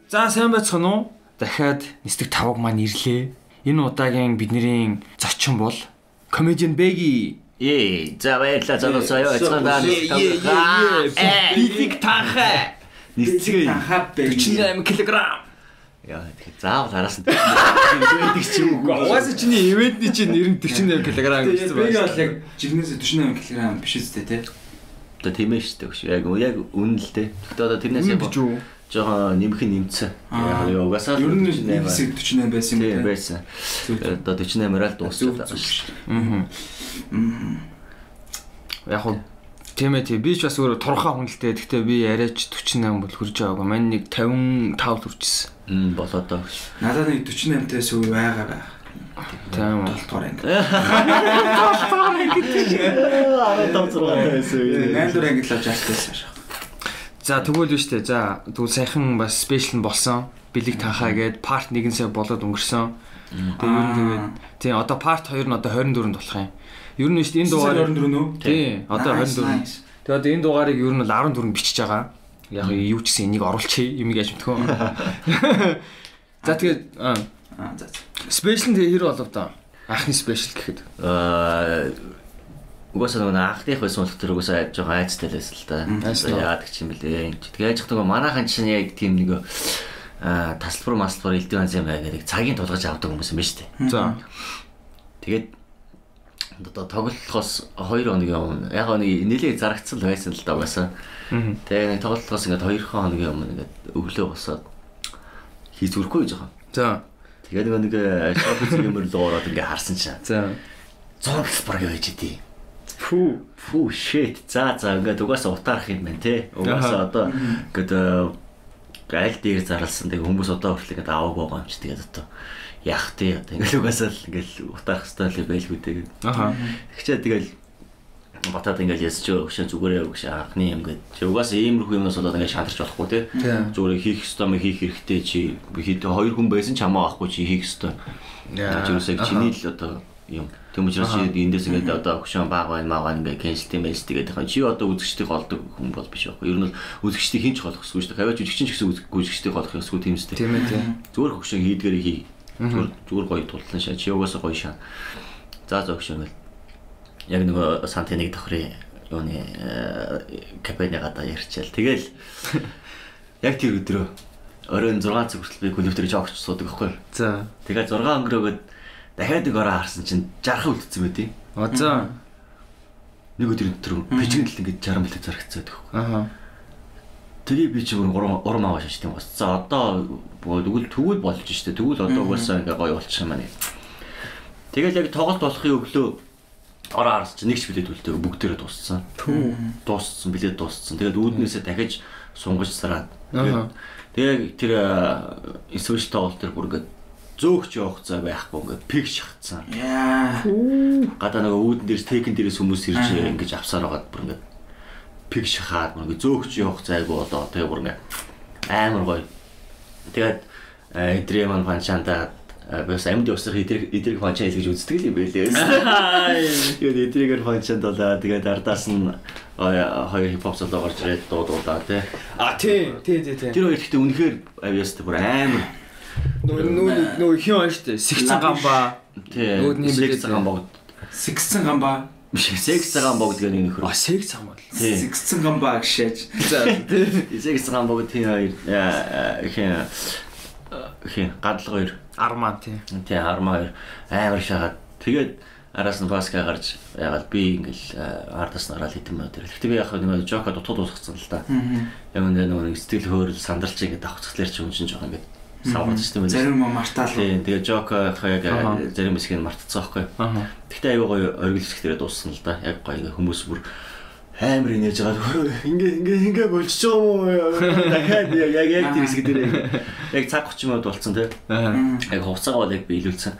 За сайн байцгаана уу? Дахиад Нисдэг 5-г маань ирлээ. Энэ удаагийн бидний зочин бол Comedian Begy. За баярлалаа залуусаа яцгаана. Билиг танхаа. Нисдэг 48 кг. Яа тэгэхээр заавал араас нь байдаг ч юм уу. Угаасаа чиний ивентний чинь 48 кг гэсэн байна. Би бол яг жирнээс 48 кг биш үстэй те. Одоо тийм ээ шүү дээ. Яг үнэн л дээ. Гэхдээ одоо тэрнээс жоохон нэмэх нь нэмсэн. Яг угаасаа ер нь 48 байсан юм байсан. Одоо 48-аар л дуусчихлаа. Яг хөө тийм ээ би ч бас өөрөө турхаа хүн л дээ. Гэхдээ би яриач 48 бол хүрж байгаагүй. Мань нэг 55 хүрчихсэн. Болоод доо. Надад нэг 48-аас өөр байгаа. Тийм үү. 7 дугаар анги. 8 дугаар анги л авч ажилласан шээ. За тэгвэл биш үү. За тэгвэл сайхан бас спешиал болсон. Билиг танхаа гээд part 1 сая болоод өнгөрсөн. Тэгээд тийм одоо part 2 нь одоо 24-нд болох юм. Ер нь шүү дээ энэ дугаар 24 нөө. Тийм одоо 24. Тэгээд одоо энэ дугаарыг ер нь 14-нд бичиж байгаа. Яг юу ч гэсэн энийг оруулчих юм яаж мэдхөө. За тэгээд за. Спешиал тэгээ хэр болов доо? Анхны спешиал гэхэд. Угаасаа нөгөө анхных байсан болох тэр угаасаа жоохон айцтай л байсан л да. Яадаг ч юм бэлээ. Тэгээд яаж нөгөө манайхан чинь яг тийм нэг таслбар элдвэн юм байдаг. Цагийн тулгаж авдаг хүмүүс юм ба штэ. За. Тэгээд одоо тоглохоос 2 хоногийн өмнө яг нэлээд зарагдсан л байсан л да угаасаа. Тэгээд тоглохоос ингээд 2 хоногийн өмнө ингээд өглөө босоод хийж зүрхгүй жоохон. За. Тэгээд нэг шопинг юмэр л ороод ингээд харсан чинь. За. 100 бараг байж идэв. Фу shit. За ингээд угаасаа утаарах юм байна те. Угаасаа одоо ингээд аль дээр зарлсан тэг хүмүүс одоо хүртэл ингээд аваг байгаа юм чи тэгээд одоо яах те одоо ингээд угаасаа л ингээд утаарах стайл байлгүй тэгээд. Тэгчээ тэгэл батад ингээд ясч өгшөө зүгээрээ өгш анхны юм гээд чи угаасаа иймэрхүү юмнаас болоод ингээд шантарч болохгүй те. Зүгээр хийх ёстой хийх хэрэгтэй чи хэд 2 хүн байсан ч хамаа авахгүй чи хийх ёстой. Зүгээрээ чиний л одоо юм. Тэм учраас чи эндээс ингээд одоо хөшөө баг байгаа ингээд кэнселтэй мэйс тэгээд хаа чи одоо үзэгчдийг олдог хүн бол биш байхгүй. Ер нь үзэгчдийг хинч олох гэсэн үг шүү дээ. Хаваач үзэгчин ч гэсэн үзэгчдийг олох ёсгүй тийм үстэй. Тийм ээ тийм. Зүгээр хөшөө хийдгээр хий. Зүгээр гоё тултлан шаа. Чи угаасаа гоё шаа. За хөшөө ингээл яг нөгөө сантиныг тохрын юуны капене гадаа ярьчаал. Тэгэл яг тэр өдрөө оройн 6 цаг хүртэл би коллекторыг жоогч суудаг байхгүй. За. Тэгээд 6 өнгөрөөгд дахиад нэг ороо харсан чинь жархан үлдсэн байт. За. Нэг өдөр бичгэнэл ингээд 60 мэлэг зарагцсан байдаг. Тэгээ би чи урам аваа шаштай юм бас. За одоо тэгвэл болж штэ. Тэгвэл одоо угаасаа ингээ гоё болчих юм аа. Тэгэл яг тоглолт болохын өглөө ороо харсан чинь нэг ч билет үлдээ бүгдээрээ дууссан. Дууссан билет дууссан. Тэгээд үүднээсээ дахиж сунгаж сараад. Тэгээ тэр эсвэл тоглолт төр бүр ингээд зөөгч явах цаа байхгүй ингээд пик шахацсан. Гадаа нөгөө үүдэн дээрс текэн дээрс хүмүүс ирж ингэж авсаар байгаад бүр ингээд пик шахаад нөгөө зөөгч явах цайгүй болоо. Тэгээ бүр ингээд амар гоё. Тэгээд Эдреман фанчанда бас амьд усах эдрэг фанчаа хийж үздэг юм байлээ. Тэгээд эдрэгээр фанчанд болоо. Тэгээд ардаас нь хоёр хипхоп солоо гарч ирээд дуудаа тий. Тийм. Тэр хоёр ихтэй үнэхээр авьяастай бүр амар Нөө хин байна штэ. Сэгцэн гамбаа. Нүүд сэгцэн гамбаа. Сэгцэн гамбаа. Биш сэгцэн гамбаа гэдэг нь нөхөр. Сэгцэн гамбаа. Сэгцэн гамбаа гэшээж. За. Сэгцэн гамбаа тийм хоёр хин гадлага хоёр. Армаа тийм. Тийм армаа хоёр амар шагаад тэгээд араас нь баска гарч ягаад би ингээл ардаас нараад хэдэн мод тэр. Гэхдээ би яг нэг жока дутууд усгацсан л та. Яг нэг сэтгэл хөөрөл сандарч ингээд давхцлаар чи хүн чинь жоохон ингээд савраад шүү дээ. Зарим мартаал. Тийм. Тэгээ жока яг зарим хэсгийг мартцсан байхгүй. Гэхдээ аюу гоё оргилж ихтэй дууссан л да. Яг гоё хүмүүс бүр амар инээж байгаа. Ингээ болчих юм уу? Дахиад яг тэр хэсэг дээр яг цаг 30 минут болцсон тий. Яг хугацаагаа бол яг биелүүлсэн.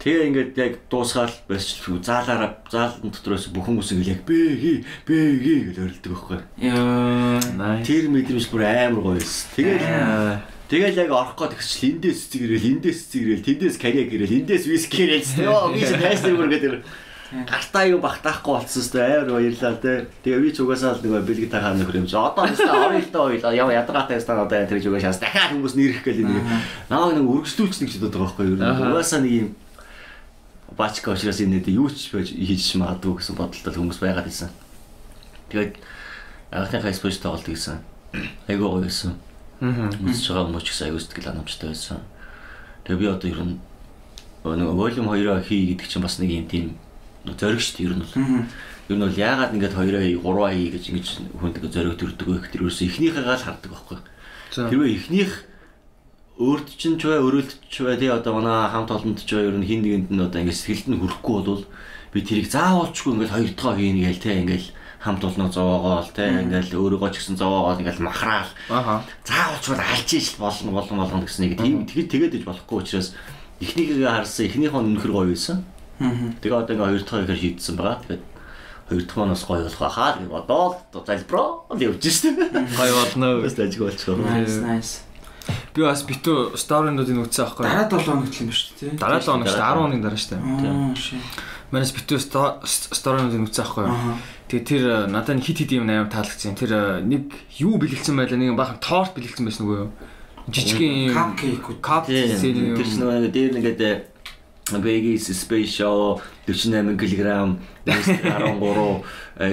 Тэгээ ингээд яг дуусгаал байсч заалын дотроос бүх хүмүүс ингээл яг бэ гэж орилдог байхгүй. Тэр мэдрэмж бүр амар гоё байсан. Тэгэл яг орох гээд тэгсчил эндээс цэцгэрэл тэндээс кариа гэрэл эндээс виски гэрэл ёо би ч хайсан бүр гэдэг. Гартаа юу багтаахгүй болцсон шүү дээ. Амар баярлалаа те. Тэгээ би ч угаасаа л нөгөө бэлэг тахаа нөхөр юм чи. Одоо нэстэ оролтоо ойлоо яв ядгаатай стан одоо тэр ч угаасаа дахиад хүмүүс нэрэх гээл нэг намайг нэг үргэлжлүүлж нэг ч удаад байгаа байхгүй юу. Угаасаа нэг юм бачка учраас энэ дэ юу ч хийж магадгүй гэсэн бодолтой хүмүүс байгаад байсан. Тэгээд агтынхаа спорт тоглолт хийсэн. Айгуу гоё байсан. Үзэж байгаа хүмүүс ч гэсэн айгуу сэтгэл ханамжтай байсан. Тэгээ би одоо ер нь нөгөө волюм 2-аа хий гэдэг чинь бас нэг юм тийм зориг шүү дээ ер нь бол. Ер нь бол яагаад ингэж 2-аа хий 3-аа хий гэж ингэж хүнд ингэ зориг төрдөг вэ гэхээр ерөөсөө эхнийхээгаа л хардаг байхгүй. Тэрвээ эхнийх өөрт чинь ч бай өрөөлт ч бай тий одоо манай хамт олонд ч бай ер нь хин нэгэнд нь одоо ингэ сэтгэлд нь хүрэхгүй бол би тэрийг заавалчгүй ингэ 2 дахь хийнэ гээл тий ингээл хамт олноо зовоогоол тий ингээл өөрийгөө ч гэсэн зовоогоол ингээл махраал. Заавалчгүй алж ижил болно гэсэн нэг тийм тэгээд иж болохгүй учраас эхнийгээ харсан эхнийхөө өнөхөр гоё байсан. Тэгээ одоо ингээ 2 дахь ихээр шийдсэн байгаа. Тэгээд 2 дахь манаас гоё болох хаа гэж бодоод залброо явж штэ. Гоё болно. Бас ажиг болчихоо. Nice. Би бас битүү сторинуудыг үзсэн аахгүй. Дараа 7 хоногт юм ба шүү дээ. Дараа 7 хоног шүү дээ. 10 хоногийн дараа шүү дээ. Манайс битүү сторинуудыг үзсэн аахгүй. Тэгээ тэр надад хит юм амар таалагдсан. Тэр нэг юу бэлгэлсэн байлаа. Нэг баахан торт бэлгэлсэн байсан үгүй юу? Жижигхэн кап тэр нэг дээр нэгэд Vegas special 48 кг 13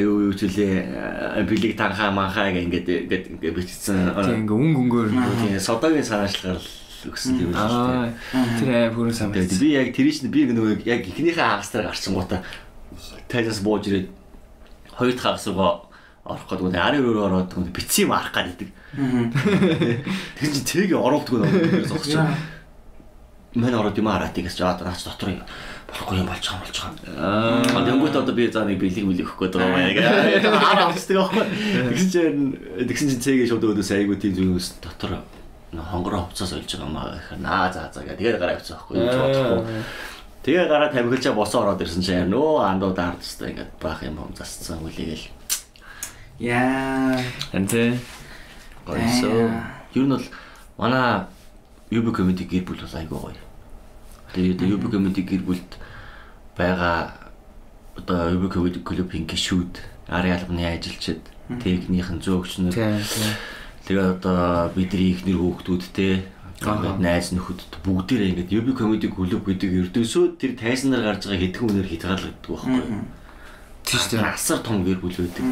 юу зүйлээ бэлэг танхаа манхаа ингээд бичсэн. Тийм ингээ өнгөнгөөр тийм содогийн санаачлагаар өгсөн юм шүү дээ. Тэр бүрэн сайн байна. Би яг тэр чинь би нөгөө яг эхнийхээ хагастраа гарчингуудаа тайлаас бууж ирээд хоёр дахь хагас руу орох гэдэг нь ари руу ороод бицсэн юм арах гэдэг. Тэр чинь тэрийг оруулдаг нэг зогсож. Мэн ороод юм араад тийгээс жаад наач дотор болохгүй юм болж байгаа. Тэнгүүт одоо би заа нэг бэлэг өгөх гээд байгаа юм. Араа авчдаг аахгүй. Тэгсэн чинь цэгээ шууд өөдөөс айгуу тийм зүйлс дотор хонгороо хувцас олж байгаа маа гэхээр наа заа гээ тэгээд гараа авчихсан аахгүй. Тэгээ гараа тамхилчаа босоо ороод ирсэн чинь нөө андууд ардстай ингээд баах юм засцсан үлээгээл. Яа. Энтэй. Гойсоо. Юу нь бол манай UB comedy гэр бүл бол айгуу гоё. Тэгээд UB comedy гэр бүлд байгаа одоо UB comedy клубын гишүүд, арын албаны ажилчид, техникийн зөөгчнөр. Тэгээд одоо бидний ихнэр хүүхдүүд те ингээд найз нөхөд бүгдээрээ ингээд UB comedy клуб гэдэг ердөөсөө тэр тайзнаар гарч байгаа хэдхэн үнээр хязгаарлагддаг байхгүй юу? Тийм асар том гэр бүл байдаг.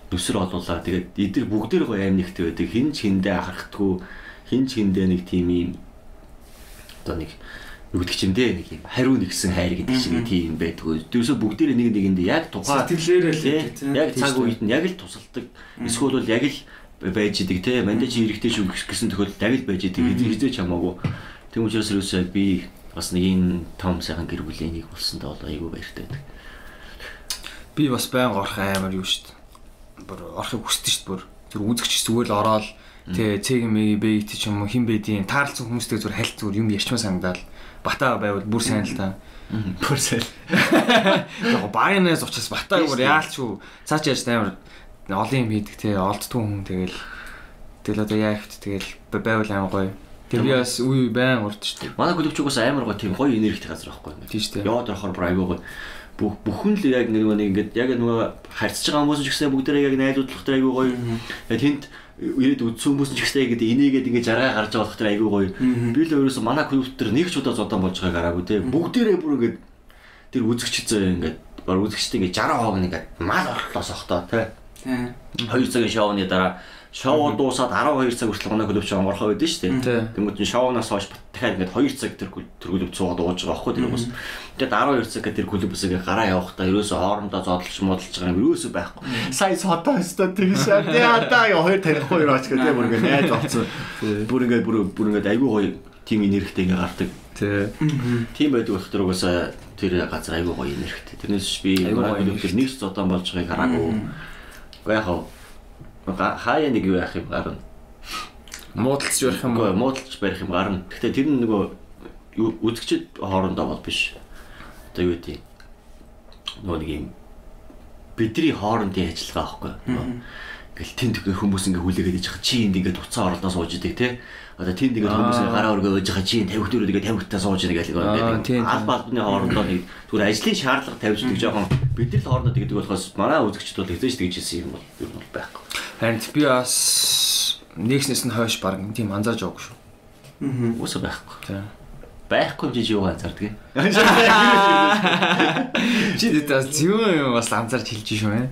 Нүсэр олуулаа. Тэгээд эдгээр бүгдээр гоё аим нэгтэй байдаг. Хин ч хиндэ харагдгүй, хин ч хиндэ нэг тийм юм одоо нэг юу гэдэг чинь дээ нэг юм хариу нэгсэн хайр гэдэг чинь тийм байдгүй. Тэрсээ бүгдээр нэг нэгэнд яг тухайн сэтгэлээрээ л яг цаг үед нь яг л тусалдаг. Эсвэл бол яг л байж идэг те мандаж хэрэгтэй шүү гэсэн тохиолдолд яг л байж идэг. Хизээч хамаагүй. Тэм учраас ерөөсөө би бас нэг энэ том сайхан гэр бүлийн нэг болсондоо айгүй баяртай байдаг. Би бас байнга орох амар юу шүү дээ. Бүр орохыг хүсдэг шүү дээ бүр. Зүр үзэгч зүгээр л ороод тэгээ цэгийн мэги бэйт ч юм уу хин бэдийн таарлцсан хүмүүстэй зүгээр хальт зүгээр юм ярьчмаа санагдал батаа байвал бүр сайн л та. Бүр сайн. Яг багийнаас учраас батаа бүр яалчгүй цаач яаж амар олон юм хийдэг те олддгүй хүн тэгэл одоо яахт тэгэл байвал амар гоё. Тэг би бас үе байн урд шүү дээ. Манай клубч угаас амар гоё тийм гоё энергитэй газар байхгүй юм. Тийм шүү дээ. Яваад орохоор бүр айгүй гоё. Бүхэн л яг нэг ингээд яг нөгөө харьцаж байгаа хүмүүс ч гэсэн бүгдээ яг найзуудлахтай айгүй гоё. Тэнд ирээд үдсэн хүмүүс ч гэсэн яг инээгээд ингээд жаргаа гарч байгаа болохоор айгүй гоё. Би л өөрөөсөө манай клуб дээр нэг ч удаа зодан болж байгааг гараагүй те. Бүгдээрээ бүр ингээд тэр үзэгчтэй ингээд баг үзэгчтэй ингээд 60 хоог ингээд мал орхлоос охтоо те. 2 цагийн шоуны дараа шоу дуусаад 12 цаг хүртэл манай клуб шоу орхоо байдсан шүү дээ. Тэнгүүд нь шоунаас хойш дахиад ингээд 2 цаг тэр клуб цуугаад ууж байгаа байхгүй тэр хүмүүс. Тэгээд 12 цаг тэр клубээс ингээд гараа явахдаа ерөөсөө хоорондоо зодолж модолж байгаа юм ерөөсөө байхгүй. Сайн содоо өстө тэгшээ. Тэгээ хоёр танихгүй юу ач гэдэг бүр ингээд найз олцсон. Бүр ингээд айгүй гоё тим энергитэй ингээд гардаг. Тийм байдаг болохоор угаасаа тэр газар айгүй гоё энергитэй. Тэрнээс би манай клуб дээр нэг зодон болж байгааг хараагүй. Гэхдээ яг хаяа нэг юу яах юм гарна. Муудалж барих юм уу? Муудалж барих юм гарна. Гэхдээ тэр нь нөгөө үзэгчд хоорондоо бол биш. Одоо юу гэдэг нөгөө нэг юм бидний хоорондын ажиллагаа аахгүй. Гэл тэнд хүмүүс ингээ хүлээгээд иж байгаа чи энд ингээ уцаа оролдоо сууж идэг те. Одоо тэнд ингээ хүмүүс гараа өргөө иж байгаа чи 50 дөрөв ингээ 50-таа сууж идэг гэх ингээ алба албаны хоорондоо нэг зүгээр ажлын шаардлага тавьж идэг жоохон бид нар л хоорондоо тэгдэг болохоос манай үзэгчд бол хэзээ ч тэгж хэлсэн юм бол ер нь байхгүй. Харин би бас нэгснээс нь хойш баг тийм анзаарч байгаагүй шүү. Үгүй байхгүй. Тийм. Байхгүй чи юу анзаардаг юм? Чи дэс зүүн бас анзаарч хэлж шүү ээ.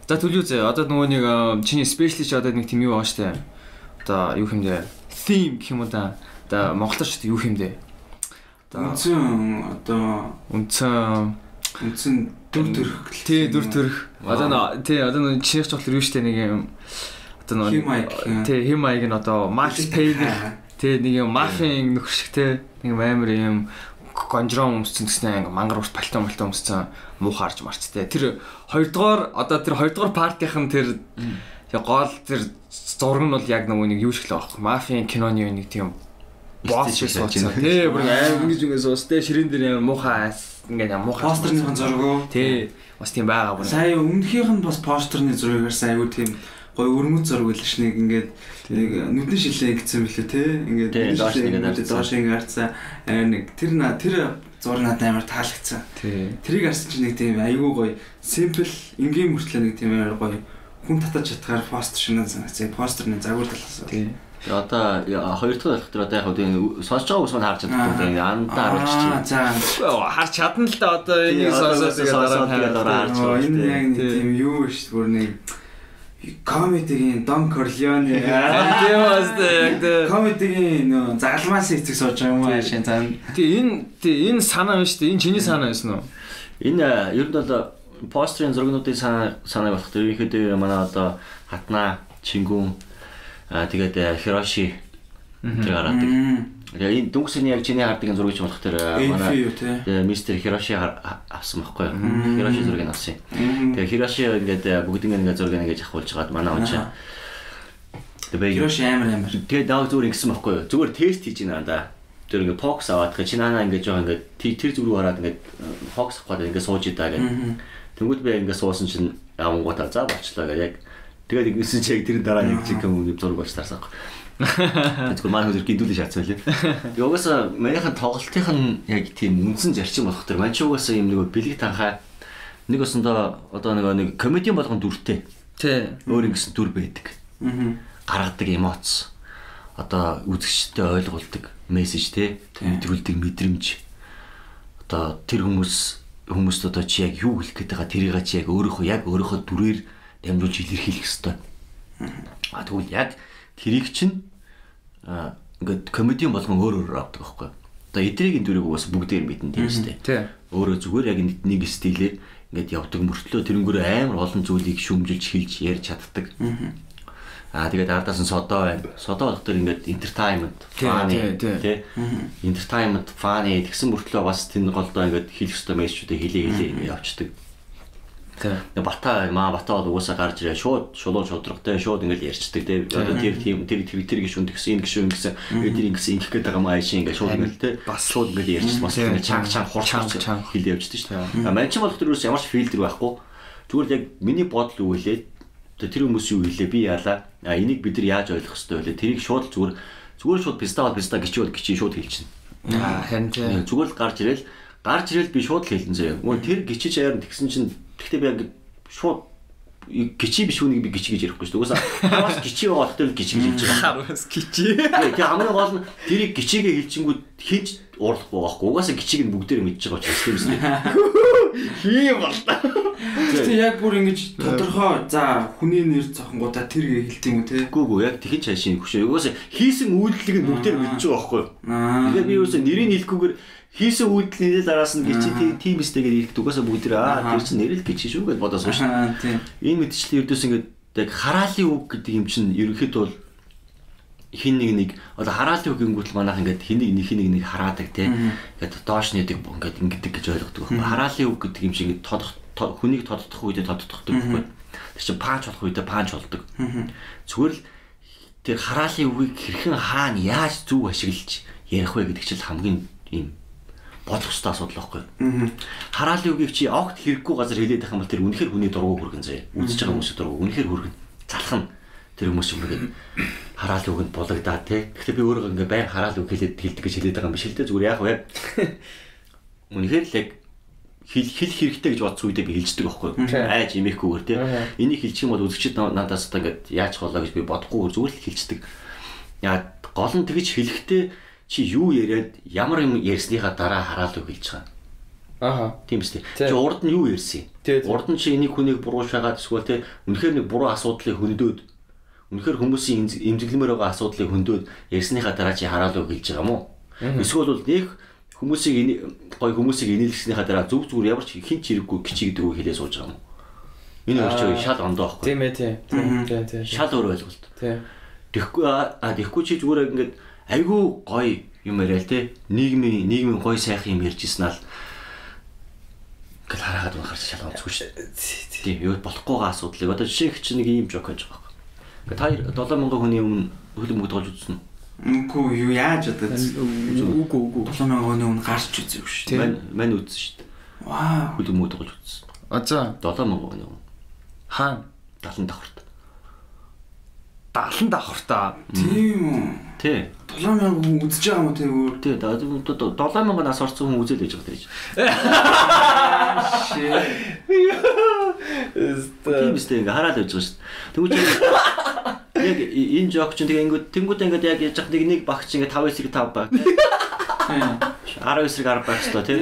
За түлүү зэ одоо нөгөө нэг чиний спешиалист одоо нэг тийм юу байгаа штэ. Одоо юу хэмдэ theme гэх юм уу да. Одоо монголч юу хэмдэ. Үндсэн дүр төрх. Тий дүр төрх. Одоо нөгөө чинийч болохоор юу штэ нэг юм одоо нөгөө химайг нь одоо Max Payne тий нэг юм мафийн нөхөр шиг тий нэг амар юм конжром өмссөн гэснээр ингээ мангар урт пальто өмссөн муу харж марцтэй. Тэр хоёрдугаар партийнхан тэр гол тэр зураг нь бол яг нэг юу шиг л байхгүй. Мафийн киноны нэг тийм босс шиг сууцсан. Тий бүр ингэж ингэ суустай ширээн дээр муухай ингээ муухай постерны зураг. Тий бас тийм байгаа бүр. Сая өмнөхийнх нь бас постерны зургийг харсан айгүй тийм гой өрмөц зураг байлаа ш нэг ингээд нэг нүдний шилээ ингэсэн бэлээ те ингээд доош ингээд харцсан нэг тэр зураг надад амар таалагдсан. Тэрийг харсан чинь нэг тийм айгүй гоё simple энгийн мөртлөө нэг тийм амар гоё хүн татаж чадхаар постер шинэ санагцсан постерны загвар талаас. Тэгээ одоо хоёр дахь болох тэр одоо яг тийм сонсож байгаа хүмүүс харж чаддаг тийм андаа харуулж чинь. За харж чадна л да одоо энийг сонсоод тэгээд дараа харж байгаа. Энэ яг нэг тийм юу шүү бүр нэг комедигийн Дон Корлеоне тийм бастай комедигийн загалмаас эцэг сууж байгаа юм аа шин цаана. Энэ санаа байна шүү дээ. Энэ чиний санаа байсан уу? Энэ ер нь бол постерын зургнуудын санаа болох тэр ихэд манай одоо Хатна, Чингүн тэгээд Хироши тэр гараадаг. Тэгээ энэ дүнсний яг чиний хардаг зургийг ч болох тэр манай мистер Хироши авсан байхгүй юу? Хироши зургийг авсан. Тэгээ Хироши ингээд бүгднийг ингээд зургийг ингэж авахулж байгаад манай очоо. Тэгээ Хироши амар. Тэгээ дааг зүгээр ингэсэн байхгүй юу? Зүгээр тест хийж байна да. Тэр ингээд фокус аваад чи наана ингээд жоо ингээд тэр зүг рүү хараад ингээд фокус аваад ингээд сууж идаа гэх. Тэнгүүд би ингээд суусан чинь амгуудаа за болчлоо гэх яг. Тэгээд ингэсэн чи яг тэр дараа нэг чиг юм зураг болж таарсан. Тэгвэл маань хөөс гидүүлж шатсан лээ. Тэгээ угаасаа манайхан тоглолтынх нь яг тийм үндсэн зарчим болох тэр маань ч угаасаа юм нэг бэлэг танхаа нэг өсөндөө одоо нэг комеди болгон дүртэй. Тий. Өөр ингэсэн дүр байдаг. Гаргадаг эмоц. Одоо үзэгчтэй ойлгуулдаг мессеж те мэдрүүлдэг мэдрэмж. Одоо тэр хүмүүст одоо чи яг юу хэлэх гээд байгаа тэрийг чи яг өөрийнхөө дүрээр дамжуулж илэрхийлэх ёстой. Тэгвэл яг тэрийг чинь ингээд комеди болгон өөр авдаг байхгүй. Одоо эдрийн дүрийг уус бүгдээр мэднэ тийм шүү дээ. Өөрөө зүгээр яг нэг стилээр ингээд явдаг мөртлөө тэрнгүүр амар олон зүйлийг шүмжилж хэлж ярьж чаддаг. Тэгээд ардаас нь содоо байна. Содоо болох тэр ингээд entertainment, funny тий. Entertainment, funny гэсэн мөртлөө бас тэр голдоо ингээд хэлэх ёстой мессежүүдээ хэлээ явчихдаг. Тэгээ бата бол угаасаа гарч ирээ шууд шудрагтай шууд ингээд ярьцдаг тий. Одоо тэр гişүн тэгсэн энэ гişүн гэсэн эдгээр ингэсэн ингэх гээд байгаа маа шин ингээд шууд ингээд тий. Бас шууд ингээд ярьж бас ингээд чанга хурц хэлээ явждаг шүү дээ. Манчин болох тэр үс ямар ч фильтр байхгүй. Зүгээр яг миний бодол юу вэ? Тэр хүмүүс юу хэлээ би яалаа. Энийг бид нар яаж ойлгох ёстой вэ? Тэрийг шууд зүгээр шууд писта гिचүүд шууд хэлчихнэ. Харин тий. Зүгээр л гарч ирэл би шууд л хэлсэн заяа. Тэр гिचиж аяар тэгсэн чинь тэгтээ би яг шууд гिचи биш үнийг би гिचи гэж ярихгүй шүү дээ. Угаасаа хараас гिचи болох тэр гिचи гэж хэлж байгаа. Хараас гिचи. Тэгээ хамгийн гол нь тэрийг гिचигээ хэлчихэнгүүт хинч уурлахгүй байхгүй. Угаасаа гिचиг нь бүгдээр мэдж байгаа учраас тийм үстэй. Хий боллоо. Тэгтээ яг бүр ингэж тодорхой за хүний нэр зохингуудаа тэр хэлт юм уу те? Гүү яг тэгэж хайшин хөшөө. Угаасаа хийсэн үйлдэлийг нь бүгдээр мэдж байгаа байхгүй. Тэгэхээр би юусэн нэрийг хэлэхгүйгээр хийсэн үйлдэлийн дараас нь гिचи тийм стэйгээр ирэхэд угаасаа бүгдээр тэр чинь нэрэл гिचи шүү гэж бодосон шүү. Энэ мэдчлэл ердөөс ингээд яг хараалын үг гэдэг юм чинь ерөнхийдөө бол хин нэг одоо хараалын үг гингүүтэл манайх ингээд хин нэг хараадаг те. Ингээд доошны дэг ингээд ингэдэг гэж ойлгодог байхгүй. Хараалын үг гэдэг юм шиг ингээд хүнийг тоддох үедээ тоддохдаг байхгүй. Тэр чинь панч болох үедээ панч болдог. Зүгээр л тэр хараалын үгийг хэрхэн хаана яаж зүг ашиглаж ярих вэ гэдэг чинь хамгийн ийм бодох ёстой асуудал байхгүй. Хараалын үгийг чи огт хэрэггүй газар хэлээд байх юм бол тэр үнэхээр хүний дургу хүргэн заяа. Үзэж байгаа хүмүүсийн дургу үнэхээр хүргэн. залах нь тэр хүмүүс юм гээд хараал үгэнд булагдаа тий. Гэхдээ би өөрөө ингээ байнга хараал үг хэлдэг гэж хэлээд байгаа юм биш л дээ. Зүгээр яг вэ. Үнэхээр л яг хэл хэрэгтэй гэж бодсон үедээ би хэлждэг байхгүй. Айж имэхгүйгээр тий. Энийг хэлчих юм бол үзэгчид надаас одоо ингээд яаж болоо гэж би бодохгүй зүгээр л хэлждэг. Яа гол нь тэгж хэлэхдээ чи юу яриад ямар юм ярьсныхаа дараа хараал үг хэлж байгаа. Аха. Тийм үстэй. Чи урд нь юу ярьсан юм? Урд нь чи энийг хүнийг буруу шагаад эсвэл те үнэхээр нэг буруу асуудлыг хөндөөд үнэхээр хүмүүсийн эмзэглэмээр байгаа асуудлыг хөндөөд ярьсныхаа дараа чи хараалуу хэлж байгаа юм уу? Эсвэл бол нэг хүмүүсийг инээлгснийхаа дараа зүг зүгээр ямар ч хин ч хэрэггүй кичи гэдэг үг хэлээ сууж байгаа юм уу? Энэ хоёр ч шал ондоо байхгүй. Тийм ээ тийм. Шал өөр ойлголт. Тийм. Тэгэхгүй чи зүгээр ингээд айгүй гоё юм яриа л те нийгмийн гоё сайхан юм ярьжсэн аа гэл хараад унахаар шал онцгүй шүү дээ. Тийм юу болохгүйгаа асуудлыг одоо жишээх чинь нэг ийм жок гэж байгаа. Ингээд та 7000 хүний өмнө хөлбөмбөг тоглож үзсэн үү? Үгүй юу яаж одоо үгүй 7000 хүний өмнө гарч үзээв шүү дээ. Мань үзсэн шүү дээ. Вау хөлбөмбөг тоглож үзсэн. За 7000 хүний өмнө. Хаана? 70 давхарт. 70 давхартаа. Тийм үү? Тий. 7000 хүн үзэж байгаа юм тий өөр. Тий 7000 нас орсон хүн үзэл ээж байгаа гэж. Тийм үстэй ингээ хараад байж байгаа шүү дээ. Тэгвэл яг энэ жок чинь тэгээ ингээд тэнгууд ингээд яг яж хад нэг багч ингээд 5-5 баг. 19-10 баг шүү дээ тий.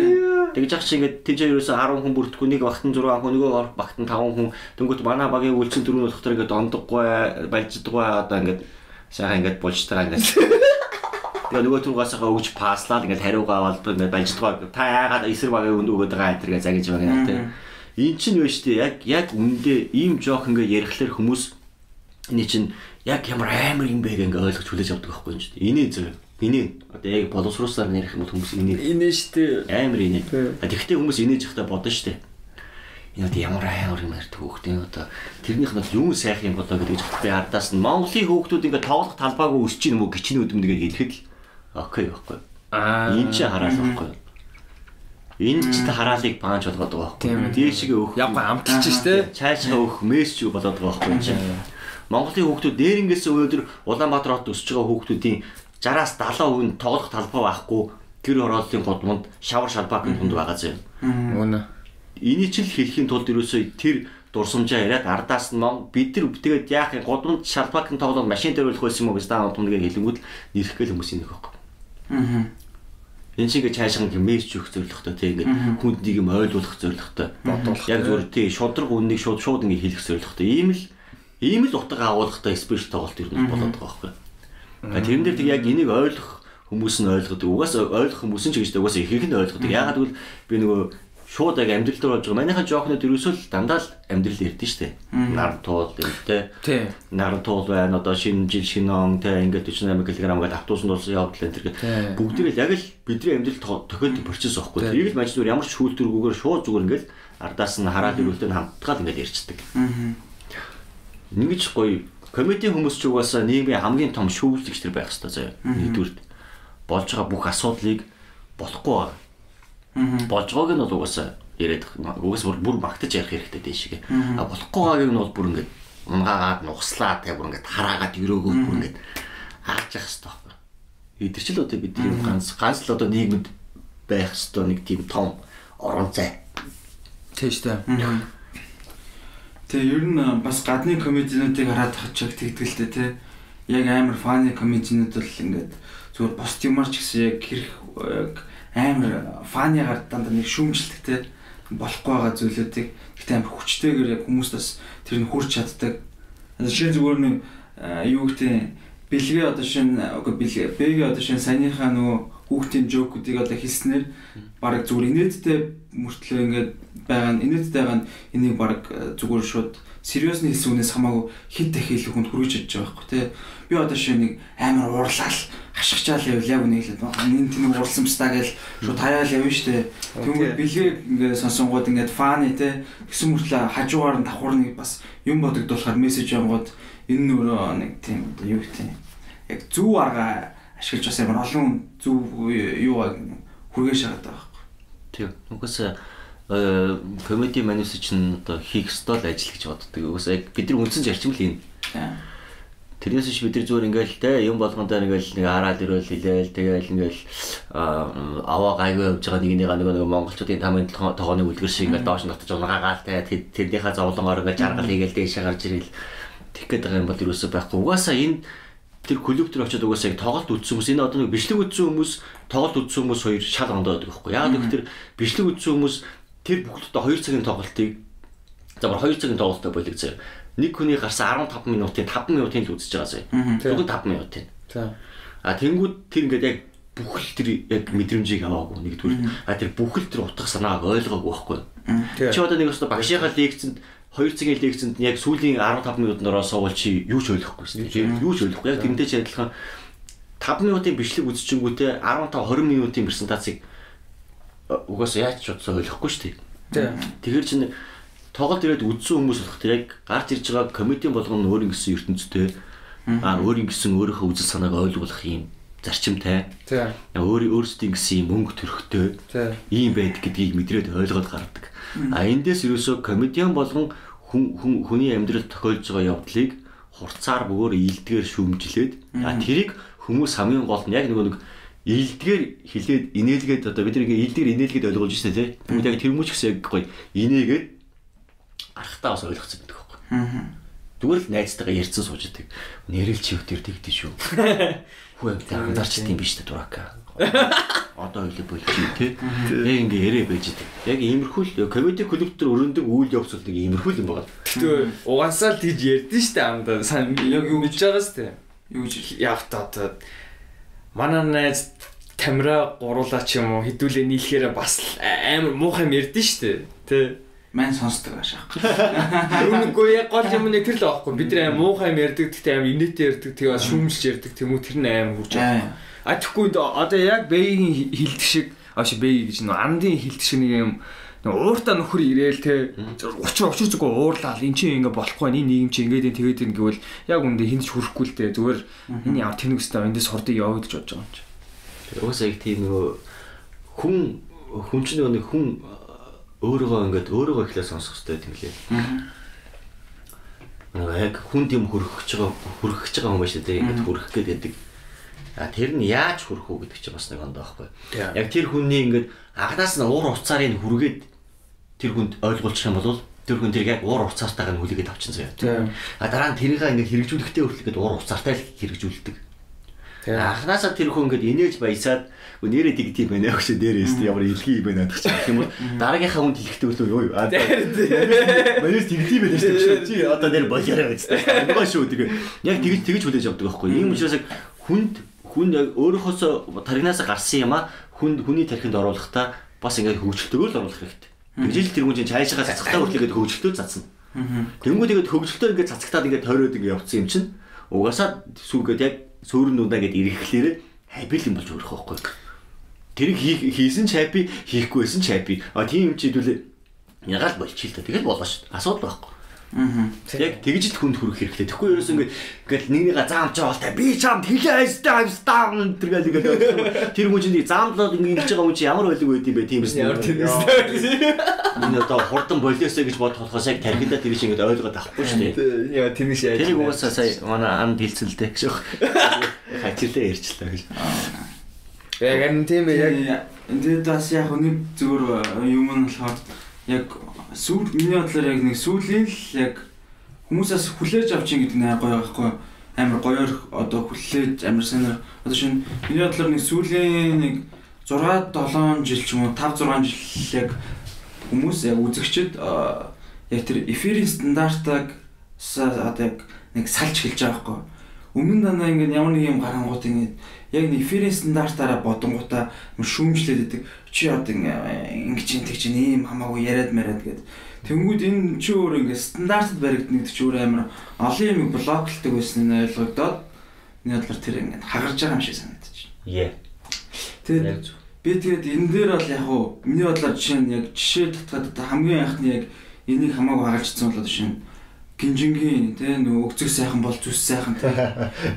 Тэгж ах чи ингээд тийж ерөөсө 10 хүн бүрдэхгүй нэг багт нь 6 хүн нөгөө багт нь 5 хүн тэнгууд манай багийн үйлчлэн дөрөв болох төр ингээд ондоггүй балждаггүй одоо ингээд сайхан ингээд болж байгаа ингээд. Тэгээ нөгөө түргасаа өгч пааслаад ингээд хариугаа болдог ингээд балждаггүй та яагаад эсрэг багийн өнд өгöd байгаа энэ гэж загиж байгаа юм тий. Эн чинь вэ штэ яг үндэ ийм жок ингээд ярихлаар хүмүүс энэ чинь яг ямар амар юм бэ гэж ойлгож хүлээж авдаг байхгүй юм шүү дээ. Эний зөв. Эний одоо яг боловсруулсаар нэрх юм бол хүмүүс инээ штэ. Амар инээ. Тэгэхдээ хүмүүс инээж ихтэй бодно штэ. Энэ одоо ямар амар юм ярьдаг хөөхтэй одоо тэрнийх нь юу сайхан юм болоо гэж би ардаас нь Монголын хөөхтүүд ингээд тоглох талбайг өсч юм уу гिचнүүд юм нэгэ хэлэхэд л окей байхгүй. Энэ ч хараал байхгүй. Энэ ч та хараалыг панч болгоод байгаа байхгүй. Дээшгээ өөх. Яг амталж штэ. Цаашаа өөх мессеж болоод байгаа байхгүй чинь. Монголын хүүхдүүд дээрингээс өнөөдөр Улаанбаатар хот өсөж байгаа хүүхдүүдийн 60-аас 70% нь тоглох талбай байхгүй гэр хорооллын гудамд шавар шалбаакын тунд байгаа зэ. Үнэ. Эний ч л хэлхийн тулд ерөөсөө тэр дурсамжаа яриад ардаас нь бид нар тэгээд яах юм гудамд шалбаакын тоглоод машин дээр болох байсан юм уу гэж таан тундгээ хэлэнгүүт нэрх гээл хүмүүс нэг байхгүй. Энэ шиг цаашаа нэг мессеж өгөх зорилготой тийм ингээд хүнд нэг юм ойлгуулах зорилготой. Яг зүгээр тийм шудраг үннийг шууд ингээд хэлэх зорилготой. Ийм л утга агуулгатай спешиал тоглолт ер нь болоод байгаа байхгүй. Тэрэн дээр тэг яг энийг ойлгох хүмүүс нь ойлгодог. Угаасаа ойлгох хүмүүс нь ч гэж угаасаа ихэнх нь ойлгодог. Яагаад гэвэл би нөгөө шууд яг амьдрал дээр болж байгаа. Манайхаа жоохнод ерөөсөө л дандаа л амьдрал ярьдэн штэ. Нар туул гэдэг тий. Нар туул байна. Одоо шинэ жил шинэ он тий ингээд 48 кг гээд автобусанд болсон явдал энэ төр бүгд л яг л бидний амьдрал тохиолдох процесс байхгүй. Тэрийг л мань зүгээр ямар ч шүүлтүргүүгээр шууд зүгээр ингээд ардаас нь хараад ирүүлдэг хамтгаад ингээд ярьцдаг. Ингэж гоё комеди хүмүүс ч угаасаа нийгмийн хамгийн том шүүгчлэгч төр байх хэрэгтэй заяа. Нэгдүгürt болж байгаа бүх асуудлыг болохгүй байгаа. Болж байгааг нь бол угаасаа яриад угаасаа бүр магтаж ярих хэрэгтэй дэшигээ. Болохгүй байгааг нь бол бүр ингээд унгаагаад нухслаа тэгээ бүр ингээд хараагаад өрөөгөө бүр ингээд хааж явах хэрэгтэй байхгүй. Идэрчл одоо бидний ганц л одоо нийгэмд байх хэрэгтэй нэг тийм том орон зай. Тийш үү. Тэгээ ер нь бас гадны комедиануудыг хараад хачиг тэгдэлтэй тий. Яг амар фаны комедианууд бол ингээд зүгээр пост юмар ч гэсэн яг хэрэг амар фаныгаар дандаа нэг шүүмжлдэг тий. Болохгүй байгаа зүйлүүдийг гэхдээ амар хүчтэйгээр яг хүмүүстээс тэр нь хүрч чаддаг. Жишээ зүгээр нэг юу гэдэг бэлгээ одоо бэлгээ одоо шинэ саяныхаа нөгөө хүүхдийн жокуудыг одоо хийснээр баг зүгээр инээдтэй мөртлөө ингээд байгаа нь инээдтэй байгаа нь энийг баг зүгээр шууд сериусны хэлсүүнээс хамаагүй хэд дахин хүнд хүргэж чадж байгаа байхгүй тий. Би одоо шинэ нэг амар уурлал хашгичаал явал яг үнийг хэлээд байгаа. Энэ тэнийг уурлсан бстаа гэж шууд хаяал явна штэ. Тэгвэл бэлгээ ингээд сонсонгууд ингээд фаны тий гэсэн мөртлөө хажуугаар нь давхарны бас юм бодогдуулахаар мессеж явгууд энэ нөрөө нэг тийм юу гэдэг яг зүв арга ашиглаж бас ямар олон зүв юу хүргэж шагаад байгаа байхгүй. Тийм. Угсаа комеди манус чинь одоо хийх стол ажил гэж боддог. Угсаа яг бидний үндсэн зарчим л энэ. Тэрнээс биш бид нар зүгээр ингээл те юм болгондоо ингээл нэг хараад ирвэл хэлээл тэгээл ингээл аваа гайгүй явж байгаа нэг монголчуудын тамийн тогооны үлгэр шиг ингээл доош нь татаж унгаагаал те тэрнийхээ зовлонгоор ингээл жаргал хийгээл дээшээ гарч ирэл тэг гээд байгаа юм бол юусоо байхгүй. Угаасаа энэ тэр клуб төр очиод угаасаа тоглолт үзсэн хүмүүс энэ одоо нэг бичлэг үзсэн хүмүүс тоглолт үзсэн хүмүүс хоёр шал ондоо байдаг байхгүй. Яг нэг тэр бичлэг үзсэн хүмүүс тэр бүхэлдээ 2 цагийн тоглолтыг замар 2 цагийн тоглолттой болиг заяа. Нэг хүний гарсан 15 минутын 5 минутын л үзэж байгаа заяа. Тэгвэл 5 минутын. За. Тэнгүүд тэр ингээд яг бүхэл тэр яг мэдрэмжийг аваагүй нэгдүгээр. Тэр бүхэл тэр утга санааг ойлгоогүй байхгүй. Чи одоо нэг өстө багшийнхаа лекцэнд 2 цагийн лекцэнд яг сүүлийн 15 минутнороо суувал чи юу ч ойлгохгүй шүү дээ. Юу ч ойлгохгүй. Яг тэрнтэй ч адилхан 5 минутын бичлэг үзчихэнгүүтээ 15 20 минутын презентацийг угаасаа яаж ч утсаа ойлгохгүй шүү дээ. Тэгэхээр чинь тоглолт ирээд үзсэн хүмүүс болох тэр яг гарч ирж байгаа комедийн болгоно өөрийн гэсэн ертөнцтэй өөрийн гэсэн өөрийнхөө үзэл санааг ойлгуулах юм зарчимтай. Өөрсдийн гэсэн юм мөнгө төрхтэй ийм байдаг гэдгийг мэдрээд ойлгоод гардаг. Эндээс ерөөсөө комедиан болгон хүний амьдралд тохиолж байгаа явдлыг хурцаар бөгөөөр ийдгээр шүүмжлээд тэрийг хүмүүс хамгийн гол нь яг нэг ийдгээр хилээд инээлгээд одоо бид нэг ийдгээр инээлгээд ойлгуулж штэ тий. Тэгвэл яг тэр хүмүүс ч гэсэн яг гоё инээгээд гарахтаа бас ойлгоцсон гэдэг байхгүй. Зүгээр л найзтайгаа ярьсан сууж идэг. Нэрэл чи өтер тэгдэж шүү. Хүү анзаарч тийм биш та дурака. Одоо хэлээ болчих тий. Яг ингээ ярэ байж идэг. Яг иймэрхүү л комеди клуб төр өрөндөг үйл явц бол нэг иймэрхүү л юм байна. Тэгтээ угаасаа л тийж ярьдэн штэ амдаа. Сайн яг юу гэж байгаа штэ. Юу гэж яг та одоо манай найз камера гуруулаа ч юм уу хідүүлээ нийлэхээр бас амар муухай юм ярьдэн штэ. Тий. Мань сонсдог ашаахгүй. Үгүй яг гол юм нэг тэр л аахгүй. Бид нар муухай юм ярьдаг гэхдээ амар инээтэй ярьдаг. Тэгээ шүүмжлж ярьдаг. Тэмүүл тэр нь амар хурж байгаа. Тэгэхгүй одоо яг бэйгийн хилдэг шиг бэйг гэж нөө андын хилдэг шиг нэг юм ууртаа нөхөр ирээл те 30 зүгөө уурлаа эн чинь ингээ болохгүй энэ нийгэм чи ингээд тэгээд ин гэвэл яг үндэ хинч хүрэхгүй л те зүгээр энэ яв тэнэгстэй эндээс сурдаг яваа гэж бодож байгаа юм чи. Уусаа их тийм нөгөө хүн ч нэг хүн өөрийгөө ихлээр сонсох хэрэгтэй юм лээ. Яг хүн тийм хүрэх гэж байгаа юм ба шүү дээ. Ингээд хүрэх гэдэг. Тэр нь яаж хүрэх үү гэдэг чинь бас нэг ондоо байхгүй. Яг тэр хүний ингээд агнаас нь уур уцаарыг хүргээд тэр хүнд ойлгуулчих юм бол тэр хүн тэр яг уур уцаартайгаа хүлээгээд авчин заяа. Дараа нь тэрийг ингээд хэрэгжүүлэхдээ хүртэл уур уцаартай л хэрэгжүүлдэг. Анханасаа тэр хүн ингээд инээж баясаад нэрээ дигдив байна гэж дээрээс ямар илгий юм байна гэх юм бол дараагийнхаа хүнд хэлэхдээ үлээ юу. Манайс дигдив байна шүү дээ. Чи одоо нэр болоорой гэж. Нөгөө шүү тэгээ. Яг тэгж хүлээж авдаг байхгүй. Ийм учраас хүн өөрийнхөөсөө таригнаас гарсан юм а хүний тархинд оруулахдаа бас ингээд хөгжилтөөр л оруулах хэрэгтэй. Тэгжэл тэр хүн чинь цаашаа цацгатаа хүртлээд хөгжилтөөр цацна. Тэнгүүд ингээд хөгжилтөөр ингээд цацгатаад ингээд тойроод ингээд явцсан юм чинь угаасаа сүүгээд яг сөөрнүүдаа ингээд ирэхлээр хабил юм болж өрөх байхгүй. Тэрийг хийсэн ч хаппи, хийхгүй байсан ч хаппи. Тийм юм чи хэдүүлээ ягаал болчих л та. Тэгэл болгоо шүү. Асуудал байхгүй. Яг тэгж л хүнд хүрэх хэрэгтэй. Тэгэхгүй ерөөс ингээд нэгнийгээ заамж байгаа болтой. Би чамд хэлээ даун тэргээл ингээд тэр хүн чинь заамдлаад ингээд ингэж байгаа хүн чинь ямар байлиг байд юм бэ тиймээс. Энэ одоо хурдан болиосоо гэж бодох болохоос яг тархиндаа тэр чинь ингээд ойлгоод авахгүй шүү дээ. Яа тэнийш яаж. Тэрийг уусаа сая манай анд хэлцэлтэй гэж байна. Хачилаа ярьчлаа гэж. Яг энэ тийм яг энэ дэс яг нэг зүгээр юм нь болохоор яг сүүл миний бодлоор яг нэг сүүлийн л яг хүмүүсээс хүлээж авчин гэдэг нь гоё байхгүй амар гоёор одоо хүлээж амар санаар одоо шинэ миний бодлоор нэг сүүлийн нэг 6-7 жил ч юм уу 5-6 жил яг хүмүүс яг үзэгчд яг тэр эфирийн стандартыг одоо яг нэг салж хэлж байгаа байхгүй өмнө нь дандаа ингээд ямар нэг юм гарангууд ингээд яг нэг эфирийн стандартаараа бодонгуудаа шүүмжлээд идэг чи одоо ингэж интэг чинь ийм хамаагүй яриад мараад гэдэг. Тэнгүүд энэ чи өөр ингээд стандартад баригдана гэдэг чи өөр амар олон юм блоклдаг байсан нь ойлгогдоод миний бодлоор тэр ингээд хагарж байгаа юм шиг санагдаж байна. Тэгээд би тэгээд энэ дээр бол яг уу миний бодлоор жишээ нь яг жишээ татгаад одоо хамгийн анхны яг энийг хамаагүй хагалжсан болоод шин гинжингийн тэ нөгөө өгцөг сайхан бол зүс сайхан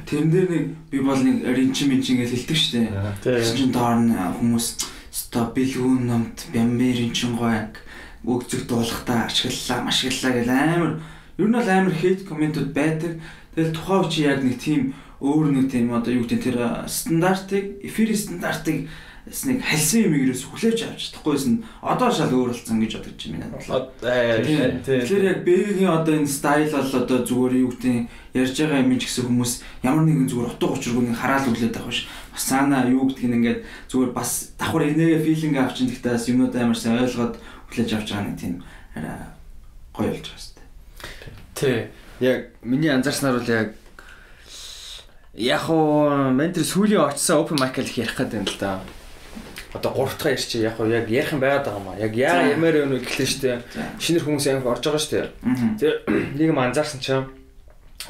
тэрэн дээр нэг би бол нэг ринчин гэж хэлдэг штэ. Тэгсэн чинь доор нь хүмүүс ста бэлгүүн номт бямберин чин гоог өгцөг дуулахтаа ашиглалаа гэл амар Ер нь бол амар хейт комментууд байдаг. Тэгэл тухайн үчи яг нэг тийм өөр нэг тийм одоо юу гэдэг тэр стандартыг, эфирийн стандартыг нэг халсан юм ерөөс хүлээж авч чадахгүйсэн одоо шал өөр болсон гэж бодож байна минь. Тэгэхээр яг Бэгийн одоо энэ стайл бол одоо зүгээр юу гэдэг ярьж байгаа юм ч гэсэн хүмүүс ямар нэгэн зүгээр утга учиргүй нэг хараал өглөөд байгаа биш. Бас цаана юу гэдгийг ингээд зүгээр бас давхар энэгээ филинг авчин гэхдээ юмнууд амар сайн ойлгоод хүлээж авч байгаа нэг тийм арай гоё болж байгаа шүү дээ. Тий. Яг миний анзаарснаар бол яг хоо ментор сүүлийн очсон open mic-ыг ярих гэдэг юм л да. Одоо 3 дахь ярьч яг ярих юм байгаад байгаа юм аа. Яг ямар юм вэ гэхлээр штэ. Шинээр хүмүүс амар орж байгаа штэ. Тэр нэг юм анзаарсан чинь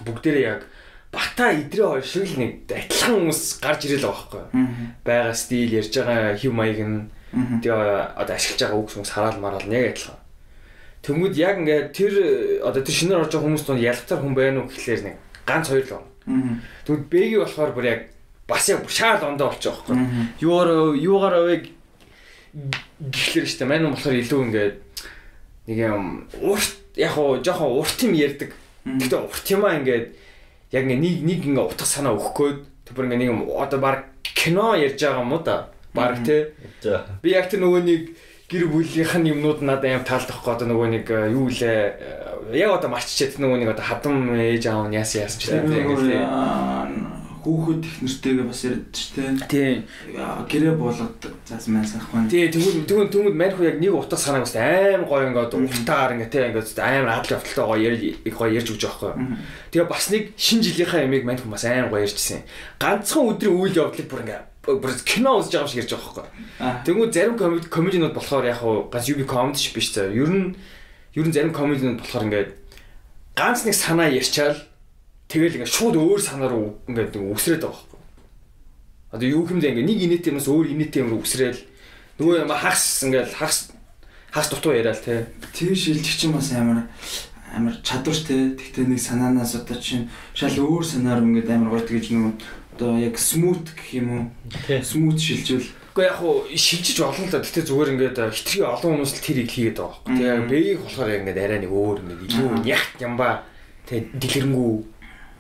бүгдээрээ яг бата идрээ хоёр шиг л нэг адилхан хүмүүс гарч ирэл байгаа байхгүй. Бага стил ярьж байгаа хэв маяг нь тэгээ одоо ашиглаж байгаа үг хүмүүс хараал мараал нэг адилхан. Тэнгүүд яг ингээд тэр одоо тэр шинээр орж байгаа хүмүүс донд ялгтар хүн байна уу гэхлээр нэг ганц хоёр л байна. Тэгвэл Бэги болохоор бүр яг бас яг шаал ондоо болчих واخхой. Юугаар авыг гэхлээр штэ маань болохоор илүү ингээд нэг юм урт яг хоо жоохон урт юм ярьдаг. Гэхдээ урт юмаа ингээд яг нэг ингээд утга санаа өгөхгүйд тэр бүр ингээд нэг юм одоо баг кино ярьж байгаа юм уу да. Баг те. Би яг тэр нөгөө нэг гэр бүлийнхэн юмнууд надад аим таалдахгүй одоо нөгөө нэг юу лээ яг одоо марччихэд нөгөө нэг одоо хадам ээж аав нь яасан ч тийм хүүхэд их нэртэйгээ бас ярьдэж штэ. Тийм. Гэрээ болгоод заасан сайхан. Тийм тэгвэл мань хүү яг нэг утга санааг бас аим гоё ингээд уртаар ингээд те ингээд амар адлын хөвтөлтэй гоё ярьж өгч байгаа байхгүй. Тэгээ бас нэг шинэ жилийнхаа ямиг мань хүү бас аим гоё ярьжсэн. Ганцхан өдрийн үйл явдлыг бүр ингээд бүр кино үзэж байгаа юм шиг ярьж байгаа байхгүй. Тэгвэл зарим комединууд болохоор яг хуу ганц UB comedy биш заа. Ер нь зарим комединууд болохоор ингээд ганц нэг санаа ярьчаал тэгэл ингээд шууд өөр санаа руу ингээд үсрээд байгаа байхгүй. Одоо юу хэмдэ ингээд нэг инээтэй юмс өөр инээтэй юм руу үсрээл нөгөө юм хагас ингээд хагас дутуу яриад те. Тэр шилжих чинь бас амар чадварч те. Тэгтээ нэг санаанаас одоо чинь шал өөр санаар ингээд амар гоё тэгэж нөгөө одоо яг смут гэх юм уу? Смут шилжүүл. Гэхдээ яг хуу шилжиж олон л да. Тэгтээ зүгээр ингээд хитрхи олон хүмүүс л тэрийг хийгээд байгаа байхгүй. Тэгээ Бэгийг болохоор яг ингээд арай нэг өөр нэг илүү ягт ямба те дэлгэрэнгүй.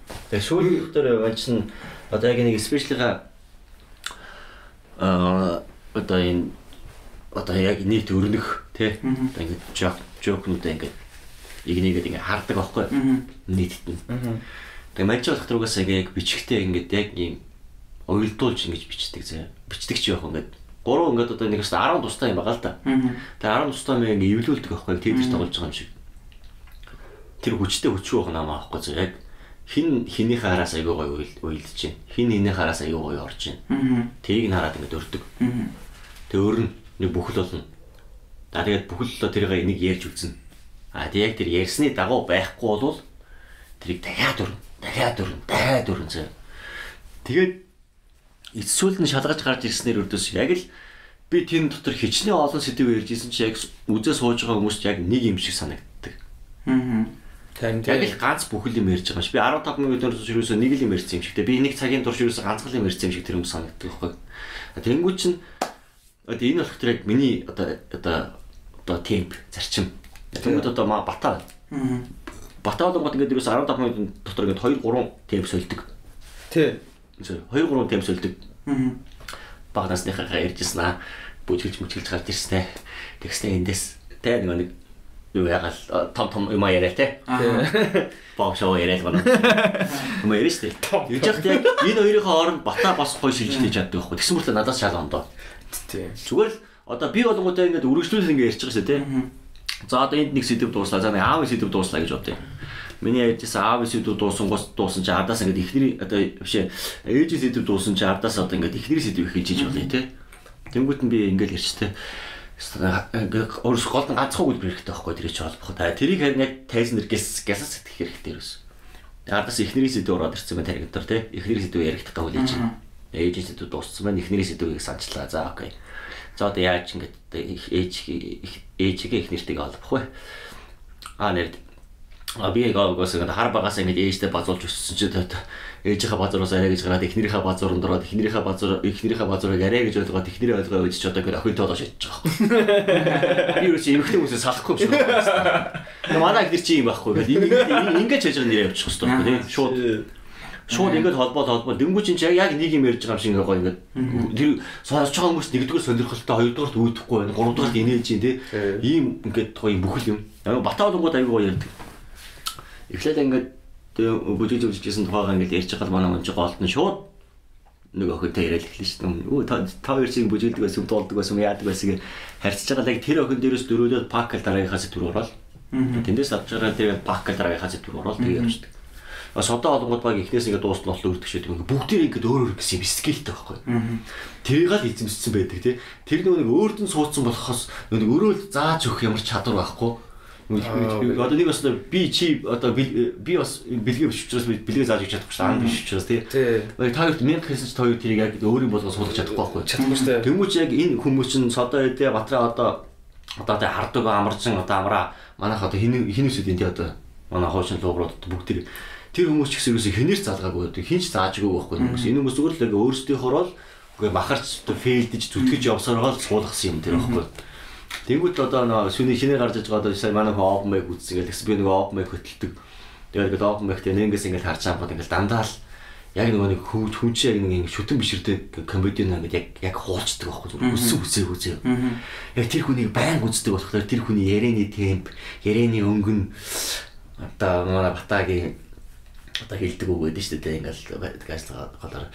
Тэгээ сүүлийн өдөр очсон одоо яг нэг спешиалга одоо энэ одоо яг нийт өрнөх тий ингээд жокнуудаа ингээд игнийгээд ингээд хардаг байхгүй нийтэд нь. Тэгээ манч болох төрөөс яг бичгтээ ингээд яг ийм ойлдуулж ингэж бичдэг зэ. Бичдэг ч яах ингээд 3 ингээд одоо нэг 10 тустай юм байгаа л да. Тэгээ 10 тустай мэн ингээд эвлүүлдэг байхгүй тийдэр тоглож байгаа юм шиг. Тэр хүчтэй хүчрүү байгаа намаа байхгүй зэ яг хинийхээ хараас аягүй гоё уйлдэж байна. Хинийхээ хараас аягүй гоё орж байна. Тэрийг нь хараад ингээд өрдөг. Тэгээ өрн нэг бүхэл болно. За тэгээд бүхэл тэрийг энийг ярьж үзнэ. Тэгээ яг тэр ярьсны дагуу байхгүй болвол тэрийг дахиад өрн зэ. Тэгээд эцсүүл нь шалгаж гарч ирснээр өрдөөс яг л би тийм дотор хичнээн олон сэдв ярьж исэн чи яг үзээ сууж байгаа хүмүүст яг нэг юм шиг санагддаг. Яг л ганц бүхэл юм ярьж байгаа ш. Би 15 минут өнөөдөр юусоо нэг л юм ярьсан юм шиг. Би нэг цагийн турш юусоо ганцхан юм ярьсан юм шиг тэр хүмүүс санагддаг байхгүй. Тэнгүү чин одоо энэ болох тэр яг миний одоо темп зарчим. Тэнгүүд одоо бата. Бата болгоод ингээд юусоо 15 минут дотор ингээд 2-3 темп сольдог. Тий. 2-3 темп сольдог. Багнасныхаа ярьжсэн аа. Бүжгэлж гарч ирсэн. Тэгснэ эндээс тэ нэг юу ягаал том юм яриа те. Боо шоу яриад байна. Юм яриа штэ. Юу ч яг энэ хоёрын хооронд бата бас гоё шилжлэж чаддаг байхгүй. Тэгсэн мэт надаас шал ондоо. Тий. Зүгээр л одоо би болгоомжтой ингээд үргэлжлүүлэн ингээд ярьж байгаа шээ те. За одоо энд нэг сэдв дууслаа. За нэг аав сэдв дууслаа гэж бодъё. Миний ярьжсэн аав сэдв дуусан чи ардаас ингээд ихний одоо бишээ ээж сэдв дуусан чи ардаас одоо ингээд ихний сэдв их хийж болъё те. Тэнгүүт нь би ингээд ярьж те. Өөрөс гол нь ганцхан үлбэр хэрэгтэй байхгүй тэр чинь холбох. Тэрийг харин яг тайзан дээр гясас сэтгэх хэрэгтэй ерөөс. Ардаас ихнэрийн сэдв ороод ирсэн байна таригдтар тий. Ихнэрийн сэдв яригдах гавь ээж. Ээж сэдв дууссан байна. Ихнэрийн сэдвийг санчлаа. За окей. За одоо яаж ингэж ээжигээ ихнэртэйгээ холбох вэ? Нэр би гаас ингээд хар багаас ингээд ээжтэй базуулж өссөн чи ээжийнхээ базуураас арай гэж гараад эхнэрийнхээ базууранд ороод эхнэрийнхээ базуурыг арай гэж ойлгоод эхнэрээ ойлгоо гэж одоо ингээд охинтой болоо шийдэж байгаа. Би юу чи эмэгтэй хүмүүсээс салахгүй юм шиг байна. Манай эхнэр чи юм байхгүй гэдэг. Ингээд хийж байгаа нэрээ явуучих хэрэгтэй байхгүй тийм шууд ингээд холбоо дөнгөж чинь яг нэг юм ярьж байгаа юм шиг ингээд тэр сонсож байгаа хүмүүс нэгдүгээр сонирхолтой хоёрдугаарт үүдэхгүй байна гуравдугаарт инээж чинь тийм ийм ингээд гоё бүхэл юм. Батаадангууд аягүй гоё ярьдаг. Эхлээд ингээд бүжиж үзчихсэн тухайгаа ингээд ярьж байгаа манай хүн чи голд нь шууд нэг охинтой яриад эхэлнэ шүү дээ. Өө та хоёр чинь бүжиглдэг байсан, дуулдаг байсан, яадаг байсан гэж харьцаж байгаа. Яг тэр охин дээрээс дөрөвдөө паккал дараагийнхаас төр ороод. Тэндээс авч байгаа тэр паккал дараагийнхаас төр ороод тэгээ явчихдаг. Содоо олонгод баг ихнээс ингээд дуустал болоо өрдөг шийдэг. Бүгдээ ингээд өөр гэсэн юм скилтэй байхгүй. Тэрийг л эзэмссэн байдаг тий. Тэр нэг өөртөө суудсан болохоос нэг өрөөл зааж өгөх ямар чадвар байхгүй. Одоо нэг бас би чи одоо би бас бэлгээ биш учраас бэлгээ зааж өгч чадахгүй шүү. Ан биш учраас тий. Та хоёрт 1000 хэлсэн чи та хоёр тэрийг яг өөрийн болгоо суулгах чадахгүй байхгүй. Чадахгүй шүү дээ. Тэмүүч яг энэ хүмүүс чинь содоо эдээ Батраа одоо тэ хардаг амарчин одоо амраа манайх одоо хинүүсэд энэ одоо манай хоочин луурууд бүгд тэр хүмүүс ч гэсэн ерөөсөө хинээс залгаагүй байдаг. Хинч заажгүй байхгүй хүмүүс. Энэ хүмүүс зүгээр л яг өөрсдийнхөө орол үгүй махарч фейлдэж зүтгэж явсараа л суулгасан юм тэр байхгүй. Тэнгүүт одоо шинээр гарч иж байгаа одоо сая манай хөө open mic үзсэн гэл би нэг open mic хөтэлдэг. Тэгээд open mic-тэй нэнгээс ингээд харж байгаа ингээд дандаа л яг нэг хүн чи яг нэг шүтэн биширдэг комедиан ингээд яг хуурчдаг байхгүй зүгээр үсээ. Яг тэр хүнийг байн үздэг болохоор тэр хүний ярианы темп, ярианы өнгөн одоо манай Батагийн одоо хэлдэг үг гэдэг шүү дээ ингээл ажиллагаа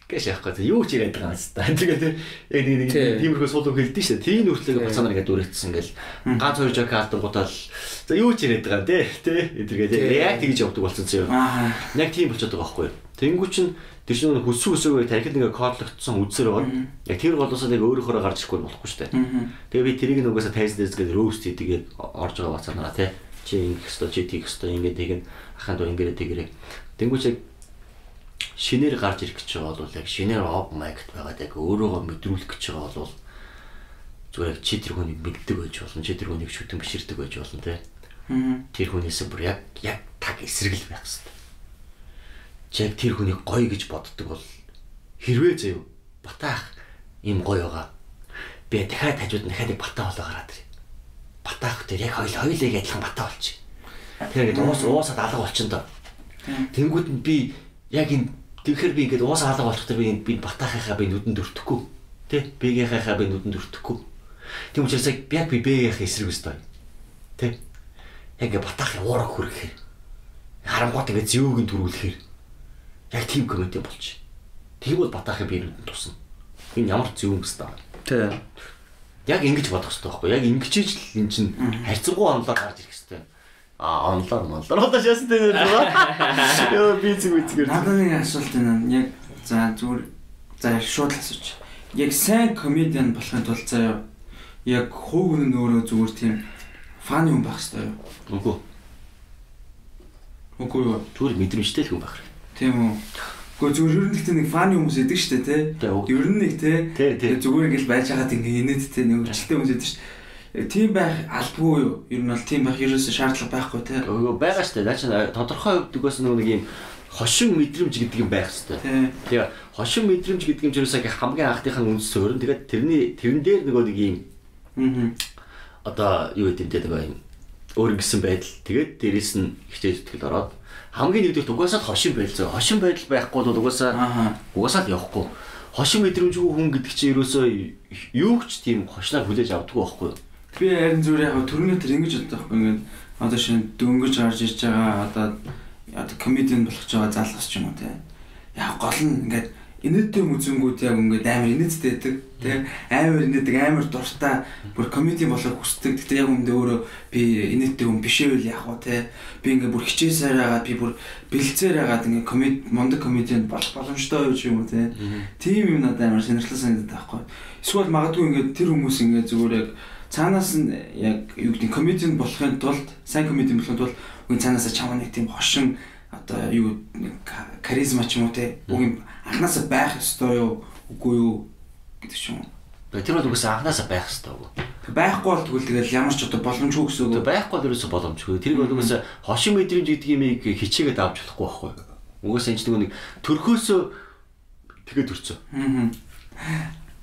гэш яахгүй юу ч яриад байгаа юм байна. Тэгээд яг нэг тиймэрхүү суулгыг хэлдэг шүү дээ. Тийм нүртлэг бацаанаар ингээд дүрэтсэн ингээл ганц хоёр жок алдангуудаа л за юу ч яриад байгаа тий эдэргээ яг тэгж явдаг болсон зөө. Яг тийм болчиход байгаа байхгүй. Тэнгүү чин тэр чинь хөсөөгөө тархид ингээ кодлогдсон үзсээр байгаа. Яг тэр болоосоо нэг өөрөөхөө гарч ирэхгүй болохгүй шүү дээ. Тэгээ би тэрийг нүгээс тайзнээс гэдэг роуст хийдэг орж байгаа бацаанаа тий чи ингэх ёстой чи тийх ёстой ингээд тэгэн аханд ингээд тэгэрэг. Тэнгүү чи шинээр гарч ирэх гэж байгаа бол яг шинээр open mic байгаад яг өөрөөгөө мэдрүүлэх гэж байгаа бол зүгээр чи тэр хүнийг мэддэг байж болно чи тэр хүнийг шүтэн биширдэг байж болно тий. Тэр хүнээс бүр яг таг эсрэгэл байх хэрэгтэй. Чи яг тэр хүнийг гоё гэж боддог бол хэрвээ заяа Батаах ийм гоё байгаа. Би дахиад хажууд нь дахиад Батаа болоо гараад ирээ. Батаах тэр яг хоёулыг адилхан Батаа болчих. Тэр ингээд уусаад алга болчихно доо. Тэнгүүд нь би яг энэ тэгэхээр би ингээд уусаа алга болох тэр би Батаахынхаа би нүдэнд өртөхгүй. Тэ? Бигийнхаа би нүдэнд өртөхгүй. Тийм учраас яг би бигийнхаа эсрэг өстой. Тэ? Яг ингээд Батаахын уураг хүргэхээр харангуут ингээд зөөгийн төрүүлэхээр яг тийм комеди болчих. Тийм бол Батаахын би нүдэнд тусна. Энэ ямар зөв юм бэ? Тэ. Яг ингэж бодох хэрэгтэй байхгүй яг ингэчээж л эн чинь харьцангуй онлоор гарч ирэх хэрэгтэй. Онлоор одоо шаасан дээр байгаа. Йоо би зүгээр. Надад нэг асуулт байна. Яг за зүгээр за шууд л асууч. Яг сайн комедиан болохын тулд заяа яг хувь хүн нь өөрөө зүгээр тийм фан юм байх хэрэгтэй юу? Үгүй юу. Зүгээр мэдрэмжтэй л хүн байх хэрэгтэй. Тийм үү. Гэхдээ зүгээр ер нь л нэг фан хүмүүс идэг штэ тий. Ер нь нэг тий. Зүгээр ингээл байж байгаад ингээ инээдтэй нэг хөвчлөлтэй хүмүүс идэг штэ. Тийм байх албагүй юу? Ер нь бол тийм байх ерөөсөө шаардлага байхгүй тий. Байгаа штэ. Наа чи тодорхой хөвдөгөөс нэг юм хошин мэдрэмж гэдэг юм байх хэвээр. Тэгээ хошин мэдрэмж гэдэг юм ч ерөөсөө хамгийн анхных нь үндэс суурин. Тэгээд тэрэн дээр нөгөө нэг юм одоо юу гэдэг юм өөр гисэн байдал. Тэгээд дээрэс нь ихтэй зүтгэл ороод хамгийн нэгдүгээр угаасаа хошин байдал. Хошин байдал байхгүй бол угаасаа л явахгүй. Хошин мэдрэмжгүй хүн гэдэг чинь ерөөсөө юу ч тийм хошнаар хүлээж авдаггүй байхгүй. Би харин зүгээр яг төрний тэр ингэж боддог байхгүй. Ингээд одоо шинэ дөнгөж орж ирж байгаа одоо комедиан болох ч байгаа залгас ч юм уу те. Яг гол нь ингээд инээдтэй үзэнгүүд яг ингээд амар инээдтэй байдаг те. Амар инээдэг амар дуртай бүр комедиан болохыг хүсдэг. Гэхдээ яг өмнөд өөрөө би инээдтэй хүн бишээвэл яг уу те. Би ингээд бүр хичээсээр байгаа би бүр бэлцээр байгаа ингээд мондөг комедиан болох боломжтой юу юм уу те. Тийм юм надад амар сонирхолтой санагдаад байхгүй. Эсвэл магадгүй ингээд тэр хүмүүс ингээд зүгээр яг цаанаас нь яг юу гэдэг комедиан болохын тулд сайн комедиан болохын тулд үгүй цаанаас чамаа нэг тийм хошин одоо юу каризма ч юм уу те үгүй анханасаа байх ёстой юу үгүй юу гэдэг ч юм уу. Тэр бол үгүйс анханасаа байх ёстой. Байхгүй бол тэгвэл тэгэл ямар ч одоо боломжгүй гэсэн үг. Байхгүй бол ерөөсө боломжгүй. Тэр бол угаасаа хошин мэдрэмж гэдэг юмыг хичээгээд авч болохгүй байхгүй. Угаасаа энэ ч нэг төрхөөсөө тэгээд төрцөө.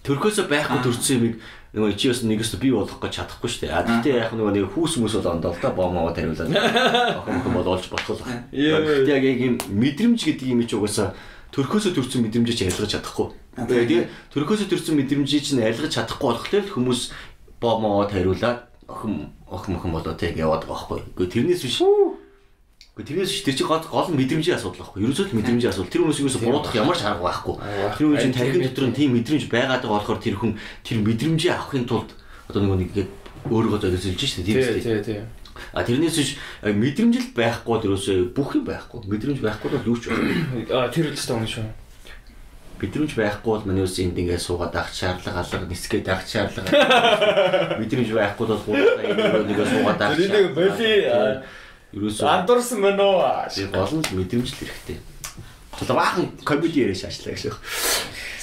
Төрхөөсөө байхгүй төрцсөн юмыг нөгөө чи бас нэгээс бий болгох гэж чадахгүй шүү дээ. Гэхдээ яг нэг хүүс хүмүүс бол ондоо л да бомоо тариулаад охин бол олж болох л. Яг ийм мэдрэмж гэдэг юм чи угаасаа төрхөөсөө төрсэн мэдрэмжийг чи ялгаж чадахгүй. Тэгээд төрхөөсөө төрсэн мэдрэмжийг чинь ялгаж чадахгүй болохоор хүмүүс бомоо тариулаад охин болоо тэг яваад байгаа байхгүй. Гэхдээ тэрнээс биш. Тэрнээс тэр чинь гол мэдрэмжийн асуудал байхгүй. Ерөөсөө л мэдрэмжийн асуудал. Тэр хүмүүсээс буруудах ямар ч арга байхгүй. Тэр хүн чинь тархин дотор нь тийм мэдрэмж байгаад байгаа болохоор тэр хүн тэр мэдрэмжээ авахын тулд одоо нэг өөрийгөө зориулж шүү дээ. Тийм. Тэрнээс биш мэдрэмж л байхгүй ерөөсөө бүх юм байхгүй. Мэдрэмж байхгүй бол юу ч байна. Тэр л ч юм шүү. Мэдрэмж байхгүй бол манай үс энд ингээд суугаад авах шаардлага алга нисгээд авах шаардлага. Мэдрэмж байхгүй бол гурван нэгээ суугаад авах. Тэр нэг боли ерөөсөө андуурсан мөн үү? Олон л мэдрэмж л хэрэгтэй. Одоо баахан комеди яриаш ажиллаа гэж.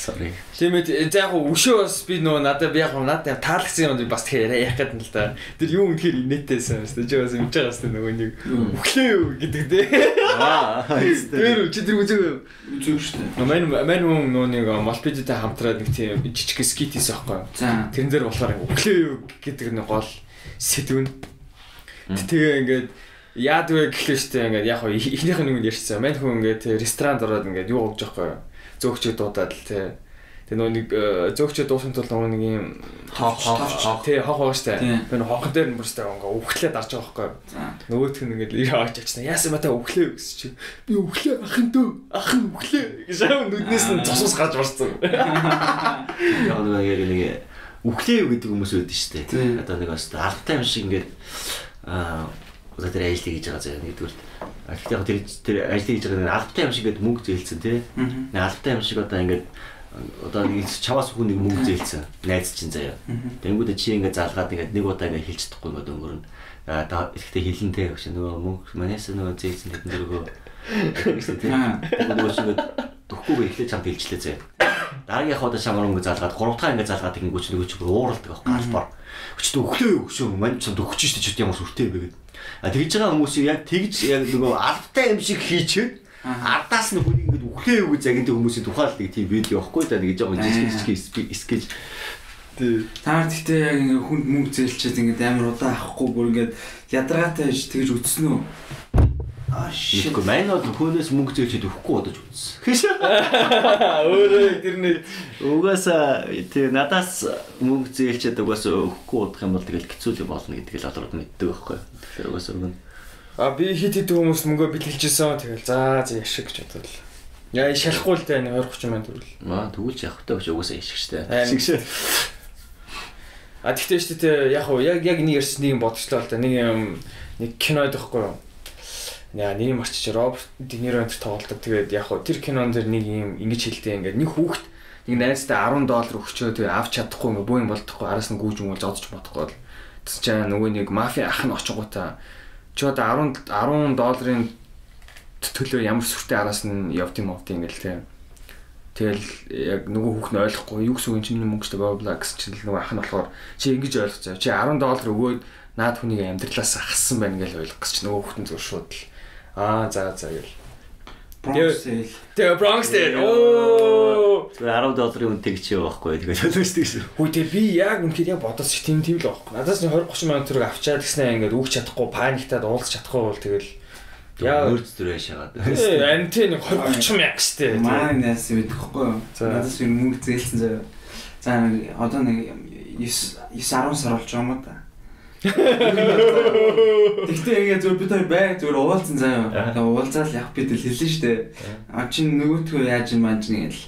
Sorry. Тиймээ яг өшөө бас би нөгөө надад таалагдсан юм бас тэгэхээр яах гэдэг нь л да. Тэр юу үнэхээр инээдтэйсэн юм шүү дээ. Чи бас мэдж байгаа шүү дээ нөгөө нэг өглөө гэдэг дээ. Тэр чи тэр үзээгүй шүү дээ. Мань нөгөө нэг молпедтэй хамтраад нэг тийм жижиг скит хийсэн байхгүй. Тэрэн дээр болохоор өглөө гэдэг нэг гол сэдв нь. Тэгээ ингээд яад вэ гэхлээ шүү дээ. Ингээд яг ихнийх нь юм ярьсан. Мань хүн ингээд ресторанд ороод ингээд юу өгч байгаа юм. Зөөгчөө дуудаад л тий. Тэгээ нөгөө нэг зөөгчөө дуусахын тулд нөгөө нэг юм хоо тий хоо штэ. Тэр хонхон дээр нь бүрстэй ингээ өглөө дарж байгаа байхгүй. Нөгөөх нь ингээ ирээ авч очсон. Яасан мата өглөө гэсэн чи. Би өглөө ахын дөө. Ахын өглөө гэж нүднээс нь цусус гарч барсан. Яг нэг өглөө гэдэг хүмүүс үүд штэ. Одоо нэг бас алтай юм шиг ингээ тэр ажиллаж хийж байгаа заяа нэгдүгээр. Гэхдээ яг тэр ажиллаж хийж байгаа албатай юм шиг ингээд мөнгө зээлцэн тий. Албатай юм шиг одоо ингээд одоо нэг чаваас хүн нэг мөнгө зээлцэн найз чинь заяа. Тэнгүүд чи ингээд залгаад ингээд нэг удаа ингээд хэлж чадахгүй ингээд өнгөрнө. Гэхдээ хэлэнтэй гэж нөгөө мөнгө манайс нөгөө зээлцэн гэдэг дөрөгөө. Нөгөө шиг төгөхгүй ихлэ чамд хэлжлээ заяа. Дараагийн хаваа шамар өнгө залгаад 3 дахь ингээд залгаад ингүүч нөгөө чи ууралдаг байхгүй албаар. Өчтөө өглөө өшөө мань ч өгч штэ ч ямар сүртэй бэ гэдэг. Тэгж байгаа хүмүүс яг тэгж яг нөгөө албатай юм шиг хийчихэд ардаас нь хүнийг ингэж өглөө өгөө загинтэй хүмүүсийн тухайл нэг тийм видео байхгүй да гэж байгаа жижиг скетч. Таар гэхдээ яг ингэ хүнд мөнгө зээлчээд ингэ амар удаа авахгүй бүр ингэ ядаргаатай байж тэгж үтсэн үү? Shit. Мань бол хүнээс мөнгө зээлчээд өгөхгүй бодож үзсэн. Өөрөө тэрний угаасаа тий надаас мөнгө зээлчээд угаасаа өгөхгүй удах юм бол тэгэл хэцүү л болно гэдгийг л олоод мэддэг байхгүй. Тэгэхээр угаасаа өгнө. Би хит хүмүүс мөнгөө бэлгэлжсэн тэгэл за яшиг гэж бодлоо. Яа шалахгүй л дээ 20-30 мянган төгрөг. Тэгвэл явах таа гэж угаасаа яшигчтэй. Яшигшээ. Тэгтээ шүү дээ яг нэг ярьсан нэг бодчихлоо л да. Нэг кинод байхгүй юу? Яа нэг марчч Роберт Де Ниро энэ тоглолдог. Тэгээд яг хөө тэр кинон дээр нэг юм ингэж хэлдэг ингээд нэг хүүхэд нэг найзтай $10 өгчөө тэгээ авч чадахгүй ингээ боо юм болдохгүй араас нь гүүж мөл зодож бодохгүй бол тэс чаа нөгөө нэг мафи ах нь очгоотаа чи одоо $10 төлөө ямар сүртэй араас нь явт юм ингээл тэгэл яг нөгөө хүүхэд нь ойлгохгүй юу гэсэн юм чинь мөнгөтэй баблаа гэсэн чинь нөгөө ах нь болохоор чи ингэж ойлгоцоо чи $10 өгөөд наад хүнийг амьдралаас хассан байна гэж ойлгох гэж чи нөгөө хүүхэд нь зөв шууд л за гэл. Тэгээ Bronx-тэй. $10 үнэтэй чи явахгүй тэгээд төлөөсдөг шүү. Хүй тэгээ би яг үнэхээр яг бодож тийм л байхгүй. Надаас 20-30 мянган төгрөг авчаад гэснээр ингээд өгч чадахгүй паниктаад уулзах чадахгүй бол тэгэл яа өөрт төрөө шагаад. Антин 20-30 мянга штэ. Манай найз мэдэхгүй юу. Надаас юм мөнгө зээлсэн заяа. За одоо нэг 9-10 сар болж байгаа юм да. Тэгтээ ингээд зөв бид хоёр байг зөв уулзсан заяа. Тэгээ уулзаал яг бид л хэлсэн шүү дээ. Чин нөгөөтгөө яаж юм маань нэг л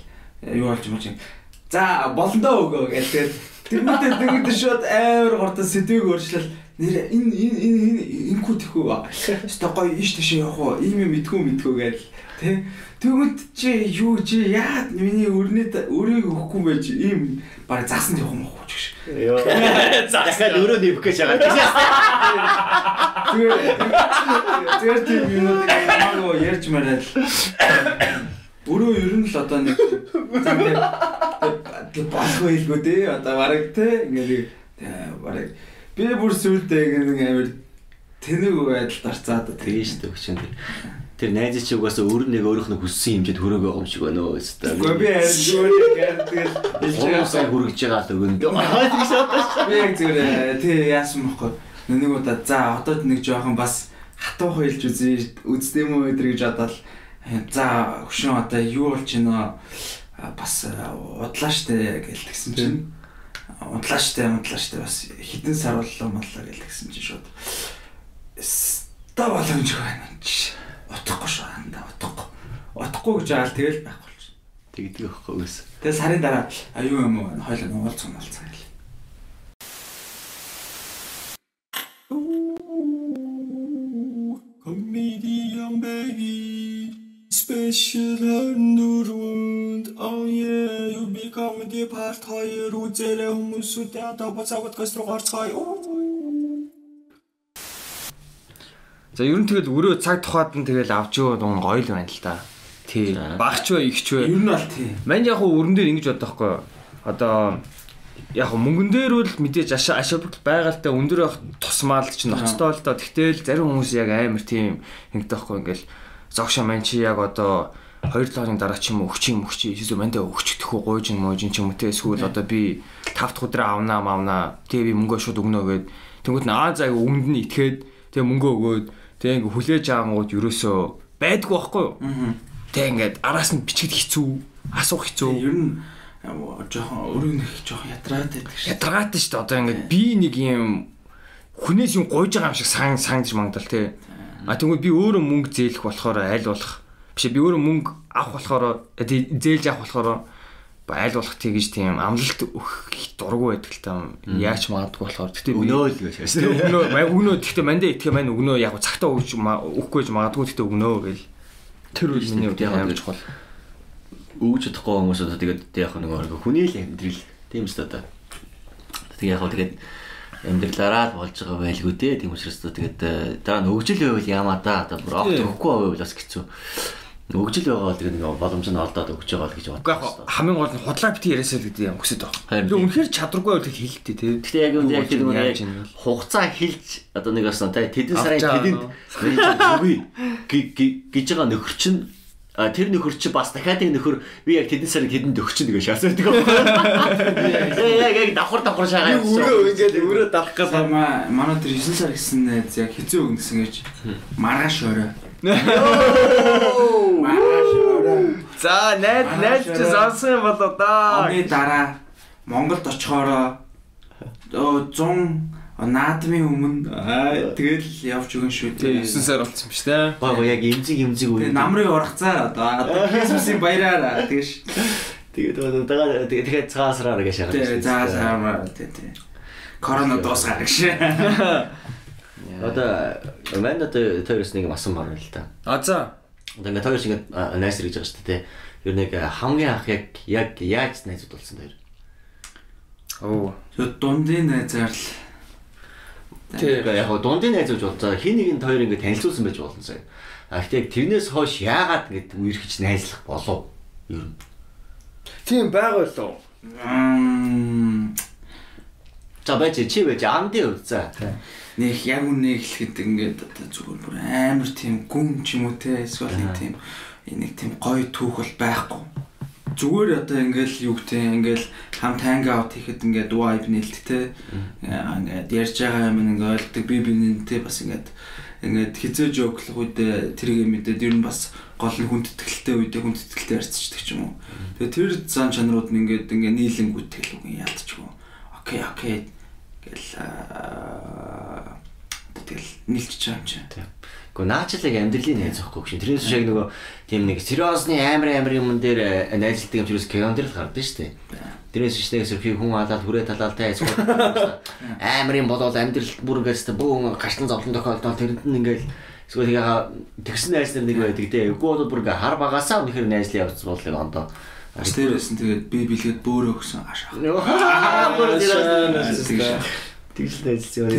юу болж юм чинь. За болондоо өгөө гэдэг. Тэрнээдээ дэгдэн шууд амар гортон сэдвийг өөрчлөл нэр энэ хүү тэхүү. Өстой гоё ийш тийш явах уу? Ийм юм мэдгүй гээл тэ. Тэгвэл чи юу чи яа миний өрнөд өөрийг өгөхгүй байж ийм баг заасан явах юм уу ч гэж. Йоо. Дахиад өрөө нэвх гэж байгаа. Тэр тийм юм уу ярьж мараад. Өрөө ер нь л одоо нэг зам дээр болох байлгүй дээ. Одоо бараг те ингээд Бараг би бүр сүлдээ нэг амар тэнэг байдалд орцаад тэгээ шүү дээ хүчин тэр найз чи угаасаа өөр нэг өөрийнх нь хүссэн хэмжээд хүрээгүй байгаа юм шиг байна өө өстой. Гэхдээ би харин зүгээр тэгэл ялчаа хүрэж байгаа л өгөн. Би яг зүгээр тий яасан мөхгүй. Нэг удаа за одоо нэг жоохон бас хатуу хойлж үздэм үү өдр гэж бодоод за хөшөө одоо юу болж байна бас удлаа штэ гэж тэгсэн чинь удлаа штэ бас хитэн сар боллоо маллаа гэж тэгсэн чинь шууд та боломж байна чи утахгүй шүү анда утахгүй гэж аал тэгэл байхгүй болж тэгдэг байхгүй үс. Тэгээ сарын дараа аюу юм уу хойлоо уулзсан гэл. Comedian baby, special hundred. Oh yeah, you become the part 2 үзээрэй хүмүүсүүдээ одоо бацаа подкаст руу гарцгаая. За ер нь тэгэл өрөө цаг тухайд нь тэгэл авч яваад гоё л байна л та. Тий. Багч вэ, ихч вэ? Ер нь бол тий. Манд яг өрөн дээр ингэж бодохгүй. Одоо яг мөнгөн дээр бол мэдээж ашиг байгальтай өндөр байх тусмаал чинь ноцтой л доо. Тэгтэл зарим хүмүүс яг амар тийм ингэдэхгүй ингээл зогшоо мань чи яг одоо 2 7 дараа ч юм уу өгч эсвэл мандаа өгчдөхгүй гуйж юм ч юм уу те эсвэл одоо би 5 дахь өдрөө авнаа тэгээ би мөнгөө шууд өгнө гэд тэнгууд нь аа заа өмнөд нь итгээд тэгээ мөнгөө өгөөд тэгээ ингээ хүлээж авангууд ерөөсөө байдгүй байхгүй юу. Тэгээ ингээд араас нь бичгэд хэцүү асуух хэцүү. Ер нь жоохон өрөө нэг жоохон ядраад байдаг шүү. Ядраад шүү дээ. Одоо ингээд би нэг юм хүнээс юм гойж байгаа юм шиг сангаж мангадал тий. А тэгвэл би өөрөө мөнгө зээлэх болохоор аль болох биш би өөрөө мөнгө авах болохоор зээлж авах болохоор аль болох тэгж тийм амлалт өгөх дургу байдаг л та яаж магадгүй болохоор тэгтээ өнөө л гэж байна. Өгнөө тэгтээ мандаа итгэх маань өгнөө яг цагтаа өгөхгүй магадгүй тэгтээ өгнөө гэл тэр үл миний үгүй амарч хол өгч чадахгүй хүмүүс одоо тэгээд яг нэг хүний л амьдрал тийм ч одоо тэгээд яг тэгээд амьдралаараа болж байгаа байлгүй дээ тийм учраас тэгээд дараа нь өгжил байвал ямаа да одоо бүр огт өгөхгүй байвал бас хэцүү. Өгжил байгаа тэгээд нэг боломж нь олдоод өгч байгаа л гэж бодлоо. Хамгийн гол нь худлаа бити яриасаа л гэдэг юм хүсэж байгаа. Би үнэхээр чадваргүй байвал хэлдэг тий. Гэхдээ яг тэр хугацаа хэлж одоо нэг бас тэдэн сарын тэдэнд үгүй гэж байгаа нөхөр чинь тэр нөхөр чи бас дахиад нэг нөхөр би яг тэдэн сарын тэдэнд өгч нэг шаасдаг байхгүй. Яг давхар шагаа явуулсан. Өрөө давах гэсэн манай тэр 9 сар гэсэн найз яг хэзээ өгнө гэсэн гэж маргааш өрөө. За найз чи сонсон болоо да. Оны дараа Монголд очихороо 100 наадмын өмнө тэгэл явж өгөн шүү дээ. 9 сар болсон юм шүү дээ. Бага яг эмзэг үе. Намрын ургацаар одоо Крисмсийн баяраар тэгэж. Тэгээд цаасраа гэж шахах. Тэгээд цаасраа тий. Корона дуусгаар гэж. Одоо манд тойрос нэг масан байна л та. За. Одоо ингээд тойрос ингээд найс гэж байгаа шүү дээ. Ер нэг хамгийн анх яг яаж найзууд болсон дээр. Дундын найзаар л. Тэгээд яг дундын найз гэж бодсоо хин нэгэн тойр ингээд танилцуулсан байж болно сая. Гэхдээ тэрнээс хойш яагаад ингээд үерхэж найзлах болов? Ер нь. Тийм байга болов. За байж чи байж амдын үз за. Нэг яг үнэ хэлэхэд ингээд одоо зүгээр бүр амар тийм гүн ч юм уу те эсвэл нэг тийм гоё түүх бол байхгүй. Зүгээр одоо ингээл юу гэх юм ингээл хам танг аут хийхэд ингээд vibe нэлт те ингээд ярьж байгаа юм ингээд ойлгодог би бинэнтэй бас ингээд хизээ жоклох үед тэрийг мэдээд ер нь бас гол нь хүндэтгэлтэй үедээ хүндэтгэлтэй ярьцдаг ч юм уу. Тэгээ тэр зан чанарууд нь ингээд нийлэнгүүт тэгэл үгүй яалтчгүй. Окей гэл тэгэл нийлчихэж байгаа юм чинь. Гэхдээ наачлаг амьдралын найз واخгүй шин. Тэрнээс шиг нөгөө тийм нэг сериосны амар юм дээр найзлдаг юм чирээс кинон дээр л гардаг шүү дээ. Тэрнээс чинь сэрхий хүн халаад хүрээ талаалтай эсвэл амар юм болоод амьдрал бүр ингээд бөөн гашлан зовлон тохиолдол тэрэнд нь ингээд эсвэл тэгсэн найз нар нэг байдаг дээ. Үгүй бол бүр ингээд хар багасаа үнэхээр найзлын явц боллыг ондоо. Тэрээс нь тэгээд би билгээд бөөрөө өгсөн ашаа. Тэгж найзлаа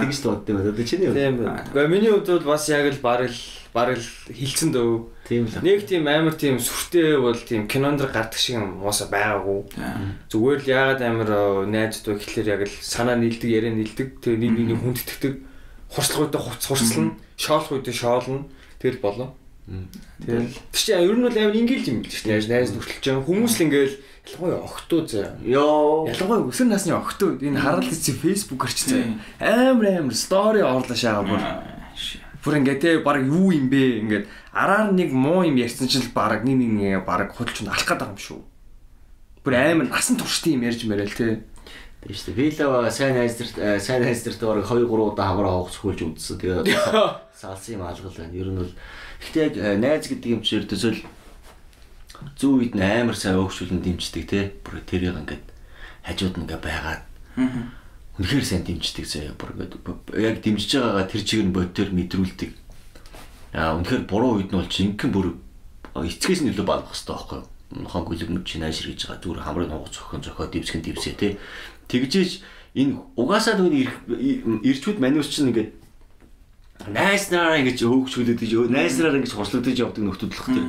тэгж дууддаг байна. Одоо чиний хувьд. Тийм байна. Гэхдээ миний хувьд бол бас яг л бараг л хилцэн дөв. Тийм л. Нэг тийм амар тийм сүртэй бол тийм кинонд гардаг шиг юм уусаа байгаагүй. Зүгээр л яагаад амар найзд вэ гэхэлэр яг л санаа нийлдэг, яриа нийлдэг. Тэгээ нэг нэг хүндэтгдэг. Хурцлагуудаа хурцлна, шоолохуудаа шоолно. Тэгэл болоо. Тэгэл чи ер нь бол амар ингээл юм биш үү? Найз нүртэлж байгаа хүмүүс л ингээл ялангуяа охтуу заа. Йоо. Ялангуяа өсвөр насны охтуу энэ хараад чи фэйсбүүкээр ч заа. Амар стори орлоо шаагаа бүр. Бүр ингээд те баг юу юм бэ? Ингээд араар нэг муу юм ярьсан чинь баг нэг баг худалч нь алах гээд байгаа юм шүү. Бүр амар насан турштай юм ярьж мэрэл те. Тийм шүү дээ. Вилава сайн найздарт баг 2-3 удаа хамраа хоогцохулж үзсэн. Тэгээд салсан юм алгал байна. Ер нь бол гэхдээ яг найз гэдэг юм чи ердөөсөө зүү үед амар сайн өөгшүүлэн дэмждэг те. Бүр тэрийг ингээд хажууд нь ингээд байгаад. Үнэхээр сайн дэмждэг заяа бүр ингээд яг дэмжиж байгаагаа тэр чигээр нь бодтоор мэдрүүлдэг. Үнэхээр буруу үед нь бол жинхэнэ бүр эцгээс нь илүү балах хэрэгтэй байхгүй юу? Хон гүлгэмж чи наашир гэж байгаа зүгээр хамрын хугац зохио дивсгэн дивсээ те. Тэгжээж энэ угаасаа нөгөө ирчүүд манус чинь ингээд найснараа ингэж өөгшүүлээд гэж найснараа ингэж хурцлагдаж явдаг нөхдөд л хэ.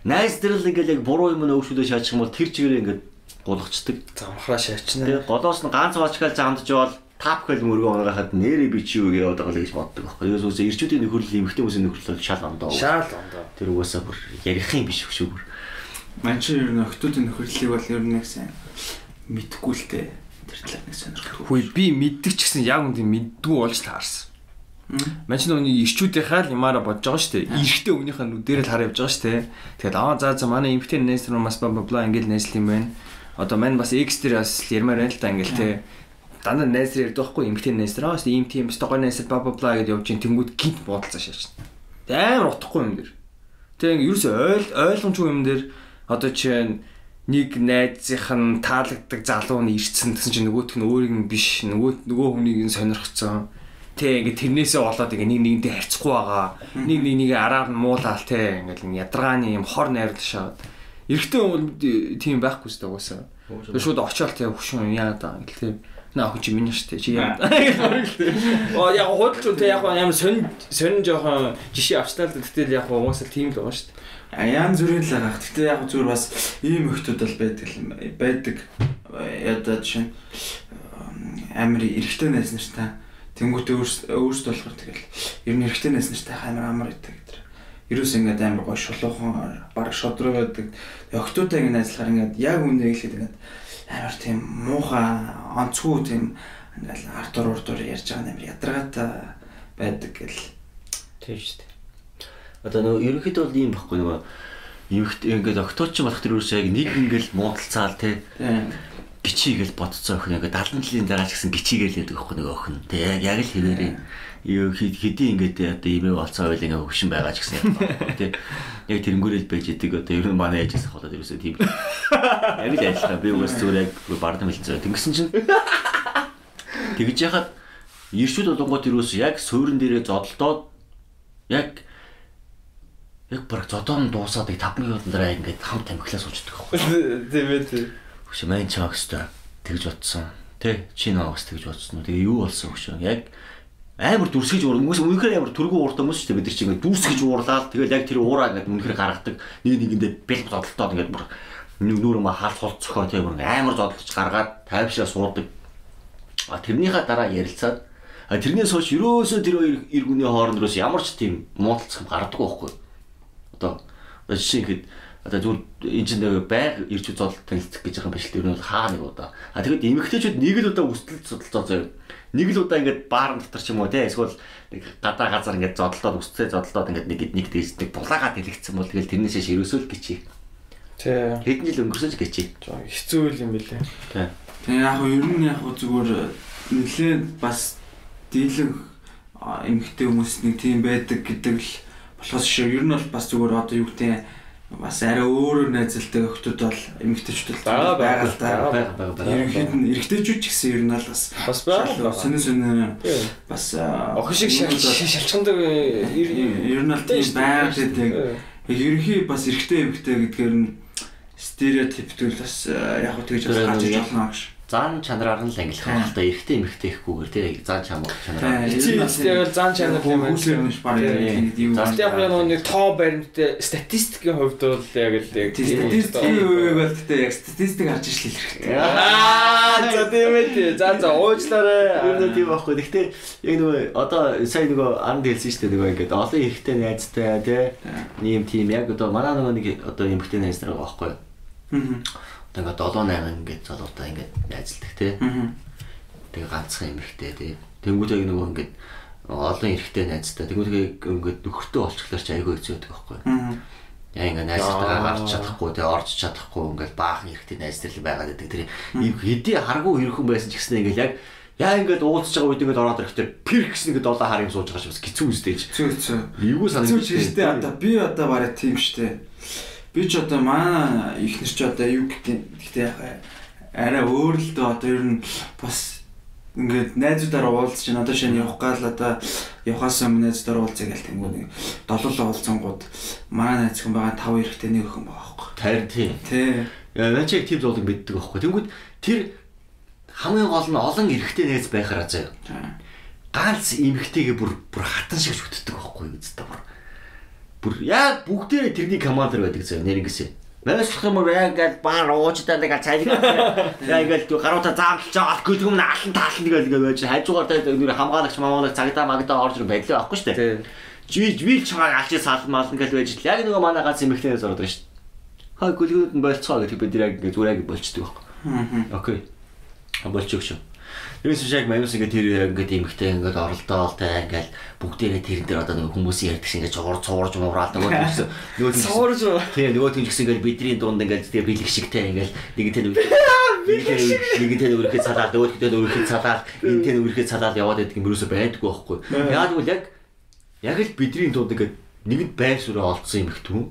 Найснар л ингээд яг буруу юм өөгшүүлээ шаачих юм бол тэр чигээр ингээд гулгацдаг. Замхраа шаачна. Тэгээ голоос нь ганц очкал замдж бол тап хэл мөргөө унгахад нэрээ би чи юу яваад байгаа л гэж боддог байхгүй. Ерөөс үсээ ирчүүдийн нөхөрлөл эмхтэн хүмүүсийн нөхөрлөл шал ондоо. Тэр угаасаа бүр ярих юм биш шүү бүр. Манчи ер нь охтуудын нөхөрлөлийг бол ер нь нэг сайн мэдхгүй л дээ. Тэр талаар нэг сонирхолтой. Хөөе би мэддэг ч гэсэн яг үндэ мэддгүй болж таарсан. Манчи нүний ирчүүдийнхаа л ямаараа бодож байгаа шүү дээ. Ирэхдээ өмнөхөө нүдээр л хараа явж байгаа шүү дээ. Тэгээд за манай эмхтэн найз нар бас бла ингээл найзл юм байна. Одоо мань бас экстра бас ярмаар байна л та ингээл те. Дандаа найз нар ярьдаг байхгүй эмхтэн найз нар бас ийм тийм стогой найз бла гэдээ явж ин тэнгүүд гинт бодолцоо шаачна. Амар утахгүй юм дэр. Тэг ингээ ерөөсөө ойлгомжгүй юм дэр одоо чи нэг найзынх нь таалагддаг залуу нь ирцэн гэсэн чинь нөгөөх нь өөрийг нь биш нөгөө хүнийг нь сонирхцсан. Тэ ингээ тэрнээсээ болоод ингээ нэг нэгнтэй харьцахгүй байгаа. Нэг араар нь муулаал те ингээл ядаргааны юм хор найрлал шаад. Эрэхтэн тийм байхгүй зү угаасаа. Шууд очиол те хөшөн яа даа ингээл те. Наа хүн чи миний штэ чи яа. Яг худалч те яг амар сонин жоохон жишээ авчлаа л гэтэл яг угаасаа тийм л байгаа штэ. Яан зүрийн л байгаа. Гэтэ яг зүгээр бас ийм өхтүүд бол байдаг. Ядаа жишээ амар эрэгтэй найз нартай тэнгуүтээ өөрсдөө болохоор тэгэл ер нь эрэгтэй найз нартай амар идэг гэдэг. Ерөөс ингээд амар гоо шулуухан баг шодроо байдаг. Охтуудаа ингэ найзлахаар ингээд яг үнэ хэлээд ингээд амар тийм муухай онцгүй тийм ингээд артур ярьж байгаа амар ядаргаатай байдаг гэл. Тийм шүү дээ. Одоо нөгөө ерөнхийдөө бол ийм байхгүй нөгөө ингээд октооч болох тэр үеэс яг нэг ингээл муудалцаал те гिचийгээл бодцоо охин ингээд 70 жилийн дараа ч гэсэн гिचийгээл яадаг байхгүй нөгөө охин те яг л хэвээрээ юу хэдий ингээд одоо имээ болцоо байл ингээд хөвшин байгаа ч гэсэн те яг тэрнгүүрэл байж идэг одоо ер нь манай ээжээс хаваад ерөөсөө тийм яг л ажиллаа би уус зүгээр яг бардам хэлцээ тэнгсэн чинь тэгж яхад иршүүд болонгот ерөөс яг суурин дээрээ зодолдоод яг баг зодоон дуусаад 5 минутын дараа ингээд хамт амхлаа суучдаг байхгүй. Тийм ээ. Хөш мэн чагстай тэгж бодсон. Тэ чи наагаас тэгж бодсон уу? Тэгээ юу болсон хөш яг амар дүрсгэж хүмүүс үнэхээр амар түргүү ууртай хүмүүс шүү дээ бид нар чи ингээд дүрсгэж уурлаад тэгэл яг тэр уураа ингээд үнэхээр гаргадаг нэг нэгэндээ бэл зодолтоод ингээд бүр нүүрмэ хаалт холцохоо тийм бүр амар зодолж гаргаад тайвшаа суудаг. Тэрнийхээ дараа ярилцаад тэрнээс хойш ерөөсөө тэр эр гүний хоорондоос ямар ч тийм муудалцах гардаггүй байхгүй. Одоо жишээ ихэд одоо зүгээр энэ ч нэг байг ирчүүд зодолт танилцах гэж байгаа юм биш л тэр нь бол хаа нэг удаа. Тэгэхэд эмэгтэйчүүд нэг л удаа үстэлж судалцоо заяа. Нэг л удаа ингээд баарн дотор ч юм уу те эсвэл нэг гадаа газар ингээд зодолтоод зодолтоод ингээд нэг дээсдэг булаагаад хэлэгдсэн бол тэгэл тэрнээсээ ширөөсөө л гिचий. Тий. Хэдэн жил өнгөрсөн ч гिचий. Хэцүү юм билээ. Тий. Тэгээ яг ер нь яг зүгээр нэлээд бас дийлэн эмэгтэй хүмүүс нэг тийм байдаг гэдэг л болохоос шиг ер нь бол бас зүгээр одоо юу гэдэг бас арай өөрөөр найзалтай охтууд бол эмэгтэйчүүд байгаа л да. Ерөнхийд нь эрэгтэйчүүд ч гэсэн ер нь бол бас байгаа. Сонин бас охин шиг шалчгандаг ер нь бол тийм байгаад байдаг. Ерөнхий бас эрэгтэй эмэгтэй гэдгээр нь стереотиптэй бас яг хөө тэгж бас гарч иж болно гэж. зан чанараар нь л ангилах байх та эрэгтэй эмэгтэй ихгүйгээр тий зан чанараар. Тэгээд зан чанар юм аа. Яг нэг тоо баримттай статистикийн хувьд бол яг л статистикийн үеиг бол гэхдээ яг статистик харж ижил хэрэгтэй. За тийм ээ. За уучлаарай. Юу тийм байхгүй. Гэхдээ яг нөгөө одоо сая нөгөө анд хэлсэн шүү дээ нөгөө ингээд олон эрэгтэй найзтай тий ийм тийм яг одоо манай нөгөө нэг одоо эмэгтэй найз нар байгаа байхгүй. Тэгээд 7-8 ингээд залуутай ингээд найзалдаг тий. Тэгээ ганцхан эмэгтэй тий. Тэнгүүдээ нөгөө ингээд олон эрэгтэй найзтай. Тэнгүүдээ ингээд нөхөртөө олчихлоор ч айгүй хэцүү байдаг байхгүй. Яа ингээд найзтайгаа гарч чадахгүй тий орж чадахгүй ингээд баахан эрэгтэй найзтай л байгаад байдаг. Тэр хэдий харгүй хэрхэн байсан ч гэсэн ингээд яг яа ингээд уулзж байгаа үед ингээд ороод ирэхдээ пэр гэсэн ингээд 7 хар юм сууж байгаа ч бас хэцүү үстэй ч. Хэцүү. Эйгүү санагдаж байна. Одоо би одоо барай тийм штэ. Би ч одоо манай ихнэр ч одоо юу гэхдээ арай өөр л дөө одоо ер нь бас ингээд найзуудаараа уулзж байна. Одоо шинэ явах гал одоо явахаас өмнө найзуудаараа уулзъя гэл тэнгүү нэг долоолоо уулзсангууд манай найз хүн байгаа 5 эрэгтэй нэг өхөн байгаа байхгүй. Харин тийм. Тий. Яа начиг тийм зулаг мэддэг байхгүй. Тэнгүүд тэр хамгийн гол нь олон эрэгтэй найз байхаараа заяа. Ганц эмэгтэйгээ бүр хатан шиг шүтдэг байхгүй үстэ бүр яг бүгдээрээ тэрний командэр байдаг заяа нэрнгэсээ. Мэслэх юм яг ингээд баар уучдаа нэг цайг яа ингээд гаруудаа заамлж байгаа гэдэг юм алан таалан тэгэл байж хажуугаар дээр хамгаалагч мамаалагч цагдаа магдаа орж ирэх байдлаа байхгүй шүү дээ. Жил чагааг алчи салмаал ингээд байж яг нөгөө манай ганц эмэгтэйнээс ороод байгаа шүү дээ. Хаа гүлгүүд нь болцоо гэдэг бид яг ингээд зүрэг болчдөг байхгүй. Окей. Болчих шүү. Тэрээс шиг манус ингээд тэр ингээд эмэгтэй ингээд оролдоол та ингээд бүгдээрээ тэрэн дээр одоо нэг хүмүүсийн ярьдаг шиг ингээд цуурж муураад нөгөө цуурж тийм нөгөө тийм гэсэн ингээд бидний дунд ингээд тэр бэлэг шигтэй ингээд нэгэнтэй нүрхээ цалаад нөгөөдөө нүрхээ цалаад энтэй нүрхээ цалаад яваад байдаг юм юусоо байдгүй байхгүй. Яг л л бидний дунд ингээд нэгэнд байр суурь олцсон эмэгтэн.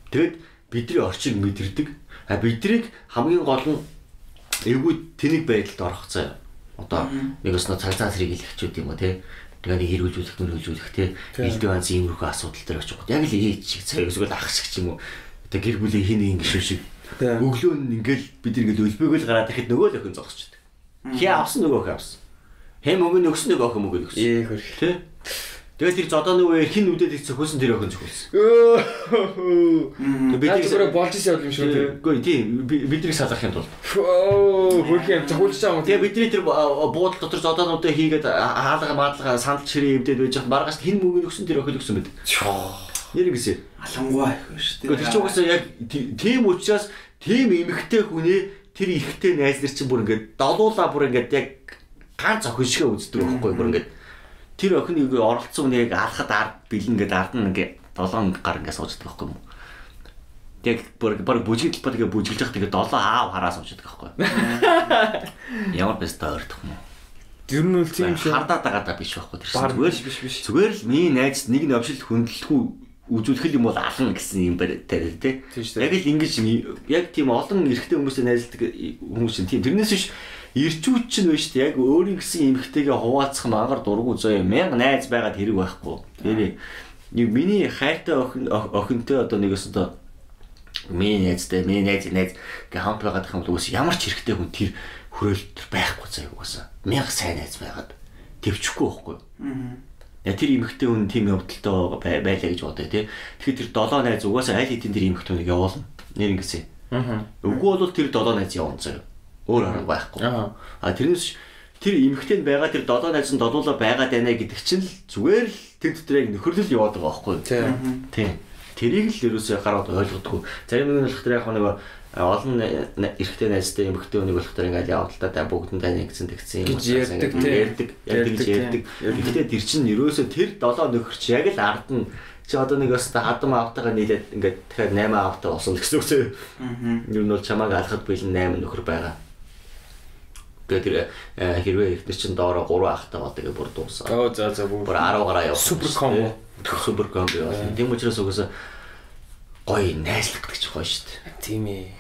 Тэгэд бидний орчиг мэдэрдэг. Бидрийг хамгийн гол нь эвгүй тэнийг байдалд орох заяа. Одоо нэг өснө цагцаа зэрэг хэлэхчүүд юм уу те. Тэгээд хэрүүлжүүлэх мөрүүлжүүлэх те. Элдв анз иймэрхүү асуудал дээр очих. Яг л ээж шиг цаа эсвэл ах шиг ч юм уу. Одоо гэр бүлийн хин нэг гişүү шиг. Өглөө нь ингээл бид ингээл өлбөөгөл гараад ирэхэд нөгөө л охин зогсчихдээ. Хий авсан нөгөө охин авсан. Хэм өнгөний өгсөн нөгөө охин мөгөл өгсөн. Тэ. Тэгээд тэр зодооны үеэр хин үдээд их цохиулсан тэр охин цохиулсан. Тэгээд бид болж ирсэн юм шүү дээ. Үгүй тийм бидний салахын тулд. Хөрх юм цохиулж байгаа юм. Тэгээд бидний тэр буудал дотор зодоонуудаа хийгээд хаалга сандал чирээ эвдээд байж байгаа маргааш хин мөнгөний өгсөн тэр охин өгсөн байдаг. Нэр ингэсэн. Алангуй их шүү дээ. Тэр чинь угаасаа яг тийм учраас тийм эмэгтэй хүнээ тэр эрэгтэй найз нар чинь бүр ингээд долуулаа бүр ингээд яг ганц охин шиг үздэг байхгүй бүр ингээд тэр охиныг оролцсон хүнийг алхад ард бэлэн гэдэг ард нь ингээд 7 гар ингээд сууждаг байхгүй юм. Яг бүр бүжиг талбар ингээд бүжиглж явах тэгээд 7 аав хараа сууждаг байхгүй. Ямар бэстэ ойрдох юм. Тэр нь үл тийм шүү. Хардаад байгаа биш байхгүй тэр. Биш. Зүгээр л миний найз нэг навшил хөндлөлгүй үзүүлэх юм бол ална гэсэн юм байна тий. Яг л ингэж яг тийм олон эрэгтэй хүмүүстэй найзалдаг хүмүүс чинь тийм. Тэрнээс биш эрчүүд чинь байна шүү дээ. Яг өөрийн гэсэн эмэгтэйгээ хуваалцах мангар дургу зөө 1000 найз байгаад хэрэг байхгүй. Тэр нэг миний хайртай охинтой одоо нэгээс одоо миний найз гэ хамт байгаад юм бол үс ямар ч эрэгтэй хүн тэр хөрөөлтөр байхгүй заяа угаасаа 1000 сайн найз байгаад төвчөхгүй байхгүй. Тэр эмэгтэй хүн тийм явдалтай байлаа гэж бодъё тий. Тэгэхээр тэр 7 найз угаасаа аль хэдийн тэр эмэгтэй хүнийг явуулна. Нэр ингэсэн. Үгүй бол тэр 7 найз явна заяа. Өөр арга байхгүй. Тэрнээс тэр эмэгтэй байгаа тэр 7 найз нь долуулаа байгаад байна гэдэг чинь л зүгээр л тэр дотор яг нөхөрлөл яваад байгаа байхгүй. Тий. Тэрийг л ерөөсөө гараад ойлгодгүй. Зарим нэг нь болохоор яг нэг олон эрэгтэй найзтай эмэгтэй хүнийг болохоор ингээл явдалтай та бүгдэндээ нэгсэн тэгсэн юм ярьдаг. Гэхдээ тэр чинь ерөөсөө тэр 7 нөхөрч яг л ард нь чи одоо нэг өстө хадам автагаа нийлээд ингээд тэгэхээр 8 автаа болсон гэсэн үг зөө. Ер нь бол чамааг алхад бэлэн 8 нөхөр байгаа. Тэгээд хэрвээ ихнэр чинь доороо 3 ахтай бол тэгээ бүр дуусаа. За бүр 10 гараа явах. Супер комбо яваа. Тийм учраас угаасаа гоё найзлах гэж гоё шүү дээ. Тийм ээ.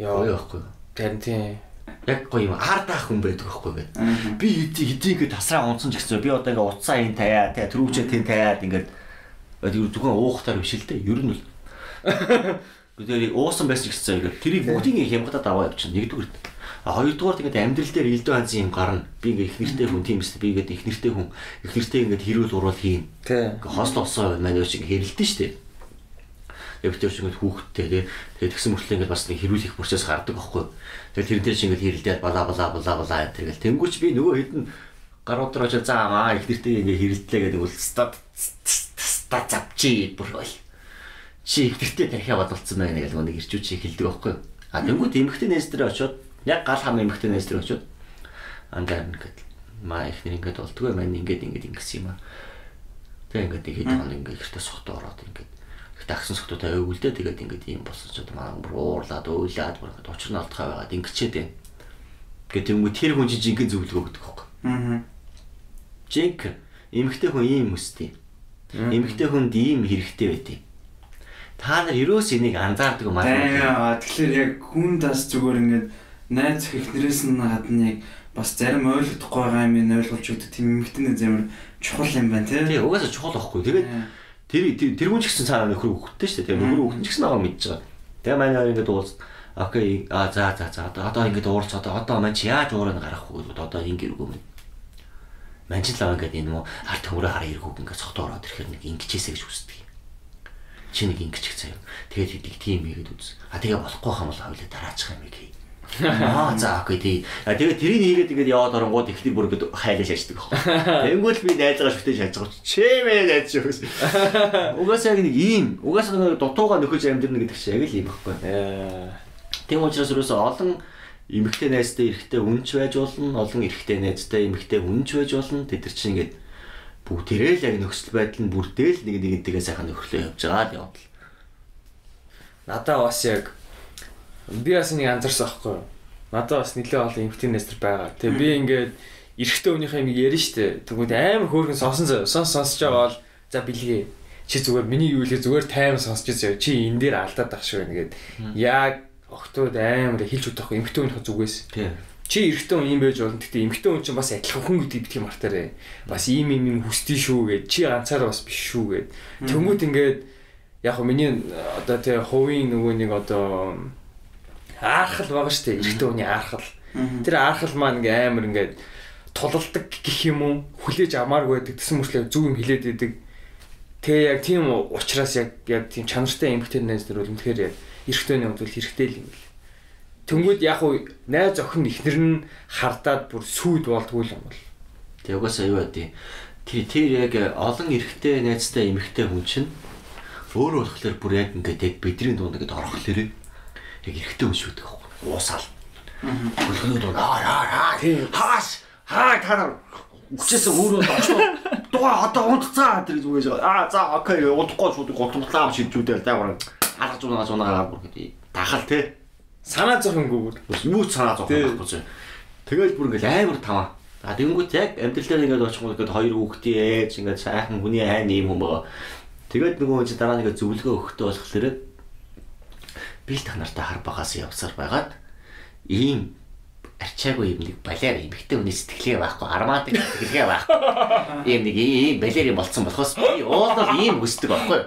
Яа яахгүй. Тийм. Яг гоё юм ардаах хүн байдаг байхгүй гээд. Би хэдийгээ тасраа унсан ч гэсэн би одоо ингээ утсаа ин таяа, төрөвчөө тэн таяад ингээд зөвхөн уухтаар биш л дээ. Ер нь л. Тэр уусан байсан ч гэсэн тэрийг бүгдийг хямгадаад аваа явчихна. Нэгдүгээр. Хоёрдугаар тэгээд амьдрал дээр элдв ханзын юм гарна. Би ингээ их нэртэй хүн тийм эсвэл би ингээ их нэртэй хүн их нэртэй ингээ хэрүүл уруул хийн. Ингээ хосло болсон маань өч ингээ хэрэлдэн штэ. Тэгээд тэр чинь ингээ хүүхдтэй тэгээд тэгсэн мөртлөө ингээ бас нэг хэрүүл их процесс гардаг аахгүй. Тэгээд тэрэн дээр чинь ингээ хэрэлдээд балаа тэргээл тэнгуүч би нөгөө хэдэн гарууд дээр очиж заамаа их нэртэй ингээ хэрэлдлээ гэдэг бол стат завчи бүр бай. Чи их нэртэй тархиа бодолцсон байна гэж нэг ирчүүч хэлдэг аахгүй. А тэнгуүт эмхтэй нээс дээр очиод яг гал хам эмхтэй нээс дээр очиод андаар ингээд маа их нэр ингээд болдгоо маань ингээд ингэсэн юм аа. Тэг ингээд ихэд хоног ингээд ихтэй сохтоо ороод ингээд тагсан сохтоотой өвөлдөө тэгээд ингээд юм болсон ч одоо манай бүр уурлаад өөлээд бүр ингээд учир нь алдхаа байгаад ингэчээд байна. Гэт юм уу тэр хүн чинь жинхэнэ зөвлөгөө өгдөг байхгүй. Жинк эмхтэй хүн ийм өстэй. Эмхтэй хүнд ийм хэрэгтэй байдیں۔ Та нар ерөөс энийг анзаардаг юм аа. Тэгэхээр яг хүн тас зүгээр ингээд найз ихнэрээс нь гадна яг бас зарим ойлгохгүй байгаа юм ойлгуулж өгдөг тийм эмхтэн зэмэр чухал юм байна тий. Угаасаа чухал байхгүй. Тэгээд тэр хүн ч гэсэн цаана нөхөр өгөхтэй шүү дээ. Тэр нөхөр өгөх ч гэсэн байгаа мэдж байгаа. Тэгээ манай ингээд уулз окей за одоо ингээд уулз одоо маань чи яаж уурыг гаргах вэ? Одоо ингээргүй юм. Манчилаа ингээд энэ мó арт төмөрөө хараа иргүүг ингээд цогтоо ороод ирэхээр нэг ингэчээсэ гэж үздэг. Чи нэг ингэчих заяа. Тэгээд хэдийг тийм хийгээд үз. Тэгээ болохгүй хам бол хойлоо дараачих юм хий. За окей. Тэгээд тэрийг хийгээд ингээд яваад оронгууд ихний бүр ингээд хайлаа шааждаг байхгүй. Тэнгүүл би найзгаа шүтээ шааж байгаа ч чимээ найз шүү. Угаасаа нэг ийм угаасаа нэг дутууга нөхөж амьдрна гэдэг чинь яг л ийм байхгүй. Тийм учраас ерөөсөө олон эмэгтэй найзтай эрэгтэй үнч байж болно, олон эрэгтэй найзтай эмэгтэй үнч байж болно. Тэд нар чинь ингээд бүгдээрээ л яг нөхцөл байдал нь бүрдээл нэгнийгээ сайхан нөхөрлөө явж байгаа л явдал. Надаа бас яг би бас нэг анзаарсан байхгүй юу? Надаа бас нэлээд олон эмэгтэй найз байгаа. Тэгээ би ингээд эрэгтэй хүнийхээ юм ярина штэ. Тэгвэл амар хөөрхөн сонсож байгаа бол за бэлгээ. Чи зүгээр миний юу хэлээ зүгээр тайван сонсч үзье. Чи энэ дээр алдаад ах шүү нэгэд. Яг охтууд амар хэлж удахгүй эмэгтэй хүнийхээ зүгээс. Тийм. Чи эрэгтэй хүн юм байж болно. Гэхдээ эмэгтэй хүн чинь бас адилхан хүн гэдэг битгий мартаарэ. Бас ийм хүсдээ шүү гэд. Чи ганцаараа бас биш шүү гэд. Тэнгүүт ингээд яг хөө миний одоо тэг хувийн нөгөө нэг одоо аархал байгаа шүү дээ. Эрэгтэй хүний аархал. Тэр аархал маань ингээ амар ингээд тулалдаг гэх юм уу? Хүлээж амааргүй байдаг. Тэсэн мөрчлөө зөв юм хилээд идэг. Тэгээ яг тийм учраас яг тийм чанартай эмэгтэй найз нар бол үнэхээр яг эрэгтэйний хувьд бол хэрэгтэй л юм бэл. Тэнгүүд яг уу найз охин ихнэр нь хардаад бүр сүйд болдгүй юм бол. Тэг угаасаа юу байдیں۔ Тэр яг олон эрэгтэй найзтай эмэгтэй хүн чинь өөрөө болохоор бүр яг ингээд яг бидний дунд ингээд орохлоор яг эрэгтэй хүн шүү дээ. Уусаал. Бүлгний дунд хаас та үчээсээ өөрөө очоо дугаа одоо унтцаа тэр зүгээс за окей удахгүй шууд гутамтлаа шилжүүдэл даавар алгаж унаагаар бүр гэдэг дахал те санаа зовхонгүйгээр юу санаа зовхонгүйгээр тэгэл бүр ингээл амар таваа. А тэгэнгүүт яг амьдрал дээр ингээд очихгүй ингээд хоёр хүүхдээ ээж ингээд сайхан хүний айн ийм хүн байгаа. Тэгээд нөгөө чи дараа нэгэ зөвлөгөө өгөхтэй болохоор би л та нартай хар багаас явсаар байгаад ийм арчаагүй юм нэг балер эмхтэй хүний сэтгэлгээ байхгүй армаадаг сэтгэлгээ байхгүй ийм нэг ийм балер юм болцсон болохоос би уулдал ийм өсдөг байхгүй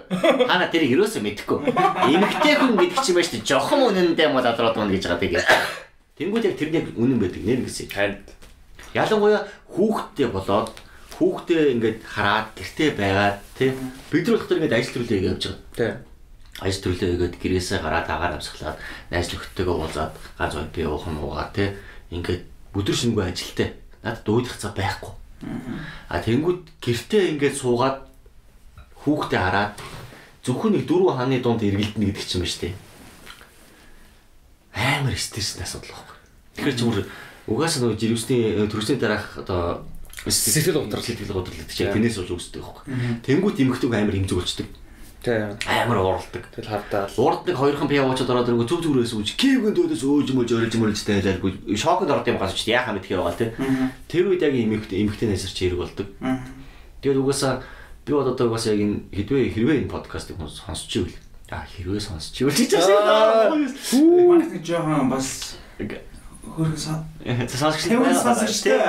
хана тэрийг юусоо мэдэхгүй эмхтэй хүн гэдэг чинь байж тээ жохон үнэндээ мод адраад байна гэж байгаа тийм тэнгууд яг тэрний үнэн байдаг нэр гэсэн танд ялангуяа хүүхдтэй болоод хүүхдээ ингээд хараад гэртээ байгаад тийм бид нар болохоор ингээд ажил төрөлөө явж байгаа тийм ажил төрөлөө игээд гэрээсээ гараад агаар амсгалаад найз нөхдөдөө уулзаад ганц од би уухан уугаад тийм ингээд өдөр шингүй ажилтай. Надад уудах цаг байхгүй. А тэнгууд гэртээ ингээд суугаад хүүхдээ хараад зөвхөн нэг 4 хааны дунд эргэлдэнэ гэдэг чинь ба штэ. Амар стресстэй асуудал байхгүй. Тэгэхээр ч бүр угаасаа нөгөө жирэмсний төрөсний дараах одоо сэтгэл готрол гэдэг чинь тэрнээс болж үүсдэг байхгүй. Тэнгууд эмхтэг амар хэмзүүлждэг. Тийм. Амар уурладаг. Тэгэл хардаал. Уурддаг хоёрхан бие уучаад ороод ирэнгүү зүг зүгрээс үүж кевгэн дөөдөөс өөж мөрлжтэй байлгүй шоконд ороод юм гасч яхаа мэдхээ байгаа тий. Тэр үед яг эмэгтэй найсар чи хэрэг болдог. Тэгээд угаасаа би одоо угаасаа яг энэ хэрвээ энэ подкастыг сонсч ивэл хэрвээ сонсч ивэл гэж байна. Манай нэг жоохон бас хөргөн сонсогчтой.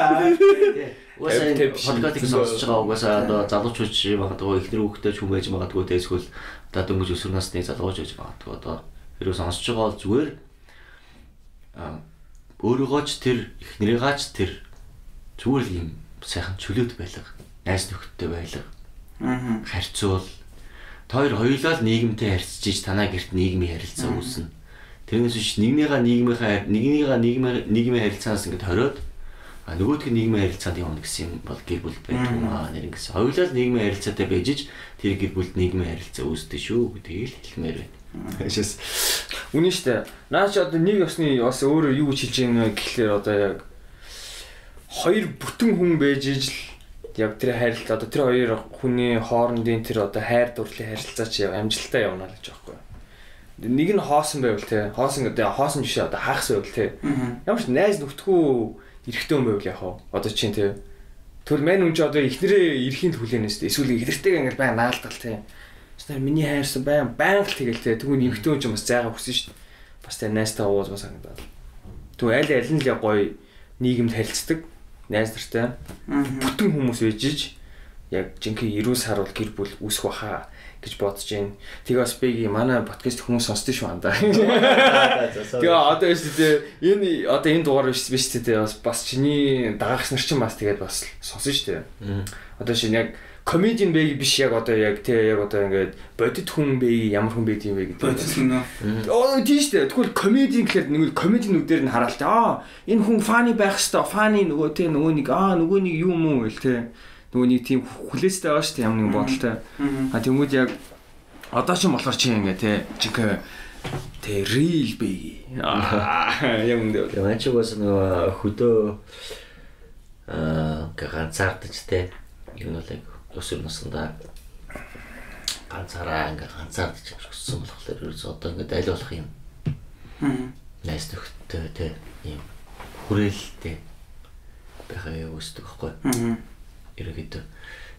Угаасаа подкастыг сонсож байгаа угаасаа одоо залуучууд магадгүй ихнэр хүүхдээ ч хүн байж магадгүй те эсвэл одоо дөнгөж өсвөр насны залууч байж магадгүй одоо хэрвээ сонсож байгаа бол зүгээр өөрийгөө ч тэр эхнэрийгаа ч тэр зүгээр л юм сайхан чөлөөт байлга, найз нөхөдтэй байлга. Харьцуул. Тэр хоёулаа л нийгэмтэй харьцаж иж танаа гэрт нийгмийн харилцаа үүснэ. Тэрнээс биш нийгмийн харилцаанаас ингээд хориод нөгөөдг нь нийгмийн харилцаанд явна гэсэн юм бол гэр бүл байдаг юм аа нэр ингэсэн. Хоёулаа л нийгмийн харилцаатай байж иж тэр гэр бүлд нийгмийн харилцаа үүсдэг шүү гэдгийг л хэлмээр байна. Хашаас үнэн штэ. Наач одоо нэг ёсны бас өөрөө юу гэж хэлж байгаа гэхлээр одоо яг хоёр бүтэн хүн байж иж л яг тэр харилцаа одоо тэр хоёр хүний хоорондын тэр одоо хайр дурлалын харилцаа чи амжилттай явна л гэж байгаа байхгүй. Нэг нь хоосон байвал те хоосон биш одоо хаахс байвал те ямар ч найз нөхдгүү эрэхтэй юм байвал яах вэ? Одоо чинь те тэгвэл мань хүн ч одоо ихнэрээ ирэхийн хүлээнээс те эсвэл ихнэртэйгээ ингээд байн наалдал те. Тэсний миний хайрсан байнга л тэгэл те тэгвэл эмхтэй хүн ч бас зайгаа хүрсэн шүү дээ. Бас те найзтай ууз бас санагдаад. Тэгвэл аль нь л гоё нийгэмд харилцдаг найз нартай бүтэн хүмүүс байж иж яг жинхэнэ 90 сар бол гэр бүл үүсэх баха гэж бодож байна. Тэгээ бас би манай подкаст хүмүүс сонсдоо шүү андаа. Тэгээ одоо энэ энэ дугаар биш дээ бас чиний дагагч нар чинь бас тэгээд бас сонсон шүү дээ. Одоо шинэ яг комедиан бэ биш яг одоо яг одоо ингээд бодит хүн бэ ямар хүн бэ тийм бэ гэдэг. Бодит хүн аа тийм шүү дээ. Тэгвэл комедиан гэхээр нэг комедианүүдээр нь хараалт энэ хүн фаны байх хэвээр фаны нөгөө нөгөө нэг юу юм уу гэл те. Нөгөө нэг тийм хүлээстэй байгаа шүү дээ ямар нэгэн бодолтой. Тэнгүүд яг одоо ч юм болохоор чи ингээ те жинхэнэ те real бий. Юм дээ. Ямаа ч бас нөгөө хөдөө ганцаардаж те юм уу яг өсөр насндаа ганцаараа ингээ ганцаардаж өссөн болохоор ерөөс одоо ингээ аль болох юм. Найс нөхдөд те юм хүрээлэлтэй байхаа өсдөг байхгүй. Ерөөдөө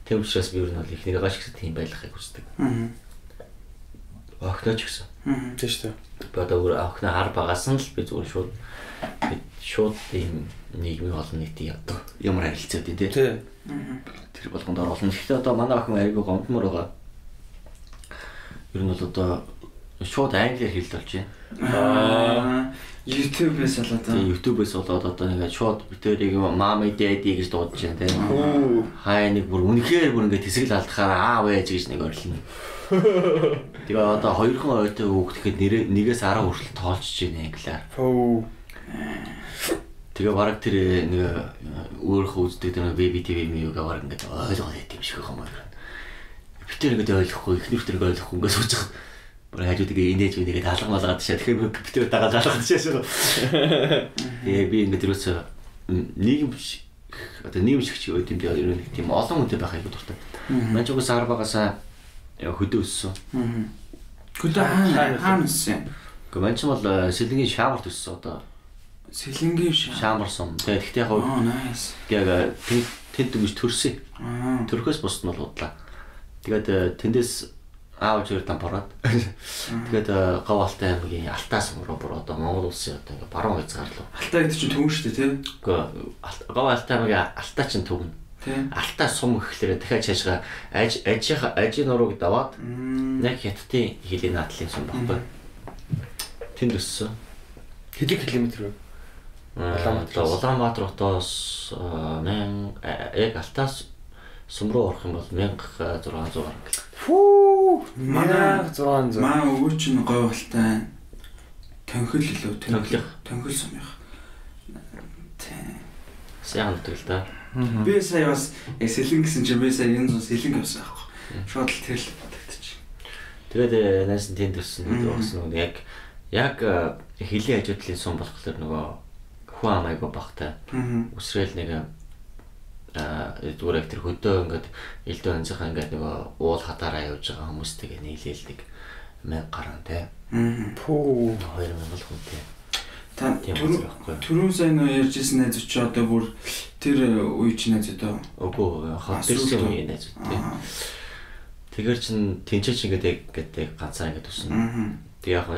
тэм учраас би ер нь бол ихнийг гаш гэсэн тийм байлгахыг хүсдэг. Охнооч гэсэн. Тийм шүү дээ. Одоо өөр охноо хар багаас нь л би зүгээр шууд ийм нийгмийн олон нийтийн одоо ямар харилцаад тийм тий. Тэр болгонд оруулна. Гэхдээ одоо манай охин айгүй гомдмор байгаа. Ер нь бол одоо шууд англиар хэлж болж байна. YouTube-ээс болоод YouTube-ээс болоод одоо ингээд шууд битэрийг мами дэди гэж дуудаж байна тийм. Хай нэг бүр үнэхээр бүр ингээд тэсгэл алдахаар аав ээж гэж нэг орлоо. Тэгээ одоо хоёрхан ойтой хүүхд гэхэд нэгээс 10 хүртэл тоолчж байна англиар. Тэгээ бараг тэр нэг өөрийнхөө үздэг тэр baby TV маяг аваар ингээд ойлгоод байт юм шиг юм байна. Битэр ингээд ойлгохгүй ихнэр тэрийг ойлгохгүй ингээд сууж байгаа. Бүр хажууд ингээ инээж үнийгээ алгамалгаад шээ. Тэгэхээр битүү дагаад алгаад шээ. Би ингээ тэрөөс нийгэм биш. Одоо нийгэм шиг ч үед юм дээр ер нь тийм олон хүнтэй байхыг дуртай. Манайч угс 10 багасаа хөдөө өссөн. Хөдөө хаана өссөн? Гэхдээ манайч бол сэлэнгийн шаамарт өссөн одоо. Сэлэнгийн шаамарсан. Тэгэхдээ яг nice. Яг тэнд дүнж төрсөн. Төрхөөс бусд нь бол удлаа. Тэгээд тэндээс аав зүгээр дампараад. Тэгээд Говьалтай аймгийн Алтаас руу бүр одоо Монгол улсын одоо ингээ баруун хязгаарлуу. Алтай гэдэг чинь төвөн шүү дээ тий. Гэхдээ Говьалтай аймгийн Алтаа чинь төвөн. Алтаа сум гэхлээр дахиад цаашгаа ажийн нурууг даваад нэг хятадын хилийн наадлын сум баггүй. Тэнд өссөн. Хэдий километр вэ? Улаанбаатар хотоос яг Алтаас сум руу орох юм бол 1600 км. Фүү. Манай 600. Маа өвөө чинь Говьалтай тонхил лөө тонхил сумынх. Сайн нутаг л да. Би сая бас сэлэн гэсэн чинь би сая энэ зүүн сэлэн явсан аахгүй. Шууд л тэрл бодогдчих. Тэгээд найс нь тэнд өссөн гэсэн үг яг хилийн хажуудлын сум болохоор нөгөө хүн амайгүй багтай. Үсрээл нэг зүгээр тэр хөдөө ингээд элдв анзахаа ингээд нөгөө уул хатаараа явж байгаа хүмүүстэйгээ нийлээлдэг 1000 гаруй те. Пүү 2000 хүнтэй. Та түрүүн сайн ярьжсэн найз чи одоо бүр тэр үе чи найз одоо үгүй хот төрсэн үе найз те. Тэгэр чин тэнцээч ингээд ганцаа ингээд өснө. Тэг яг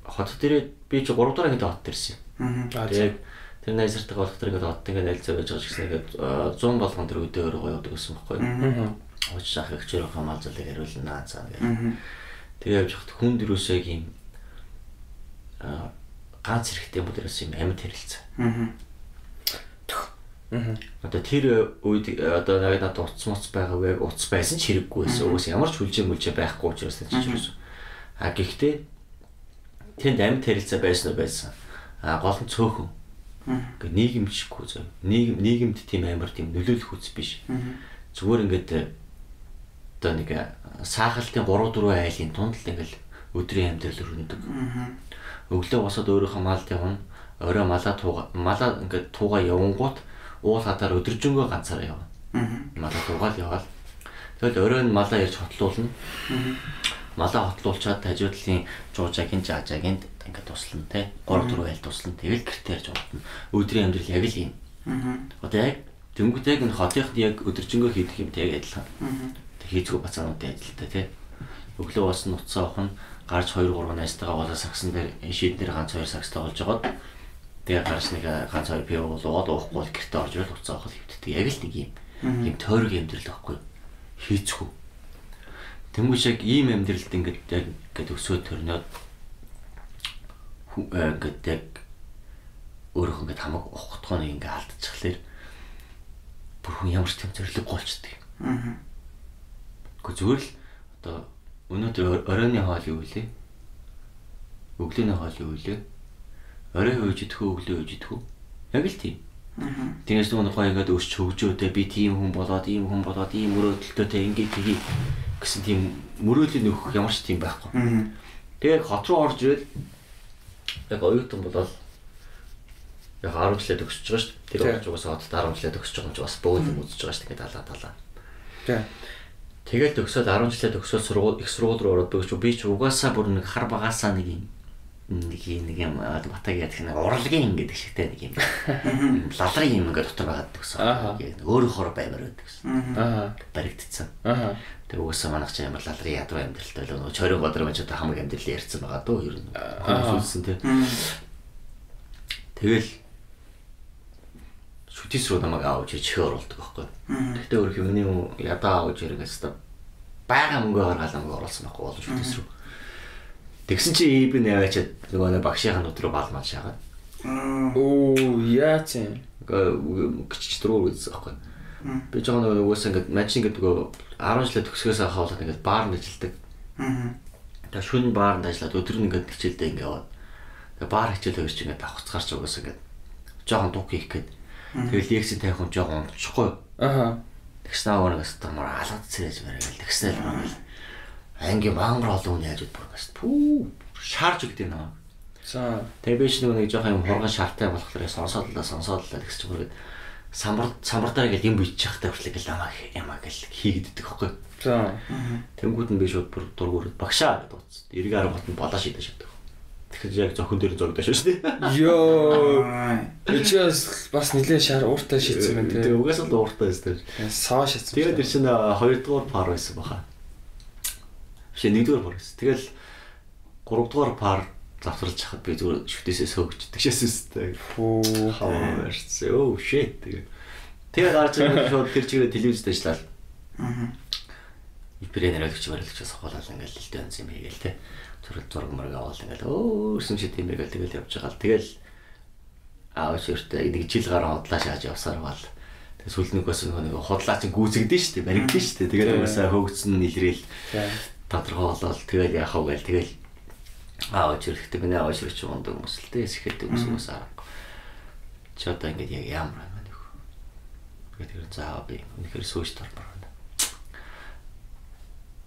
хот дээр би чи 3 дахь ингээд хот төрсэн. Тэг тэр найзартайгаа болох тэр ингээд хот ингээд альцаа байж байгаа ч гэсэн ингээд 100 болгон тэр өдөө өөрөө явдаг гэсэн байхгүй. Ууч ах их чирэх хамаал зүйлийг хариулна цаа гэх. Тэгээ явж хат хүн дөрөөсөө ийм ганц хэрэгтэй юм дээрээс юм амьд хэрэлцээ. Одоо тэр үед одоо надад утас моц байгаагүй утас байсан ч хэрэггүй байсан. Угсаа ямар ч хүлжээ байхгүй учраас тийч. Гэхдээ тэнд амьд хэрэлцээ байсан. Гол нь цөөхөн. Ингээ нийгэмчгүй зөв. Нийгэмд тийм амар тийм нөлөөлөх үс биш. Зүгээр ингээд одоо нэг саахалтын 3-4 айлын тунд л ингээл өдрийн амьдрал өрнөдөг. Өглөө босоод өөрийнхөө малд явна. Орой малаа ингээд туугаа явангууд уул хатаар өдөржингөө ганцаараа явна. Малаа туугаал яваал. Тэгэл орой нь малаа ярьж хотлуулна. Малаа хотлуулчаад хажуудлын жуужагийн жаажагинд ингээд туслана те 3-4 айл туслана. Тэгэл гэртээ ярьж унтна. Өдрийн амьдрал яг л юм. Одоо яг тэнгууд яг энэ хотынхд яг өдөржингөө хийх юм те яг адилхан. Хийцгүй бацаануудын ажилтай те. Өглөө босно уцаа ухна. Гарч 2-3 найзтайгаа болоо сагсан дээр шийдэн дээр ганц 2 сагстай болж жагаад тэгээ гарч нэг ганц 2 пив уугаад уухгүй бол гэртээ орж ирэл уцаа ухал хөвддөг. Яг л нэг юм тойрог амьдрал байхгүй. Хийцгүй. Тэнгуүш яг ийм амьдралд ингээд яг ингээд өсөөд төрнөд ингээд яг өөрөө ингээд хамаг ухтгоо нэг ингээд алдчихлаар бүр хүн ямар ч тийм зэрлэг голчдөг. Гэхдээ зүгээр л одоо өнөөдөр оройны хоол юу вэ? Өглөөний хоол юу вэ? Орой хөөж идэх үү, өглөө хөөж идэх үү? Яг л тийм. Тэгээс нөгөө гоё ингээд өсч хөгжөөдөө би тийм хүн болоод ийм мөрөөдөлтөйтэй ингээд тгий гэсэн тийм мөрөөдлийн нөхөх ямар ч тийм байхгүй. Тэгээд хот руу орж ирэл яг оюутан болоод яг 10 жилээ төгсөж байгаа шүү дээ. Тэр орж угаасаа хотод 10 жилээ төгсөж байгаа юм чи бас бөөлөн үзэж байгаа шүү дээ. Тэгээд талаа. Тэгээд төгсөөд 10 жилээ төгсөөд их сургууль руу ороод би ч угаасаа бүр нэг хар багаасаа нэг юм батаг ядах нэг урлагийн ингэдэг шигтэй нэг юм. Лалрын юм ингээд дотор байгаад гэсэн. Өөрөөхөр баймаар байдаг гэсэн. Баригдсан. Тэгээ угаасаа манайх ч ямар лалрын ядуу амьдралтай л нөгөө чойрон бодроо ч одоо хамаг амьдрал ярьсан байгаа дөө ер нь. Хүмүүсүүлсэн тий. Тэгэл шүтээс рүү намайг аавч чихээ оруулдаг байхгүй. Тэгтээ өөр хэмнээ юм ядаа аавч хэрэгээс та бага мөнгө гаргаад намайг оруулсан байхгүй болов шүтээс рүү. Тэгсэн чи би наваачаад нөгөө багшийн нут руу балмал шаагаад. Оо яач юм. Гिच дөрөв үзсэн байхгүй. Би жоо нөгөө уусаа ингээд матч ингээд нөгөө 10 жилээ төгсгөөс хавуулаад ингээд баарнд ажилладаг. Тэгээ шөнө баарнд ажиллаад өдөр нь ингээд хичээлдээ ингээд яваад. Тэгээ баар хичээл өгч ингээд давхцгаарч угаасаа ингээд жоохон дуг хийх гээд. Тэгээ лекцийн тавих хүн жоохон унтчихгүй. Тэгснээ өөрөөс тамаар алгад цэрэж мэрэгэл тэгснээ л маа. Анги мангар олон хүн яаж үдбүргээс пүү шаарч өгдөө наа. За тэгээ биш нэг жоохон юм хурган шаартай болохоор сонсоод тэгс ч бүргээд самбартаа ингээл юм бийчих захтай хүртэл ямаа гэл хийгддэг хөхгүй. За тэнгууд нь би шууд бүр дургуурд багшаа гэдэг утас. Эрэг 10 хот нь болоо шийдэж шатдаг. Тэгэхээр яг зохин дээр зогдож шүү дээ. Йоо. Эчээс бас нэлээд шаар ууртай шийдсэн байна тий. Тэгээ угаасаа л ууртай өстэй. Саа шийдсэн. Тэгээд тэр чинь 2 дугаар пар байсан баха. Биш 1 дугаар пар байсан. Тэгэл 3 дугаар пар завсарлаж хахад би зүгээр шүтээсээ сөөгчдөг шээсэстэй. Фүү хаваарч. Оо shit. Тэгээ гарч ирээд шууд тэр чигээр телевизэд ажиллаад. Ипрэнэр өгч барилгачаас хаваалал ингээл л дэнс юм хийгээл те. Зураг мөрөг аваад ингээл өөрсөн чи тийм байгаад тэгэл явж байгаа л тэгэл аав ширтээ нэг жил гараа хотлаа шааж явсаар бал. Тэгээ сүлнэгээс нэг хотлаа чинь гүйцэгдэн штэ баригдэн штэ. Тэгээд уусаа хөөгцөн илрээл тодорхойлол тэгэл яхав гээл тэгэл аав ширхтэй би аав ширч ундаг хүмүүс л дээ сэхэд хүмүүс арга. Чи одоо ингээд яг ямар байна нөх. Тэгээд заа би үнэхээр сүүж тормор байна.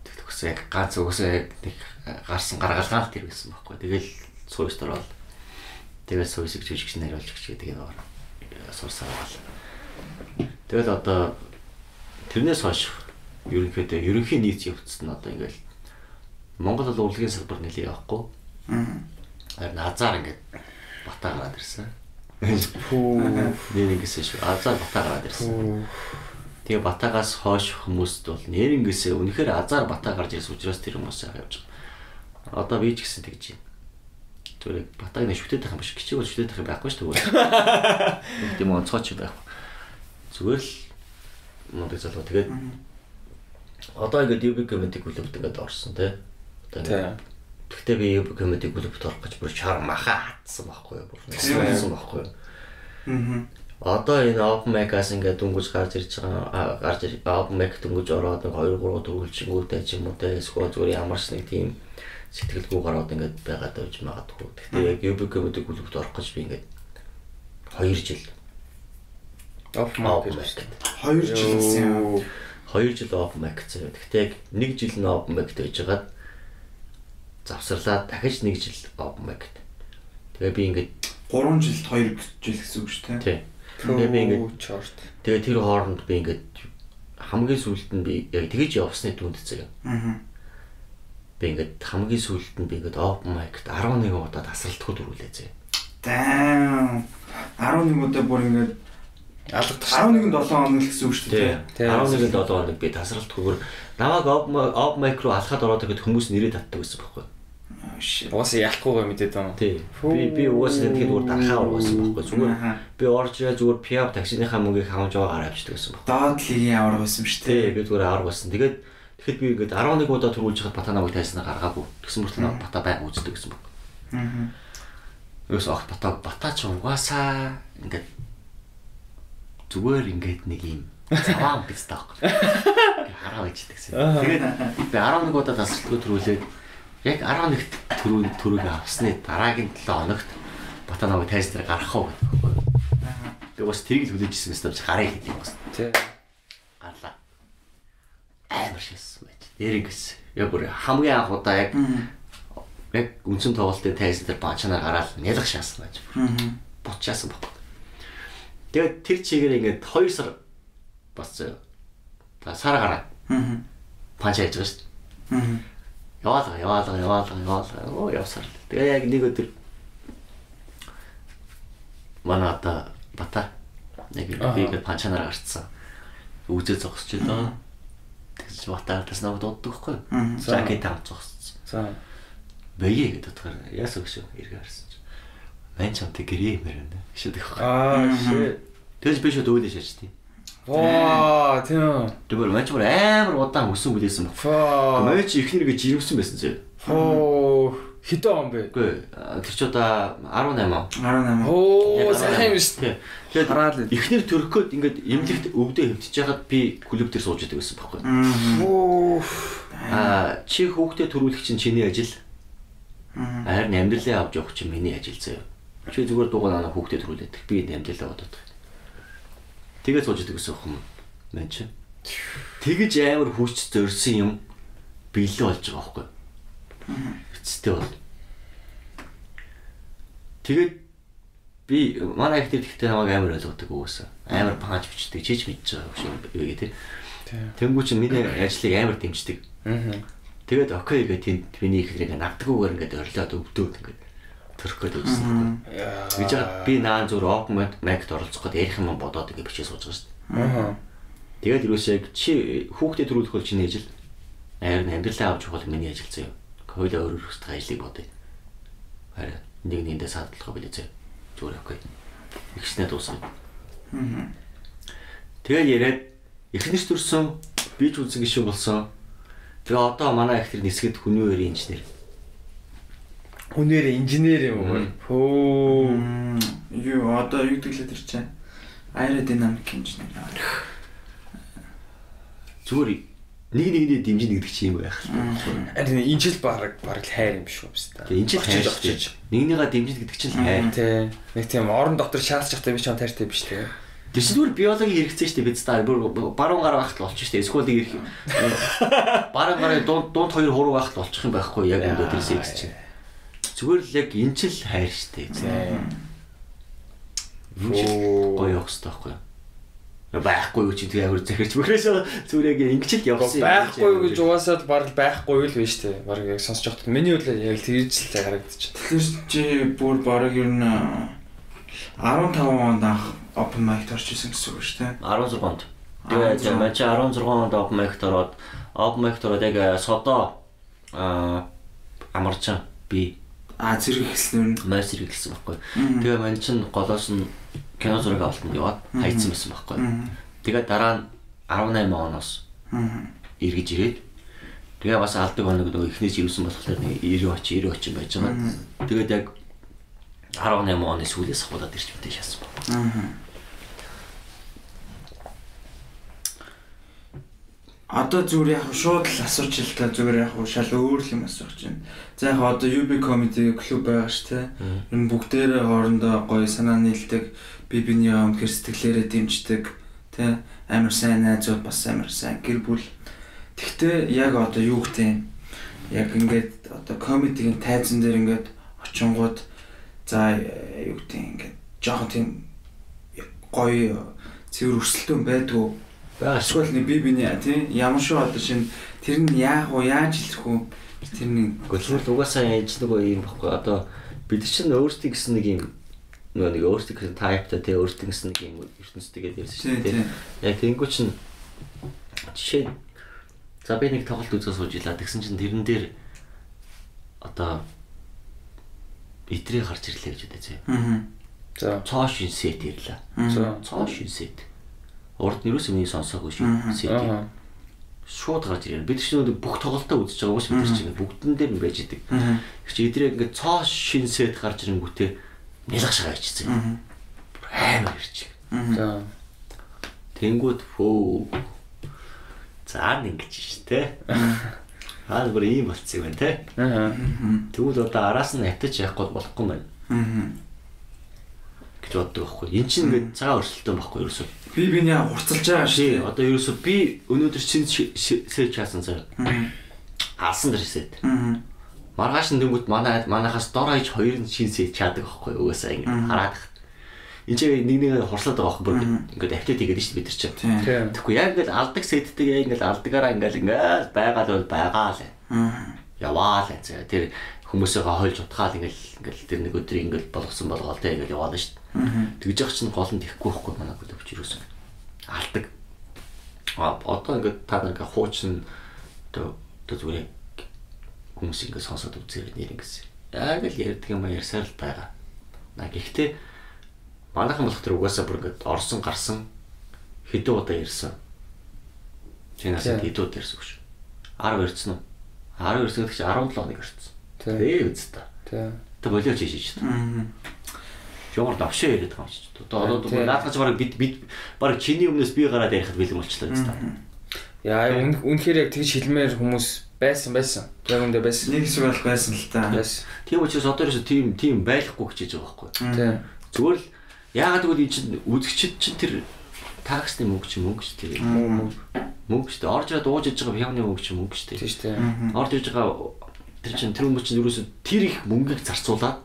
Тэгсэн яг ганц уусаа яг нэг гарсан гаргалгаал тэр гэсэн байхгүй. Тэгэл сууж дөрвөл. Тэгэл сууж жижигч нариулж гэдэг юм байна. Сурсаа бол. Тэгэл одоо тэрнээс хойш ерөнхий нийт явцсан одоо ингээл Монгол бол урлагийн салбар нэлээ явахгүй. Харин азар ингээд батаа гараад ирсэн. Фүү. Нэрнгэсээ шүү. Азар батаа гараад ирсэн. Тэгээ батагаас хойш хүмүүст бол нэрнгэсээ үнэхээр азар батаа гарч ирсэн учраас тэр хүмүүс явж байгаа. Одоо би ч гэсэн тэгж байна. Зүгээр батаг нэг шүтээд тах юм биш. Кичээгөө шүтээд тах юм байхгүй шүү дээ. Тийм онцгойч байхгүй. Зүгээр л мод залуу тэгээд одоо ингээд UB комментиг хүлэмжтэй ингээд орсон тий. Одоо Гэхдээ би комеди клубт орох гэж бүр чар маха хатсан байхгүй юу? Бүр хэлсэн байхгүй юу? Одоо энэ open mic-аас ингээд дөнгөж гарч ирж байгаа open mic дөнгөж ороод 2 3 төрүүлчингүүтэй ч юм уу те эсвэл зүгээр ямарч нэг тийм сэтгэлгүй гараад ингээд байгаад байж магадгүй. Гэхдээ яг UB comedy клубт орох гэж би ингээд 2 жил open mic 2 жил гэсэн. 2 жил open mic заяа. Гэхдээ яг 1 жил нь open mic байжгаад завсарлаад дахиж 1 жил open mic. Тэгээ би ингээд 3 жилд 2 жил гэсэн үг шүү дээ. Тэгээ би ингээд тэгээ тэр хооронд би ингээд хамгийн сүүлд нь би яг тэгэж явсны түнд заяа. Би ингээд хамгийн сүүлд нь би ингээд open mic-т 11 удаа тасралтгүй дөрүүлээ заяа. Damn. 11 удаа бүр ингээд 11-нд 7 хоног л гэсэн үг шүү дээ. 11-нд 7 хоног би тасралтгүйгээр намайг open mic руу алхаад ороод ирэхэд хүмүүс нэрээ татдаг гэсэн байхгүй. Угаасаа ялахгүйгээ мэдээд байна. Тий. Би угаасаа тэгэхэд өөр дарахаа ургасан байхгүй. Зүгээр би орж ирээ зүгээр пиап таксиныхаа мөнгийг хавж байгаа авчдаг гэсэн байхгүй. Доод лигийн авар байсан шүү дээ. Тий, би зүгээр авар байсан. Тэгэхэд би ингээд 11 удаа төрүүлж хаад бата намайг тайснаа гаргаагүй. Тэгсэн мөртлөө бата байг үздэг гэсэн байхгүй. Юус огт бата ч угаасаа ингээд зүгээр ингээд нэг юм заваан биз таахгүй. Хараа байждагсэн. Тэгээд би 11 удаа тасралтгүй төрүүлээд яг 11-т төрөг авсны дараагийн 7 хоногт бата намайг тайснаар гаргах уу гэдэг. Тэгээ бас тэрийг л хүлээжсэн гэсэн чинь гарыг хийх юм байна. Тий. Гарлаа. Амар шээс байж. Дээрээс яг бүр хамгийн анх удаа яг үндсэн тоглолтын тайснаар баачнаар гараад нялх шаасан байж. Бутчаасан баг. Тэгээд тэр чигээр ингээд 2 сар басцаа. Та сар гараа. Панч хийж байгаа шүү дээ. Яваалаа. Явсаар. Тэгээ яг нэг өдөр манай бата нэг би панчанаар гарцсан. Үзээ зогсож байлаа. Тэгж бата тас намайг дууддаг хгүй. Жакет авч зогссон. За. Бэе гэдэг утгаар яасан гэж эргээ харсан чи. Мэн ч амт гэрээ мэрэнэ. Гişэдэг хгүй. Shit. Тэгж би шууд өөдөө шаачдیں۔ Ваа, тийм. Тэгвэл мэн ч амар удаан өссөн билээсэн баг. Мэн ч ихнэргээ жирэмсэн байсан зэ. Хэдэн он бэ? Үгүй. Тэр ч удаа 18. Сайн юм шүү дээ. Тэгээд хараад ихнэр төрөхөд ингээд эмнэлэгт өвдөө хөвтөж байгаад би клуб дээр сууж байдаг байсан байхгүй. Чи хүүхдээ төрүүлэх чинь чиний ажил. Харин амьдралаа авч явах чинь миний ажил заяа. Чи зүгээр дуугаа наа хүүхдээ төрүүлээд би амьдралаа бодоод. Тэгээд сууж байдаг гэсэн юм. Мэн чи. Тэгэж амар хүч зорьсон юм биелээ болж байгаа байхгүй. Эцтэй бол. Тэгээд би манай их тэгтээ намайг амар ойлгодог уусаа. Амар панч бичдэг, чиж мэдж байгаа шүү дээ тий. Тэнгүү чи миний ажлыг амар дэмждэг. Тэгээд окей гэдэг миний их хэрэг нагдаггүйгээр ингээд орилоод өвдөөд ингээд төрөх гээд байсан. Гэж би наан зүр open mic-д оролцох гээд ярих юм бодоод ингээд бичиж сууж байгаа шүү дээ. Тэгээд юусаа чи хүүхдээ төрүүлэх бол чиний ажил. Харин амьдралаа авч явах бол миний ажил заяа. Хойлоо өөр өөрсдөө ажлыг бодъё. Харин нэг нэгэндээ саадлах билээ заяа. Зүгээр окей. Ихснээ дуусна. Тэгээд яриад эхнэрч төрсөн, би ч үзэн гişүн болсон. Тэгээ одоо манай их тэр нисгэд хүний өрийн инженер. Хүнээр инженер юм уу? Юу одоо юу гэвэл тэр чинь аэродинамик инженер. Зүгээр нэг дэмжин гэдэг чинь юм байх. Харин энэ жил баг л хайр юм шүү дээ. Тэгээ энэ жил хайр. Нэгнийгээ дэмжин гэдэг чинь хайр. Тий. Нэг тийм орон дотор шаалж явахтай би ч хайртай биш тий. Тэр чинь зүгээр биологийн хэрэгцээ шүү дээ бид та баруун гар байхад л болчих шүү дээ. Эсвэл ирэх баруун гарын дунд 2 хуруу байхад л болчих юм байхгүй яг энэ тэр секс чинь. Зүгээр л яг энэ ч л хайр шүү дээ. Гоё явах хэрэгтэй байхгүй юу? Байхгүй юу чи тэгээ амар захирч мөхрөөсөө зүгээр яг ингэж л явсан. Байхгүй юу гэж угаасаа л баг байхгүй юу л биш үү? Баг яг сонсож явахдаа миний хувьд яг тэгж л харагдчих. Тэгэхээр чи бүр баг ер нь 15 онд анх open mic-д орж исэн гэсэн үг шүү дээ. 16 онд. Тэгээд мань 16 онд open mic-д ороод яг содоо амарчаа би зэрэг эхэлсэн юм. Маш зэрэг эхэлсэн байхгүй. Тэгээ мань чин голоос нь кино зураг авалтанд яваад хайцсан байсан байхгүй. Тэгээд дараа нь 18 оноос эргэж ирээд Тэгээ бас алдаг оног нөгөө ихнээс ирсэн болохоор нэг 90 очин байж байгаа. Тэгээд яг 18 оны сүүлээс хаваад ирж мэдээ шаасан байна. Одоо зүгээр яг шууд л асууж л та зүгээр яг шал өөр юм асууж байна. За яг одоо UB comedy клуб байгаа ш тэ. Энэ бүгдээрээ хоорондоо гоё санаа нийлдэг, бие биенээ өнөхөр сэтгэлээрээ дэмждэг, тэ. Амар сайн найзууд бас амар сайн гэр бүл. Тэгтээ яг одоо юу гэдэг яг ингээд одоо комедигийн тайзан дээр ингээд очингууд за юу гэдэг ингээд жоохон тийм гоё цэвэр өрсөлдөөн байдгүй эсвэл нэг бие биенээ тийм ямар шүү одоо шинэ тэр нь яаж хэлэх үү тэрний гөлрөл угаасаа яаж нөгөө юм баггүй одоо бид чинь өөрсдөө гэсэн нэг юм нэг өөрсдөө гэсэн тайптай тий өөрсдөө гэсэн нэг юм ертөнцтэйгээ ярьсан шүү дээ. Яг тэнгуү чинь жишээ за би нэг тоглолт үзээ сууж илаа тэгсэн чинь тэрэн дээр одоо итрээ гарч ирлээ гэж үдээ зэ. За цоо шин сет ирлээ. За цоо шин сет. Урд нь юусэн миний сонсоогүй шин сет. Шууд гарч ирээ. Бид ч нэг бүх тоглолтоо үзэж байгаа хүмүүс бид чинь бүгдэн дээр нь байж идэг. Чи идрээ ингээд цоо шин сет гарч ирэнгүүтээ нялгаш байгаа ч зэ. Амар ирч. За тэнгууд фөө заа ингэж штэ. Бүр ийм болцсон юм те. Тэгвэл одоо араас нь атаж явахгүй болохгүй юм байна. Гэж боддог байхгүй. Энд чинь ингээд цагаан өрсөлдөөн байхгүй ерөөсөө. Би биний хурцлж байгаа шүү. Одоо ерөөсөө би өнөөдөр чинь сэж хаасан цаа. Хаасан дэрсэт. Маргааш нь дөнгөт манайхаас дор хаяж хоёр нь шин сэж чаадаг байхгүй угаасаа ингээд хараад. Энд чинь нэг хорслоод байгаа байхгүй бүр ингээд автет хийгээд шүү бид нар чинь. Тэгэхгүй яг ингээд алдаг сэттэйгээ ингээд алдагаараа ингээд байгаа л байгаа л. Яваа л зэ. Тэр хүмүүсээ хольж утгаал ингээд тэр нэг өдрийг ингээд болгосон болгоол тэ ингээд яваалаа шүү. Тэгж яах чинь гол нь тэхгүй байхгүй манай клуб ч юусэн. Алдаг. Одоо ингээд та нэг хуучин одоо зүгээр хүмүүс ингээд сонсоод үзээр нэр ингэсэн. Яг л ярьдаг юм ярьсаар л байгаа. Гэхдээ манайхан болох тэр угаасаа бүр ингээд орсон гарсан хэдэн удаа ирсэн. Чинээс хэдэн удаа ирсэн гэж. 10 ирсэн үү? 10 ирсэн гэдэг чинь 17 хоног ирсэн. Тэгээ үст та. Тэ болооч хийж чинь. Жоор давшаа яриад байгаа юм чи. Одоо наадгаж бараг бид бараг чиний өмнөөс би гараад ярихад бэлэн болчихлоо үст та. Яа үнэхээр яг тэгж хэлмээр хүмүүс байсан. Яг үндэ байсан. Нэг хэсэг бол байсан л та. Тийм учраас одоо ерөөсө тийм байхгүй гэж хэлж байгаа байхгүй. Тийм. Зүгээр л яагаад гэвэл энэ чинь үзэгчд чинь тэр таксны мөнгө чинь тэр мөнгө шүү дээ. Орж ирээд ууж иж байгаа хямны мөнгө чинь мөнгө шүү дээ. Тийм шүү дээ. Орж иж байгаа тэр чинь тэр хүмүүс чинь ерөөсө тэр их мөнгөийг зарцуулаад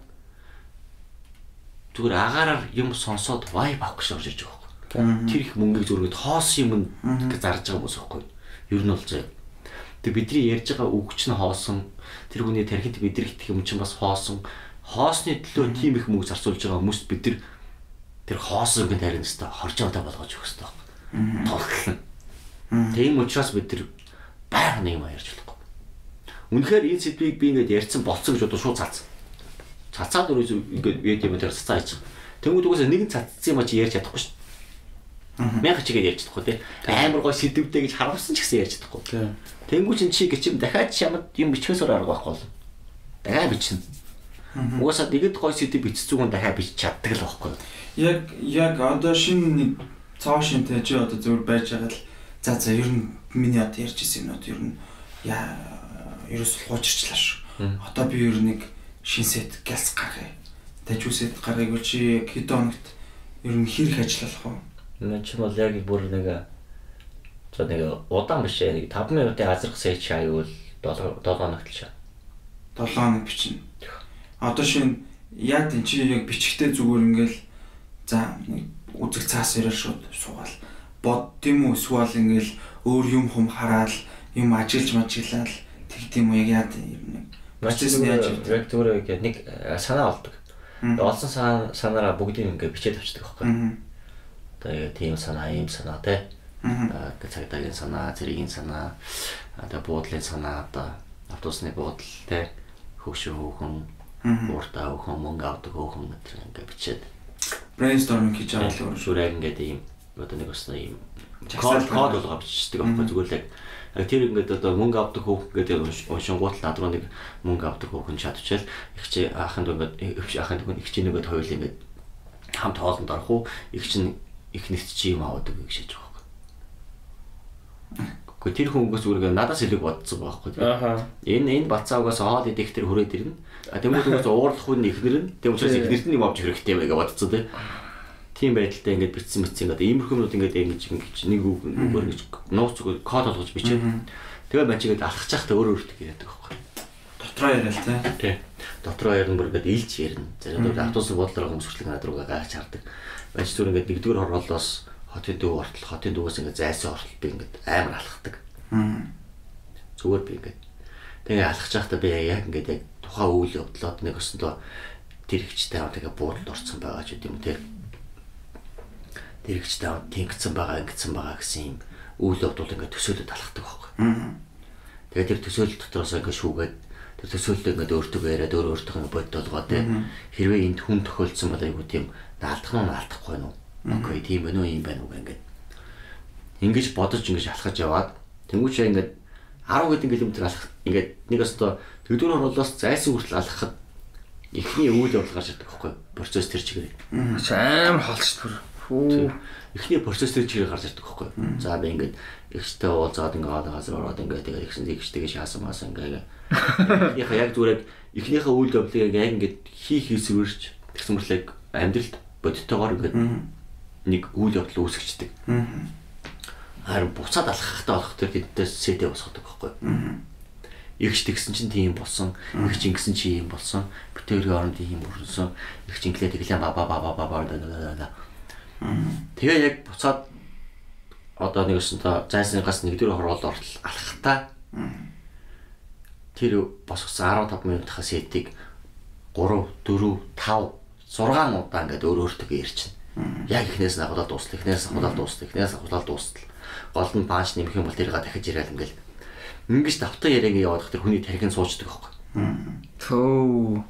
зүгээр агаараар юм сонсоод вайб авах гэж орж иж байгаа байхгүй. Тэр их мөнгөийг зүргээд хоос юм гэж зарж байгаа хүмүүс байхгүй. Ер нь бол зөө. Тэг бидний ярьж байгаа үг чинь хоосон тэр хүний тархинд бидрэгдэх юм чинь бас хоосон. Хоосны төлөө тийм их мөнгө зарцуулж байгаа хүмүүст бид тэр хоосыг тарих нэстэ хорж яваа болгож өгөх хэрэгтэй. Тоглол. Тийм учраас бид тэр байнга юм ярьж болохгүй. Үнэхээр энэ сэдвийг би ингээд ярьсан болцсон гэж одоо шууд цаацсан. Цацаад өрөөс ингээд юм дээр цацаа хийж. Тэнгүүд угаасаа нэгэн цацсан юм а чи ярьж чадахгүй шүү. Мянга чигээр ярьж чадахгүй тий. Амар гоо сэдвүүдэй гэж харуулсан ч гэсэн ярьж чадахгүй. Тэнгүүд чин чи гэж юм дахиад чамд юм бичхээсээр арга байхгүй бол. Дахиад бичнэ. Угаасаа нэгэд гоо сэдв бичсэн зүгээр дахиад бич чаддаг л байхгүй. Яг одоо шинэ нэг цоо шинтэй чи одоо зөвөр байж байгаа л за ер нь миний одоо ярьж ирсэн юмнууд ер нь ерөөс хуучирчлаа шүү. Одоо би ер нь нэг шин сет гэлс гаргая. Тажиусэд гаргайг чи хэд хоногт ер нь хэрэг ажиллах уу? Энэ ч бол яг бүр нэг удаан биш нэг 5 минутын азрах сет аяавал 7 хоногт л шаа. 7 хоног бичнэ. Одоо шинэ яа тийм чи яг бичгтээ зүгээр ингээл за нэг үзэг цаас ирэл шууд суугаал бод тийм үү эсвэл ингээл өөр юм хум хараад юм ажиллаж тэгдэм үү яг яа тийм процесс нь яаж яг зүгээр нэг санаа олдог. Олсон санаараа бүгдийг ингээ бичээд авчдаг байхгүй. Одоо тийм санаа, ийм санаа те. Цагтаагийн санаа, зэргийн санаа, одоо буудлын санаа, одоо автобусны буудал те. Хөвшөө хөөхөн, ууртаа хөөхөн, мөнгө авдаг хөөхөн гэдэг ингээ бичээд brainstorming хийж байгаа л шүрэг ингээд ийм одоо нэг өснө ийм код болгоо бичдэг байхгүй зүгээр л яг тэр ингээд одоо мөнгө авдаг хүүхэн гэдэг уншингууд над руу нэг мөнгө авдаг хүүхэн чадчихвал их чи ахын дүү ингээд ахын дүү их чи нэгэд хоёул ингээд хамт хоолнд орох уу их чин их нэгт чи юм аваад үг гэж байгаа байхгүй. Гэхдээ тэр хүмүүс зүгээр надаас илүү бодсон байхгүй. Энэ бацаагаас хоол идэх тэр хүрээд ирнэ. Тэмүүгээс уурлах хүн ихнэр нь тэм учраас ихнэрт нь юм авч хэрэгтэй байга бодцоо тийм байдалтай ингээд бичсэн ингээд иймэрхүүмнүүд ингээд нэг үгээр гэж нууц үгээр код болгож бичээд тэгээ маань чигээд алхаж байхдаа өөр өөртөө яриадаг байхгүй. Дотроо яриа л тий. Дотроо ярина бүр ингээд илж ярина. Зэрэг автобус бодлоор хүмүүс хүртэл над руугаа гайхаж хардаг. Байж зүгээр ингээд нэгдүгээр хороолоос хотын дүү ортол хотын дүүгээс ингээд зайсан ортол би ингээд амар алхахдаг. Зүгээр би ингээд тэгээ алхаж байхдаа би яг ингээд яг тухайн үйл явдлууд нэг өсөндөө тэр ихчтэй тэгээ буудалд орсон байгаа ч гэдэм үү тий. Тэр ихчтэй тэнгицэн байгаа гэсэн юм үйл явдал ингээд төсөөлөд алхдаг байхгүй. Тэгээ тэр төсөөлөл дотроос ингээд шүүгээд тэр төсөөлөлөө ингээд өөртөө яриад өөртөө бодд болгоо тий. Хэрвээ энд хүн тохиолдсон бол айгуу тийм наалдах нь наалдахгүй нь уу? Окей, тийм ээ нөө юм байна уу ингээд. Ингэж бодож ингэж алхаж яваад тэнгуүч ингээд 10 км алхах ингээд нэг өстөө тэгдүгээр хороолоос зайсан хүртэл алхахад эхний үйл явдал гарч ирдэг байхгүй. Процесс тэр чигээр. Амар холч бүр. Эхний процесс тэр чигээр гарч ирдэг байхгүй. За би ингээд ихтэй уулзаад ингээд газар ороод ингээд тэгээд ихсэн ихтэйгээ шаасан маасан ингээд яг зүгээр эхнийхээ үйл явдлыг яг ингээд хийсвэрч тэгсэн мэтлэг амьдралд бодиттойгоор ингээд нэг үйл явдал үүсгэждэг. Харин буцаад алхахтаа болох тэр хэддээс сэдэ босгодог байхгүй. Игч тэгсэн чинь тийм болсон. Игч ингэсэн чи юм болсон. Бүтээрийн оронд ийм өрнсөн. Игч инглээ тэглээ да. Тэгээ яг буцаад одоо нэг өсөнтөө зайсангаас нэгдүгээр хороолд ортол алхахтаа тэр босгосон 15 минутынхаа сетийг 3, 4, 5, 6 удаа ингээд өөртөө ярьчихна. Яг ихнээс нь агуулаад дуустал, ихнээс нь агуулаад дуустал. Гол нь бааш нэмэх юм бол тэрийг дахиж ирээл ингээд ингэж давтан яриаг яваадах тэр хүний тархинд суучдаг байхгүй. Төө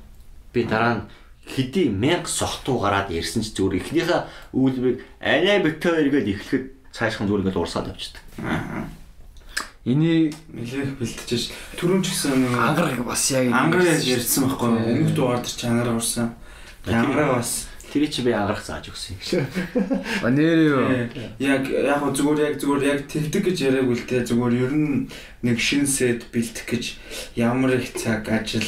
би дараа нь хэдий 1000 сохтуу гараад ирсэн ч зүгээр эхнийхээ үйлбэг арай битээ эргээд эхлэхэд цаашхан зүгээр ингээд урсаад явчихдаг. Энийг нэлээх бэлтжиж түрүүн ч гэсэн нэг ангараг бас яг ангараг ярьсан байхгүй юу? Өмнөх дугаар дээр ч ангараг урсан. Ангараг бас тэр чи би ангарах зааж өгсөн юм шиг. Нэр юу? Яг зүгээр яг тэгдэг гэж яриаг үлдээ зүгээр ер нь нэг шин сет бэлтэх гэж ямар их цаг ажил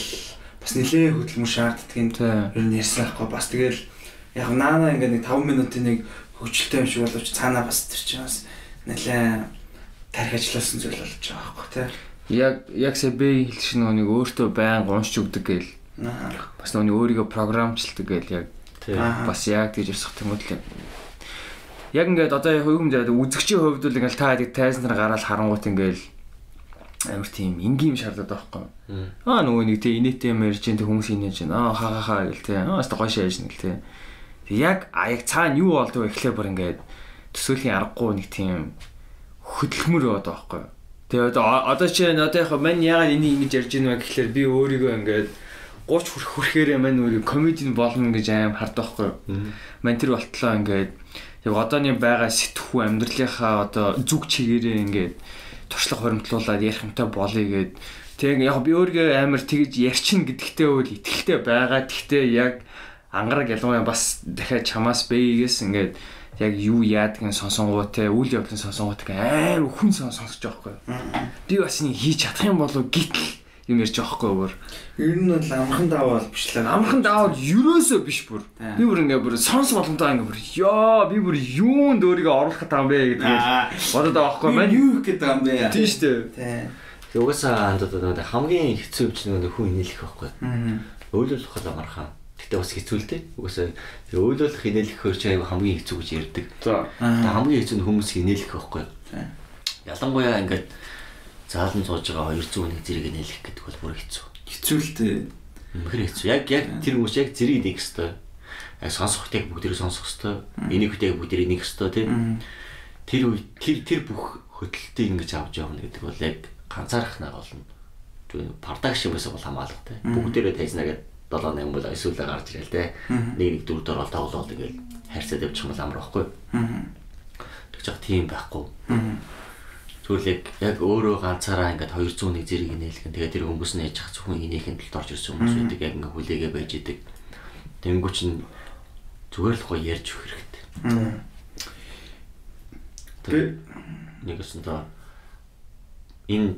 бас нэлээ хөдөлмөр шаарддаг юм. Ер нь ярьсан байхгүй бас тэгэл яг наана ингээд нэг 5 минутын нэг хөвчлөлтэй юм шиг боловч цаанаа бас тэр чинь бас нэлээ тарих ажилласан зүйл болж байгаа байхгүй тий. Яг сэбэ хэлшин нэг өөртөө байн уншиж өгдөг гээл. Бас нэг өөрийгөө програмчилдаг гээл яг бас яг гэж ирсэх юм уу л. Яг ингээд одоо юм дээр үзэгчийн хувьд л ингээл та яг тайзан нар гараад харангуут ингээл амар тийм энгийн шаардаад байхгүй. Нөгөө нэг тий инээтэй юм ярьж энэ хүмүүс инээж байна. Хаа гэл тий. Бас гойш яаж нэг тий. Яг цаана юу болдгоо эхлээ бүр ингээд төсөөлийн аргагүй нэг тийм хөдөлмөр яваад байгаа байхгүй. Тэгээ одоо чи одоо яг мань яагаад энийг ингэж ярьж байна вэ гэхлээр би өөрийгөө ингээд 30 хүрэхээр мань өөрийг комедийн болно гэж аим хардаг байхгүй. Мань тэр болтлоо ингээд яг одооний байгаа сэтгхүү амьдралынхаа одоо зүг чигээрээ ингээд туршлага хоримтлуулаад ярих юмтай болъё гэд. Тэг яг би өөрийгөө амар тэгж ярьчин гэдэгтээ үл итгэлтэй байгаа. Тэгтээ яг ангараг ялангуяа бас дахиад чамаас бэйгээс ингээд яг юу яадгийг сонсонгуутай үйл явдлын сонсонгуутай амар хүн сонсож байгаа байхгүй. Би бас энийг хийж чадах юм болов гítэл юм ярьж байгаа байхгүй бүр. Ер нь бол амархан даавал биш л. Амархан даавал ерөөсөө биш бүр. Би бүр ингээ бүр сонс боломжтой ингээ бүр ёо би бүр юунд өөрийгөө оруулах гэдэг юм бэ гэдэг бодоод байгаа байхгүй маань юу гэдэг юм бэ. Тийм шүү дээ. Тэгээ угаасаа хандаад хамгийн хэцүү юм чинь хүн инээлэх байхгүй. Өөлөлөх хол амархан. Гэтэ бас хэцүү л дээ. Угаасаа өөлөлөх инээлэхээр чи хамгийн хэцүү гэж ярьдаг. За хамгийн хэцүү нь хүмүүс инээлэх байхгүй. Ялангуяа ингээд заалан сууж байгаа 200 хүнийг зэрэг нээлэх гэдэг бол бүр хэцүү. Хэцүү л дээ. Үнэхээр хэцүү. Яг тэр хүмүүс яг зэрэг нээх хэвээр. Яг сонсохтойг бүгдээрээ сонсох хэвээр. Энийг хөтэйг бүгдээрээ нээх хэвээр тийм. Тэр бүх хөдөлтийг ингэж авч явна гэдэг бол яг ганцаарх нар болно. Продакшн байсан бол хамаалагтай. Бүгдээрээ тайзнаа гэдэг 7-8 бол эсвэл гарч ирэл те. Нэг 4 дор бол тоглоод ингээл харьцаад явчих юм бол амар байхгүй. Тэгж байгаа тийм байхгүй. Зүгээр яг өөрөө ганцаараа ингээд 200-ны зэрэг инээлгэн тэгээд тэр хүмүүс нь яж ах зөвхөн инээхэн талд орж ирсэн хүмүүс үүдэг яг ингээд хүлээгээ байж идэг. Тэнгүү чинь зүгээр л гоё ярьж өгөх хэрэгтэй. Нэгсэн доо энэ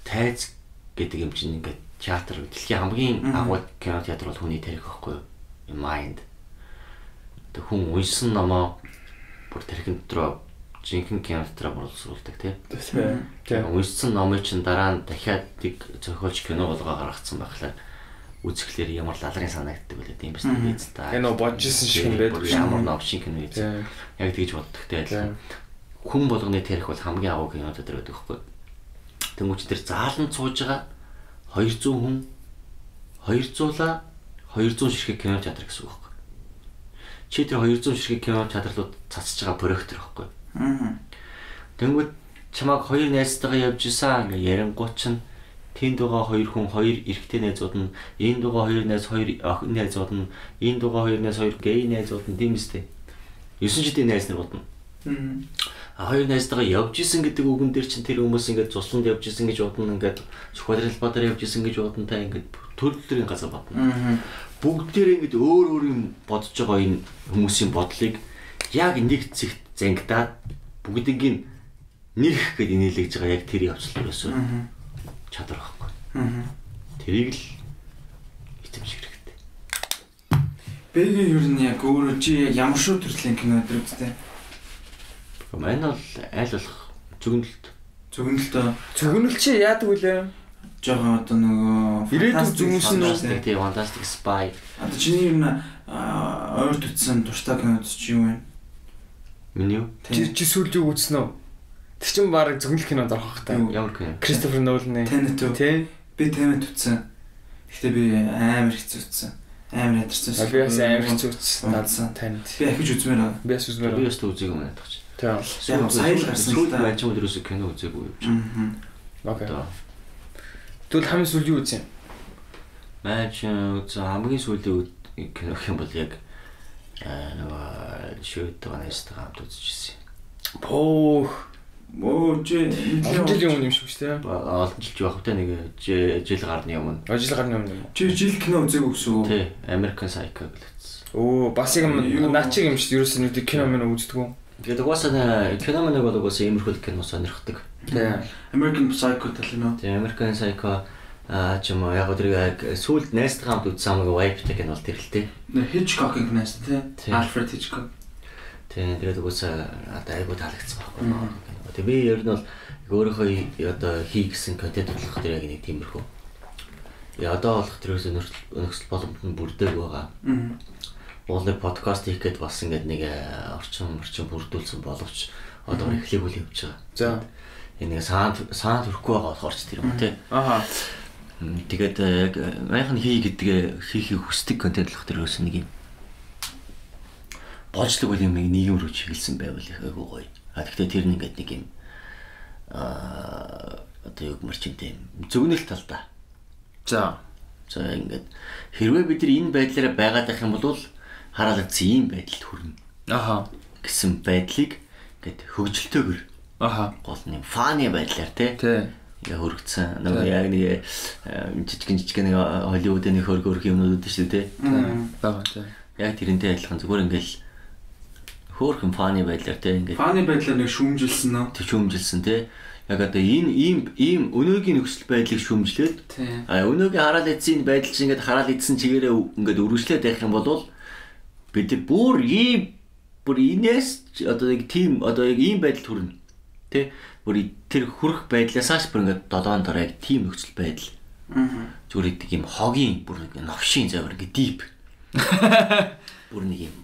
тайз гэдэг юм чинь ингээд театр дэлхийн хамгийн агуу кино театр бол хүний тарих байхгүй юу? Mind. Тэг хүн уншсан номоо бүр тарихын дотроо жинхэнэ кино театраа боловсруулдаг тийм. Уншсан номыг чинь дараа нь дахиад нэг зохиолч кино болгоо гаргацсан байхлаа үзэхлээр ямар лалрын санагддаг байлаа тийм биз дээ. Кино бодчихсон шиг юм байдаг. Ямар ном шиг кино үзсэн. Яг тэгж боддогтэй адилхан. Хүн болгоны тарих бол хамгийн агуу кино театр байдаг байхгүй. Тэнгүүч тэр зааланд сууж байгаа 200 хүн 200-ла 200 ширхэг кино театр гэсэн үг байхгүй. Чи тэр 200 ширхэг кино театрлууд цацж байгаа проектор байхгүй. Тэнгүүд чамаг 2 найзтайгаа явж исэн ингээ ярингууд чинь тэнд байгаа 2 хүн 2 эрэгтэй найзууд нь энд байгаа 2 найз 2 охин найзууд нь энд байгаа 2 найз 2 гей найзууд нь тийм үстэй. 9 жилийн найз нар бодно. 2 найзтайгаа явж исэн гэдэг үгэн дээр чинь тэр хүмүүс ингээд цусланд явж исэн гэж бодно ингээд Сүхбаатар бадар явж исэн гэж бодно та ингээд төрөлдрийн газар бодно. Бүгдээрээ ингээд өөр юм бодож байгаа энэ хүмүүсийн бодлыг яг нэг зэгт зангидаад бүгдийг нэг гэд инээлгэж байгаа яг тэр явцлал ерөөсөө чадвар байхгүй. Тэрийг л эзэмших хэрэгтэй. Бэгийн ер нь яг өөрөө чи ямар шүү төрлийн кино өдөр үзтээ? Манай бол аль болох зөгнөлт. Зөгнөлт чи яадаг үлээ? Жохоо одоо нөгөө ирээдүйн зөгнөлт тийм Fantastic Spy. Одоо чиний ер нь ойрт үтсэн дуртай кинод чи юу вэ? Миний юу? Чи сүүлд юу үзсэн үү? Тэр чин баг зөгнөлт кинонд орох хэрэгтэй. Ямар кино? Кристофер Ноланы. Тий. Би Tenet үзсэн. Гэхдээ би амар хэцүү үзсэн. Амар ядарсан. Би бас амар хэцүү үзсэн. Tenet. Би ахиж үзмээр байна. Би бас үзмээр. Би бас үзег юм байна гэж. Тийм. Сая л гарсан. Сүүлд байж өдрөөс кино үзээгүй юм. Окей. Тэгвэл хамгийн сүүл юу үзсэн? Матч хамгийн сүүлийн кино юм бол яг нөгөө шүүдэг нэстэй хамт үзчихсэн. Чи жилийн өмнө юм шиг шүү дээ. Олон жил явах та нэг жил гарны өмнө. Жил гарны өмнө юм уу? Чи жил кино үзээгүй гэсэн үү? Тий, American Psycho гэлээсэн. Бас юм наачиг юм шиг ерөөсөө нэг кино мөн үздэг үү? Тэгээд угаасаа кино мань бол угаасаа иймэрхүү кино сонирхдаг. Тий. American Psycho тал юм уу? Тий, American Psycho чим яг өдрийг сүүлд найзтай хамт үзсэн хамаагүй Wipe-тэй кино бол тэрэлтэй. Hitchcock-ийн найз тий. Alfred Hitchcock. Тий, тэгээд угаасаа одоо айгуу таалагдсан байхгүй. Тэгээ би ер нь бол өөрийнхөө одоо хийгсэн контент болох тэр яг нэг тиймэрхүү. Одоо болох тэрээс нөхцөл боломжт нь бүрдээг байгаа. Уулын подкаст хийх гээд бас ингээд нэг орчин бүрдүүлсэн боловч одоо эхлэх үйл явж байгаа. За. Энэ саунд хүрхгүй байгаа болохоор ч тэр юм тий. Тэгээд яг майхан хийхийг хүсдэг контент болох тэрээс нэг юм. Бодлого үл юм нийгэм рүү чиглэсэн байвал айгүй гоё. Гэхдээ тэр нь ингээд нэг юм одоо яг марчинтэй зөвнөл талдаа. За ингээд хэрвээ бид нар энэ байдлаараа байгаад байх юм бол хараалцсан ийм байдалд хүрнэ. Гэсэн байдлыг ингээд хөгжилтөөр. Гол нь фаны байдлаар тий. Ингээ хөргцэн. Нөгөө яг нэг жижиг нэг Холливуудын нэг хөргөх юмнууд шүү дээ тий. Бага тий. Яг тэрнтэй адилхан зүгээр ингээл хөөрхөн фаны байдлаар тий ингээд фаны байдлаар нэг шүүмжилсэн нөө. Тэг шүүмжилсэн тий. Яг одоо энэ ийм өнөөгийн нөхцөл байдлыг шүүмжлээд өнөөгийн хараал эцсийн байдал чинь ингээд хараал эцсэн чигээрээ ингээд өргөжлээд байх юм бол бид нар бүр инээс одоо яг тийм одоо яг ийм байдалд хүрнэ. Тэ бүр тэр хүрэх байдлаасаа бүр ингээд 7 дор яг тийм нөхцөл байдал. Зүгээр нэг юм хогийн бүр нэг новшийн завар ингээд deep. Бүр нэг юм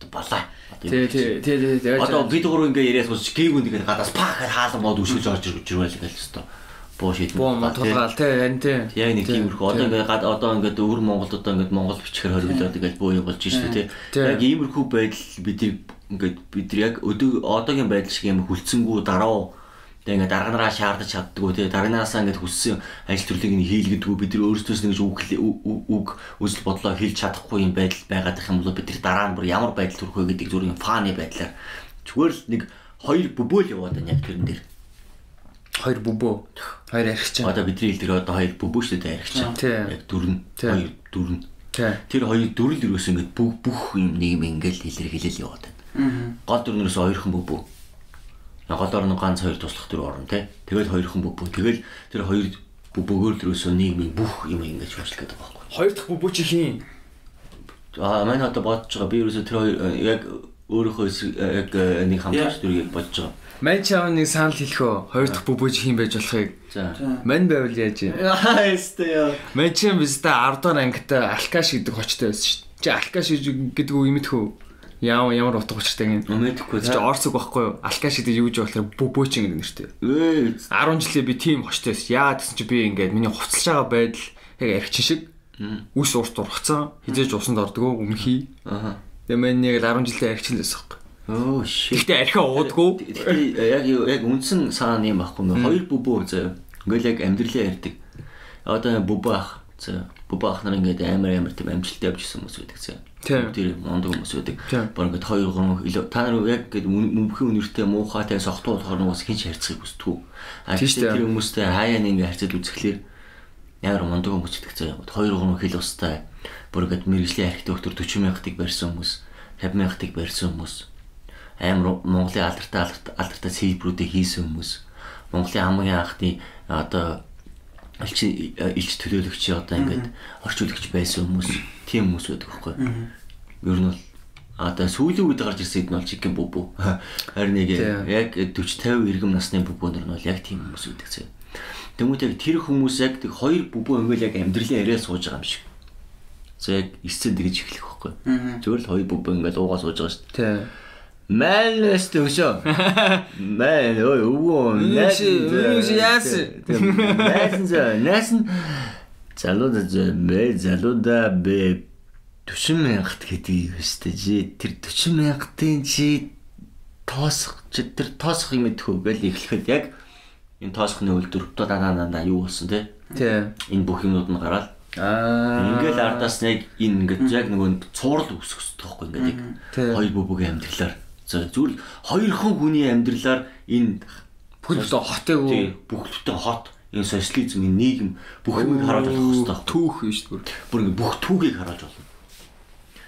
балаа. Тий. Одоо бид гурав ингээ яриад сонсч гээгүн тэгээд гадаас пах хаалан мод үсгэж орж ирвэл ингээл хэвээр боо шийдэн. Боо матгаал тий. Яг нэг тиймэрхүү одоо ингээд өвөр Монголд одоо ингээд Монгол бичгээр хориглоод ингээд боо юм болж шүү дээ тий. Яг иймэрхүү байдал бид яг одоогийн байдал шиг юм хүлцэнгүү дараа тэгээд ингээд дарганараа шаардаж чаддгүй тий. Дарганаасаа ингээд хүссэн ажил төрлийг нь хийлгэдэггүй бид нар өөрсдөөс нэг үг үзэл бодлоо хэлж чадахгүй юм байдал байгаад их юм бол бид нар дараа нь бүр ямар байдал төрөх вэ гэдэг зүгээр юм фаны байдлаар Зүгээр л нэг 2 бөбөө л яваад байна яг тэрэн дээр. 2 бөбөө. 2 архич. Одоо бидний хэл дээр одоо 2 бөбөө шүү дээ архич. Яг дөрөн. 2 дөрөн. Тэр 2 дөрөл юус ингээд бүх юм нийгэм ингээл илэрхийлэл яваад байна. Гол дөрнөөс 2хан бөбөө. Гол орно ганц 2 туслах төр орно тий. Тэгэл 2хан бөбөө. Тэгэл тэр 2 бөбөөгөр дөрөөсөө нийгмийн бүх юм ингэж хурцлах гэдэг байхгүй. 2 дахь бөбөө чи хийн? Манай одоо бодож байгаа. Би ерөөсөө тэр 2 яг өөрийнхөө яг нэг хамтлагч дүрийг бодож байгаа. Мань чам нэг санал хэлэхөө 2 дахь бөбөө чи хийн байж болохыг. За. Мань байвал яаж юм? Ястаа. Мань чам бистэ 10 дахь ангитай алкаш гэдэг хочтой байсан шүү. Чи алкаш гэдэг үг имэдхүү? Ямар утга учиртай гин? Мэдхгүй. Чи орцог байхгүй юу? Алкаш гэдэг юу гэж болохоор бөбөө чи гэдэг нэртэй. 10 жилээ би тийм хочтой байсан. Яа гэсэн чи би ингээд миний хувцалж байгаа байдал яг архич шиг үс урт ургацсан. Хизээж усанд ордгоо өмнөхий. Тэгээ мань нэг 10 жилээ архич л байсан байхгүй. Оо shit. Гэтэ архиа уудгүй. Яг үндсэн саан юм байхгүй мэ. 2 бөбөө зөө. Ингээл яг амьдралаа ярьдаг. Одоо бөбөө ах. За бөбөө ах нар ингээд амар тийм амжилттай явж исэн хүмүүс байдаг зөө. Тэр мондог хүмүүс байдаг. Бор ингээд 2-3 та нар яг гээд мөнхийн үнэртэй муухайтай согтуу болохоор нуус хинч харьцахыг хүсдэг. Тэр хүмүүстэй хаяа нэг харьцаад үзэхлээр ямар мондог хүмүүс байдаг зөө. 2-3 хил устай. Бор ингээд мэрэгжлийн архитектор 40 мянгатыг барьсан хүмүүс, 50 мянгатыг барьсан хүмүүс. Амар Монголын алдартай сэйбрүүдийг хийсэн хүмүүс. Монголын хамгийн анхны одоо илч төлөөлөгч одоо ингээд орчуулагч байсан хүмүүс. Тийм хүмүүс байдаг байхгүй. Ер нь бол одоо сүүлийн үед гарч ирсэн хэд нь бол чикен бөбөө. Харин нэг яг 40-50 иргэм насны бөбөөнөр нь бол яг тийм хүмүүс байдаг зэ. Тэгмүүд яг тэр хүмүүс яг 2 бөбөө ингээл яг амьдралын яриа сууж байгаа юм шиг. За яг эсцэн тэгж эхлэх байхгүй. Зөвхөн л 2 бөбөө ингээл уугаа сууж байгаа шүү дээ. Мэлнэс төшөө. Мэл өвөө нэсэн залуудаа бэ 40 мянгат гэдэг юм шүү дээ. Тэр 40 мянгатын чи тоосох юм гэдэггүй гэл эхлэхэд яг энэ тоосхны үйлдвэр даа юу болсон те. Энэ бүх юмнууд нь гараад ингээл ардаас нэг энэ ингээд яг нөгөө цуурал үсэх хэрэгтэй байхгүй ингээд яг 2 бөбөгийн амьдралаар зүгээр 2 хүний амьдралаар энэ бүхэлдээ хотыг бүхэлдээ хот энэ социализм энэ нийгэм бүх юмыг харуулж болох хэрэгтэй. Түүх биш бүр ингэ бүх түүхийг харуулж болно.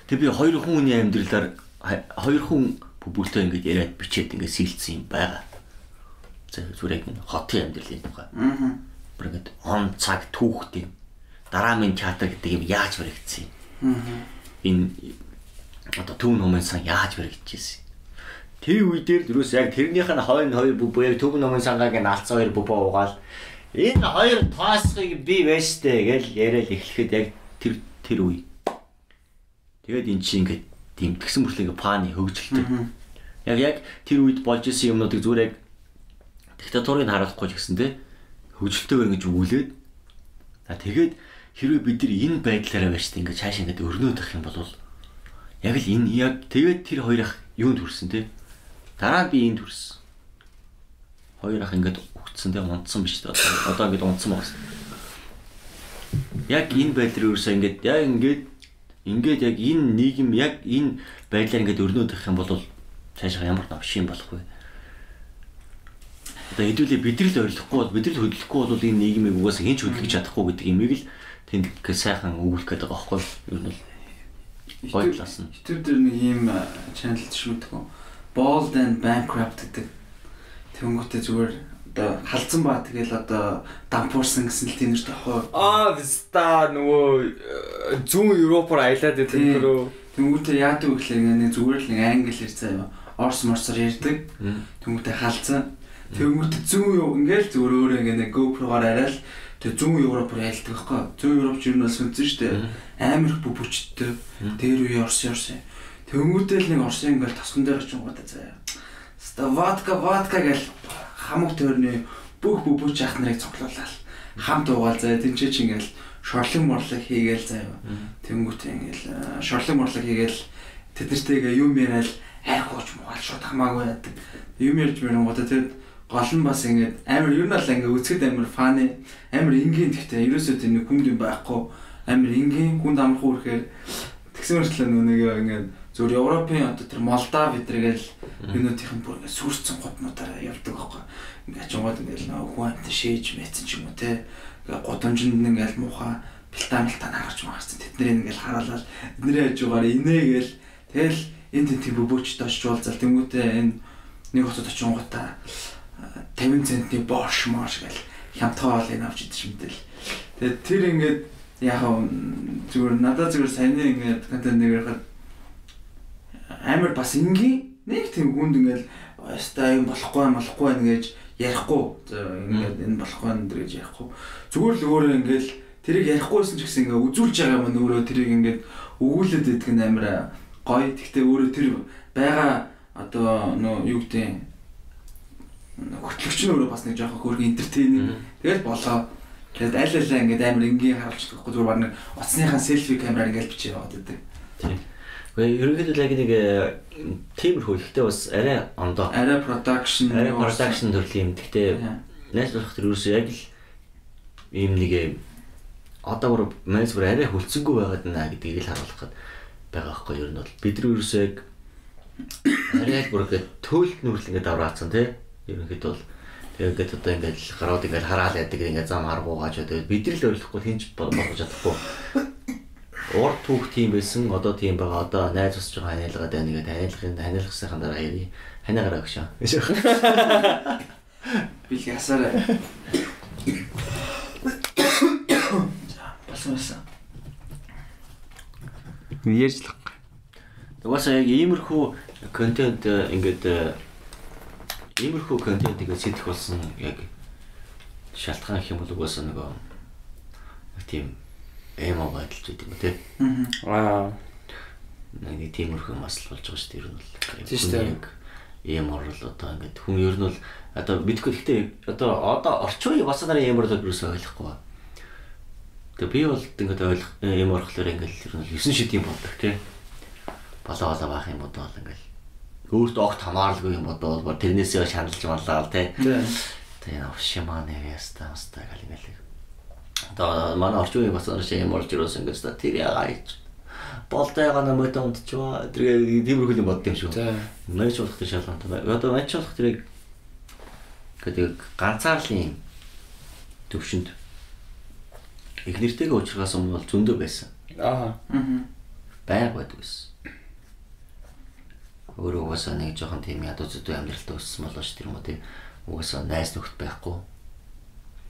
Тэг би 2 хүний амьдралаар 2 хүн бүбүүлтэй ингэж яриад бичээд ингэ сэлцсэн юм байгаа. Зүгээр яг хотын амьдрал юм байна. Бүр ингэ он цаг түүхтэй дараамын театр гэдэг юм яаж баригдсан юм. Энэ одоо Төв номын сан яаж баригдчихсэн. Тэр үе дээр дөрөс яг тэрнийх нь хойно 2 бөбөө яг Төв номын сангагийн наалцсан 2 бөбөө угаал энэ 2 тоосхыг би вэштэй гэж яриад эхлэхэд яг тэр үе. Тэгээд эн чинь ингээд тийм тэгсэн мөртлөө ингээд пааны хөгжилтэй. Яг тэр үед болж исэн юмнуудыг зүгээр яг диктатурыг харуулахгүй ч гэсэн те хөгжилтэйгээр ингэж өгүүлээд тэгээд хэрвээ бид нар энэ байдлаараа байштай ингээд цааш ингээд өрнөд авах юм бол яг л энэ яг тэгээд тэр 2 ах юунд хүрсэн те дараа нь би энд хүрсэн. 2 ах ингээд өгцсөн те унтсан биш те одоо ингээд унтсан байна. Яг энэ байдлаар ерөөсөө ингээд яг энэ нийгэм яг энэ байдлаар ингээд өрнөд авах юм бол цаашаа ямар навш юм болох вэ? Одоо хэдүүлээ бид нар л ойлгохгүй бид нар л хөдлөхгүй бол энэ нийгмийг угаасаа хинч хөдлөж чадахгүй гэдэг имийг л тэнд сайхан өгүүлэх гэдэг байгаа байхгүй юу? Ер нь гоё класс нь. Тэр нэг ийм channel шүүдэг. Bald and Bankrupt гэдэг. Тэнгүүтээ зүгээр одоо халдсан ба тэгэл одоо дампуурсан гэсэн л тийм нэртэй байхгүй. Виста нөгөө зүүн Европоор аялаад байдаг нөрөө. Тэнгүүтээ яадаг вэ гэхлээр нэг зүгээр л нэг англи хэр заяа орс морсоор ярьдаг. Тэнгүүтээ халдсан. Тэнгүүтээ зүүн ингээл зүгээр өөрөө ингээ нэг GoPro-гаар арай л тэг зүүн Европоор айлдаг байхгүй. Зүүн Европч юу нь сүнсэн шүү дээ. Амар их бүбүчтэй. Дээр үе орсон. Тэнгүүтээ л нэг орсын ингээл тосгон дээр очиж гоотой заяа. Ста водка гэл хамаг төрний бүх бүбүч ах нарыг цоглуулаад хамт уугаал заяа. Тэнцээ чи ингээл шорлон морлог хийгээл заяа. Тэнгүүтээ ингээл шорлон морлог хийгээл тэдэртэйгээ юм яриад хайхууч мугаал шууд хамаагүй яадаг. Юм ярьж мөрөнгөтэй тэгээд гол нь бас ингээд амар ер нь л ингээд үзэхэд амар фаны амар энгийн гэхдээ ерөөсөө тийм хүнд юм байхгүй амар энгийн хүнд амархан үрхээр тэгсэн мөртлөө нэг ингээд зөвхөн Европын одоо тэр Молдав эдрэгээл юунуудын бүр ингээд сүрцэн годнуудаараа явдаг байхгүй. Ингээд хажуугаар ингээд хүн амт шээж мэцэн ч юм уу те. Ингээд годомжинд ингээд муухай бэлтаамлтаа харж магацсан. Тэднийг ингээд хараалал эднэрийн хажуугаар инээгээл тэгэл энэ тентиг бөбөөчд очиж уулзал тэнгүүтээ энэ нэг хотод очингуудаа 50 центний борш маш гэл хямдхан хоол энэ авч идэж мэдэл. Тэгээд тэр ингээд яг зүгээр надад зүгээр саяны ингээд контент нэгээр хаад амар бас ингийн нэг тийм хүнд ингээд яста юм болохгүй ингэж ярихгүй ингээд энэ болохгүй энэ гэж ярихгүй зүгээр л өөрөө ингээд тэрийг ярихгүйсэн ч гэсэн ингээд үзүүлж байгаа юм өөрөө тэрийг ингээд өгүүлээд идэх нь амар гоё. Гэхдээ өөрөө тэр байгаа одоо нөө юу гэдэг хөтлөгч нь өөрөө бас нэг жоохон хөргөн энтертейнинг тэгэл болоо. Тэгээд аль ингээд амар энгийн харуулж байхгүй зүгээр баг нэг утасныхаа селфи камераар ингээд бичиж яваад байдаг. Тийм. Гэхдээ ерөнхийдөө яг нэг тиймэрхүү ихтэй бас арай ондоо. Арай production төрлийн юм. Гэхдээ найз болох тэр ерөөсөө яг л ийм нэг одоо бүр манайс бүр арай хөлцөнгөө байгаад наа гэдгийг л харуулах гээд байгаа байхгүй юу. Ер нь бол бид нар ерөөсөө яг арай бүр ингээд төөлт нүрэл ингээд авраацсан тий. Ерөнхийдөө бол тэгээд одоо ингээд гараад ингээд хараал яадаг ингээд зам харгуугааж одоо бид нар л ойлгохгүй хинч болгож чадахгүй. Ор түүх тийм байсан одоо тийм байгаа одоо найз усч байгаа ханилгаад байна ингээд танилцахын дараа яри ханаагараа гэж. Би л ясаараа. Басмасан. Ярьжлах. Угаасаа яг иймэрхүү контент ингээд иймэрхүү контент ингээд сэтгэх болсон яг шалтгаан гэх юм бол угаасаа нэг тийм эмо байдалч гэдэг юм тий. Нэг тиймэрхүү масл болж байгаа шүү дээ ер нь бол. Тийм шүү дээ. Эмо л одоо ингээд хүн ер нь бол одоо мэдгүй гэхдээ одоо орчин үеийн бас нарын эмо л юусаа ойлгохгүй. Тэгээ би бол ингээд эмо орохлоор ингээд ер нь 9 шидийн болдог тий. Болоо баах юм бодвол ингээд өөртөө огт хамааралгүй юм бодвол тэрнээсээ шаналж маллаа тий. Тэгээ авшимаа нэгэстаа гал ингээд одоо манай орчин үеийн бас эмо орж ирсэн ингээд тэр яагаад болтойгоо намайг унтчихваа тэргээ тиймэрхүү юм бодд юм шүү. Маш болох тэр шалгалттай. Одоо маш болох тэрийг гэдэг ганцаарлын төвшөнд их нэртэйгээ уулзахаас өмнө бол зөндөө байсан. Байг байдаг байсан. Өөрөө угаасаа нэг жоохон тийм ядуу зөдөө амьдралтай өссөн болооч тэр юм уу тийм угаасаа найз нөхд байхгүй.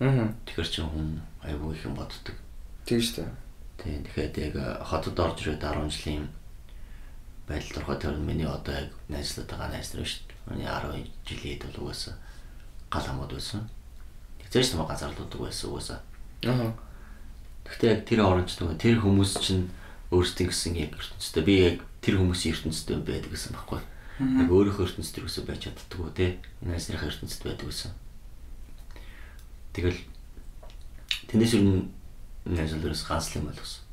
Тэгэхээр ч хүн айгүй их юм боддог. Тийм шүү дээ. Тийм тэгэхээр яг хотод орж ирээд 10 жилийн байдалд ороход тэр миний одоо яг найзлаад байгаа найз нар шүү дээ. Миний 10 жилийн хэд бол угаасаа гал хамууд байсан. Тэгж ч юм газарлуудаг байсан угаасаа. Гэхдээ яг тэр оронч нөгөө тэр хүмүүс чинь өөрсдийн гэсэн яг ертөнцтэй би яг тэр хүмүүсийн ертөнцтэй байдаг гэсэн байхгүй. Яг өөрийнхөө ертөнцтэй юусоо байж чаддаггүй те. Найз нарын ертөнцид байдаг гэсэн. Тэгэл тэндээс юу нэзэлэрс ганцлан болгосон.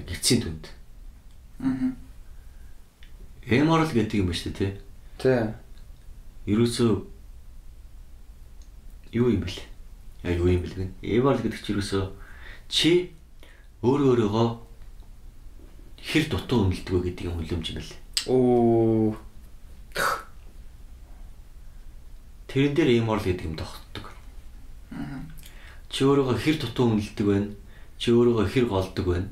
Яг эцсийн түнд. Эморл гэдэг юм ба шүү дээ тий. Ерөөсөө юу юм бэл? Яа юу юм бэл гэн? Эморл гэдэг чинь ерөөсөө чи өөрөөгөө хэр дутуу өмлөдөг вэ гэдэг юм хүлэмж юм бэл. Тэрэн дээр эморл гэдэг юм тогтдог. Чи өөрөөгөө хэр дутуу өмлөдөг вэ? Чи өөрөөгөө хэр голдог вэ?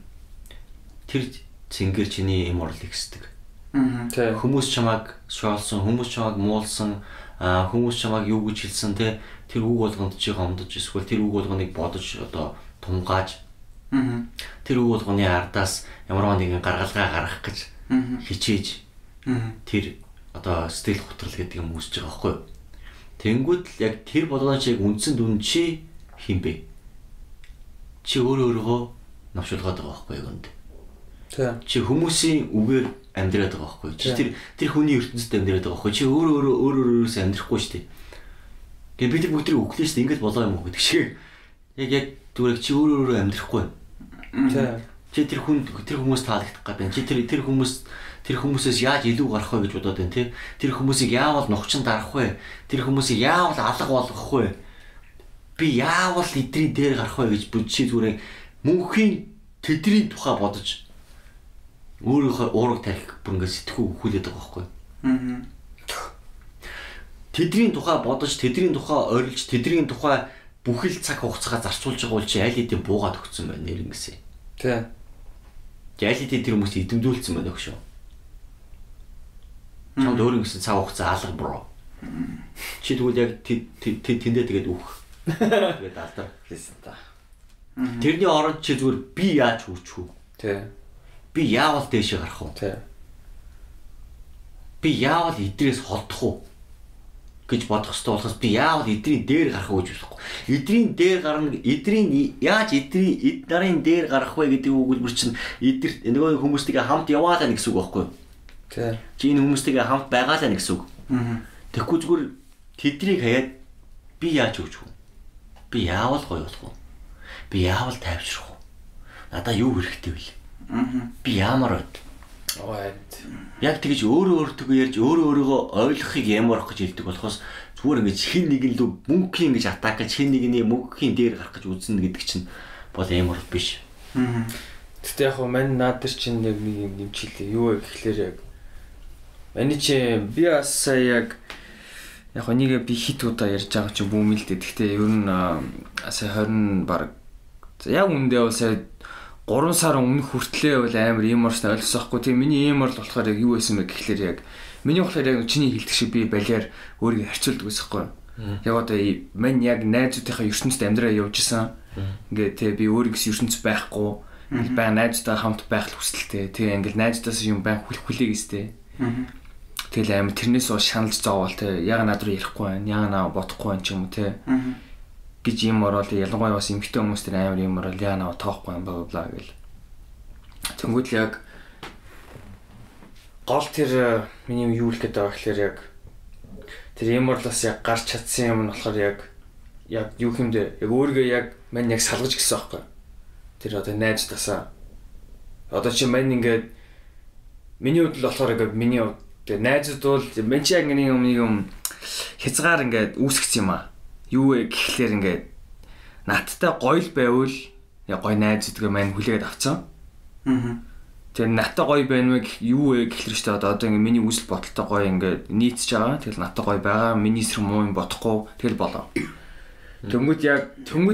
Тэр зингээр чиний эморл ихсдэг. Хүмүүс чамайг шоолсон, хүмүүс чамайг муулсан, хүмүүс чамайг юу гэж хэлсэн те тэр үг болгонд чи гомдож эсвэл тэр үг болгоныг бодож одоо тунгааж тэр үг болгоны ардаас ямар нэгэн гаргалгаа гаргах гэж хичээж тэр одоо сэтгэл готрол гэдэг юм үүсэж байгаа байхгүй. Тэнгүүд л яг тэр болгоны чиг үндсэн дүн чи хин бэ? Чи өөрөөгөө навшуулгаад байгаа байхгүй юу гэнэ. Чи хүмүүсийн үгээр амьдраад байгаа байхгүй. Чи тэр хүний ертөнцид амьдраад байгаа байхгүй. Чи өөрөөс амьдрахгүй шүү дээ. Гэ бид бүгд тэр үглээ шүү дээ. Ингээд болоо юм уу гэдэг шиг. Яг зүгээр чи өөрөөрөө амьдрахгүй. Чи тэр хүмүүс таалагдах гэдэг. Чи тэр хүмүүсээс яаж илүү гарах вэ гэж бодоод байна тий. Тэр хүмүүсийг яавал нухчин дарах вэ? Тэр хүмүүсийг яавал алга болгох вэ? Би яавал эдрийн дээр гарах вэ гэж чи зүгээр мөнхийн тэдний тухай бодож өөрийнхөө уураг тарих бүр ингээд сэтгүү хүлээд байгаа байхгүй. Тэдний тухай бодож, тэдний тухай орилж, тэдний тухай бүхэл цаг хугацаагаа зарцуулж байгаа бол чи аль хэдийн буугаад өгсөн байна нэр ингэсэн. Тий. Аль хэдийн тэр хүмүүс эдэмдүүлсэн байна гэж шүү. Чамд өөр ингэсэн цаг хугацаа алга бро. Чи тэгвэл яг тэндээ тэгээд үх. Тэгээд алдар хэлсэн та. Тэрний оронд чи зүгээр би яаж хурчих вэ? Тий. Би яавал дээшээ гарах вэ? Тий. Би яавал эдрээс холдох уу гэж бодох хэрэгтэй болохоос би яавал эдрийн дээр гарах уу гэж бодохгүй. Эдрийн дээр гарна, яаж эдрийн нарын дээр гарах вэ гэдэг үгүүлбэр чинь эдэр нөгөө хүмүүстэйгээ хамт яваалаа гэсэн үг байхгүй юу? Тий. Чи энэ хүмүүстэйгээ хамт байгаалаа гэсэн үг. Тэгэхгүй зүгээр тэднийг хаяад би яаж өгч вэ? Би яавал гоё болох вэ? Би яавал тайвшрах вэ? Надаа юу хэрэгтэй вэ? Би яамаар байд. Яг тэгэж өөртөө ярьж өөрийгөө ойлгохыг ямарх гэж хэлдэг болохоос зүгээр ингэж хин нэг нь л мөнхийн ингэж атак гэж хин нэгний мөнхийн дээр гарах гэж үзнэ гэдэг чинь бол ямар биш. Гэтэ яг мань наад дээр чинь нэг юм нэмчихлээ. Юу вэ гэхлээр яг маний чи би сая яг нэг би хит удаа ярьж байгаа чи бүүмэлдэ. Гэтэ ер нь сая 20 баг яг үндэ бол сая 3 сар өмнөх хүртлээ бол амар ийм орсон ойлгосон байхгүй. Тийм миний ийм орл болохоор яг юу байсан бэ гэхлээр яг миний болохоор яг чиний хэлдэг шиг би балиар өөрийгөө харьцуулдаг байсан байхгүй. Яг одоо мань яг найзуудынхаа ертөнцид амьдраа явж исэн. Ингээ тий би өөрийгөөс ертөнц байхгүй. Ингээл байн найзуудтай хамт байх л хүсэлтэй. Тэгээ ингээл найзуудаас юм байн хүлээг өстэй. Тэгэл амар тэрнээс бол шаналж зоовол тий яг над руу ярихгүй байна. Яг наа бодохгүй байна ч юм уу тий. Гэж юм орол ялангуяа бас эмгтэй хүмүүс тэр амар юм орол яа наваа тоохгүй юм бла гэл. Тэнгүүд л яг гол тэр миний юу хэлэх гээд байгаа гэхээр яг тэр юм орлоос яг гарч чадсан юм нь болохоор яг юу хэмдэ яг өөрийгөө яг мань яг салгаж гисэн байхгүй. Тэр одоо найзтаасаа одоо чи мань ингээд миний хувьд л болохоор яг миний хувьд найзууд бол мань чи яг нэг юм хязгаар ингээд үүсгэсэн юм аа. Юу вэ гэхлээр ингээд надтай гоё л байвал яг гоё найзуудгаа маань хүлээгээд авцсан. Тэгээ надтай гоё байна вэ юу вэ гэхлээр ч одоо ингээд миний үсэл бодолтой гоё ингээд нийцж байгаа. Тэгэл надтай гоё байгаа. Миний эсрэг муу юм бодохгүй тэгэл болоо. Тэнгүүд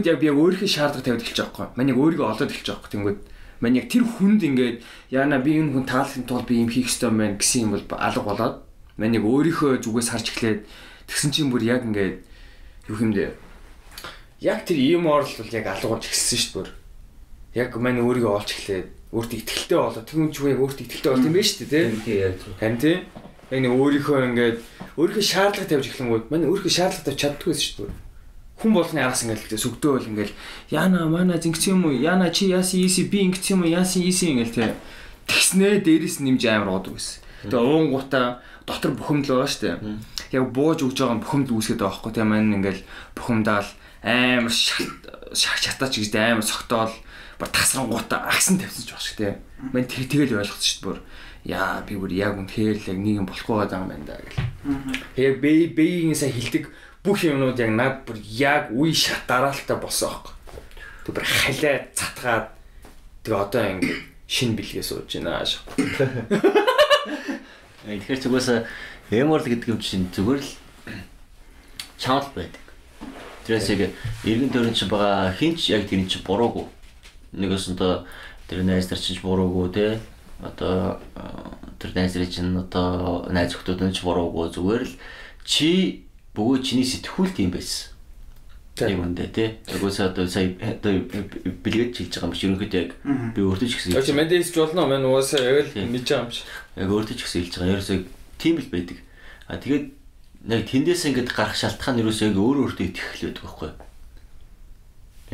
яг би өөрийнхөө шаардлага тавьд эхэлж байгаа байхгүй. Манай өөрийгөө олоод эхэлж байгаа байхгүй. Тэнгүүд манай яг тэр хүнд ингээд яана би энэ хүн таалахын тулд би юм хийх ёстой байна гэсэн юм бол алга болоод манай өөрийнхөө зүгээс харж эхлээд тэгсэн чинь бүр яг ингээд юу хэмдэ яг тэр ийм орл бол яг алгуулж эхэлсэн шүү дээ. Яг манай өөрийгөө олж эхлээд өөртөө ихтэй болоо тэгвэл ч яг өөртөө ихтэй болт юм байна шүү дээ тий. Харин тий яг нэг өөрийнхөө ингээд өөрийнхөө шаардлага тавьж эхлэнгүүд манай өөрийнхөө шаардлага тавьж чаддгүй шүү дээ. Хүн болгоны араас ингээд сүгдөөл ингээд яана мана зингц юм уу яана чи яасан ийси би ингэц юм уу яасан ийси ингээд тий. Тэгснээ дээрээс нэмж амар гоодог байсан. Тэгээ уунгуудаа дотор бухимдал байгаа шүү дээ. Яг бууж өгж байгаа бухимдал үүсгээд байгаа байхгүй тийм маань ингээл бухимдаал амар шатаач гэж амар согтоол бар тасрангуудаа агсан тавьсан ч баг шиг тийм. Мань тэгэл ойлгосон шүү дээ бүр. Яа би бүр яг үнэхээр л яг нэг юм болохгүй байгаа юм байна да гэл. Яг биеийн сая хилдэг бүх юмнууд яг над бүр яг үе шат дараалтаа болсон байхгүй. Тэг бүр халаа цатгаад тэгээ одоо ингээд шин бэлгээ сууж байна ааш. Тэгэхээр зүгээс эморл гэдэг юм чинь зүгээр л чанал байдаг. Тэрээс яг эргэн тойрон чинь байгаа хинч яг тэр чинь буруугүй. Нэгээс нь тэр найз нар чинь буруугүй те. Одоо тэр найз нар чинь одоо найз охтууд нь ч буруугүй зүгээр л чи бөгөө чиний сэтгүүлт юм байсан. Тийм үндэ те. Тэгвэл одоо сая бэлгээд хэлж байгаа юм биш ерөнхийдөө яг би өөртөө ч гэсэн. Очи мэдэс ч болно мань уусаа яг л мэдж байгаа юм шиг. Яг өөртөө ч гэсэн хэлж байгаа. Ерөөсөө тийм л байдаг. Тэгээд яг тэндээс ингээд гарах шалтгаан ерөөсөө яг өөртөө итгэх л байдаг байхгүй.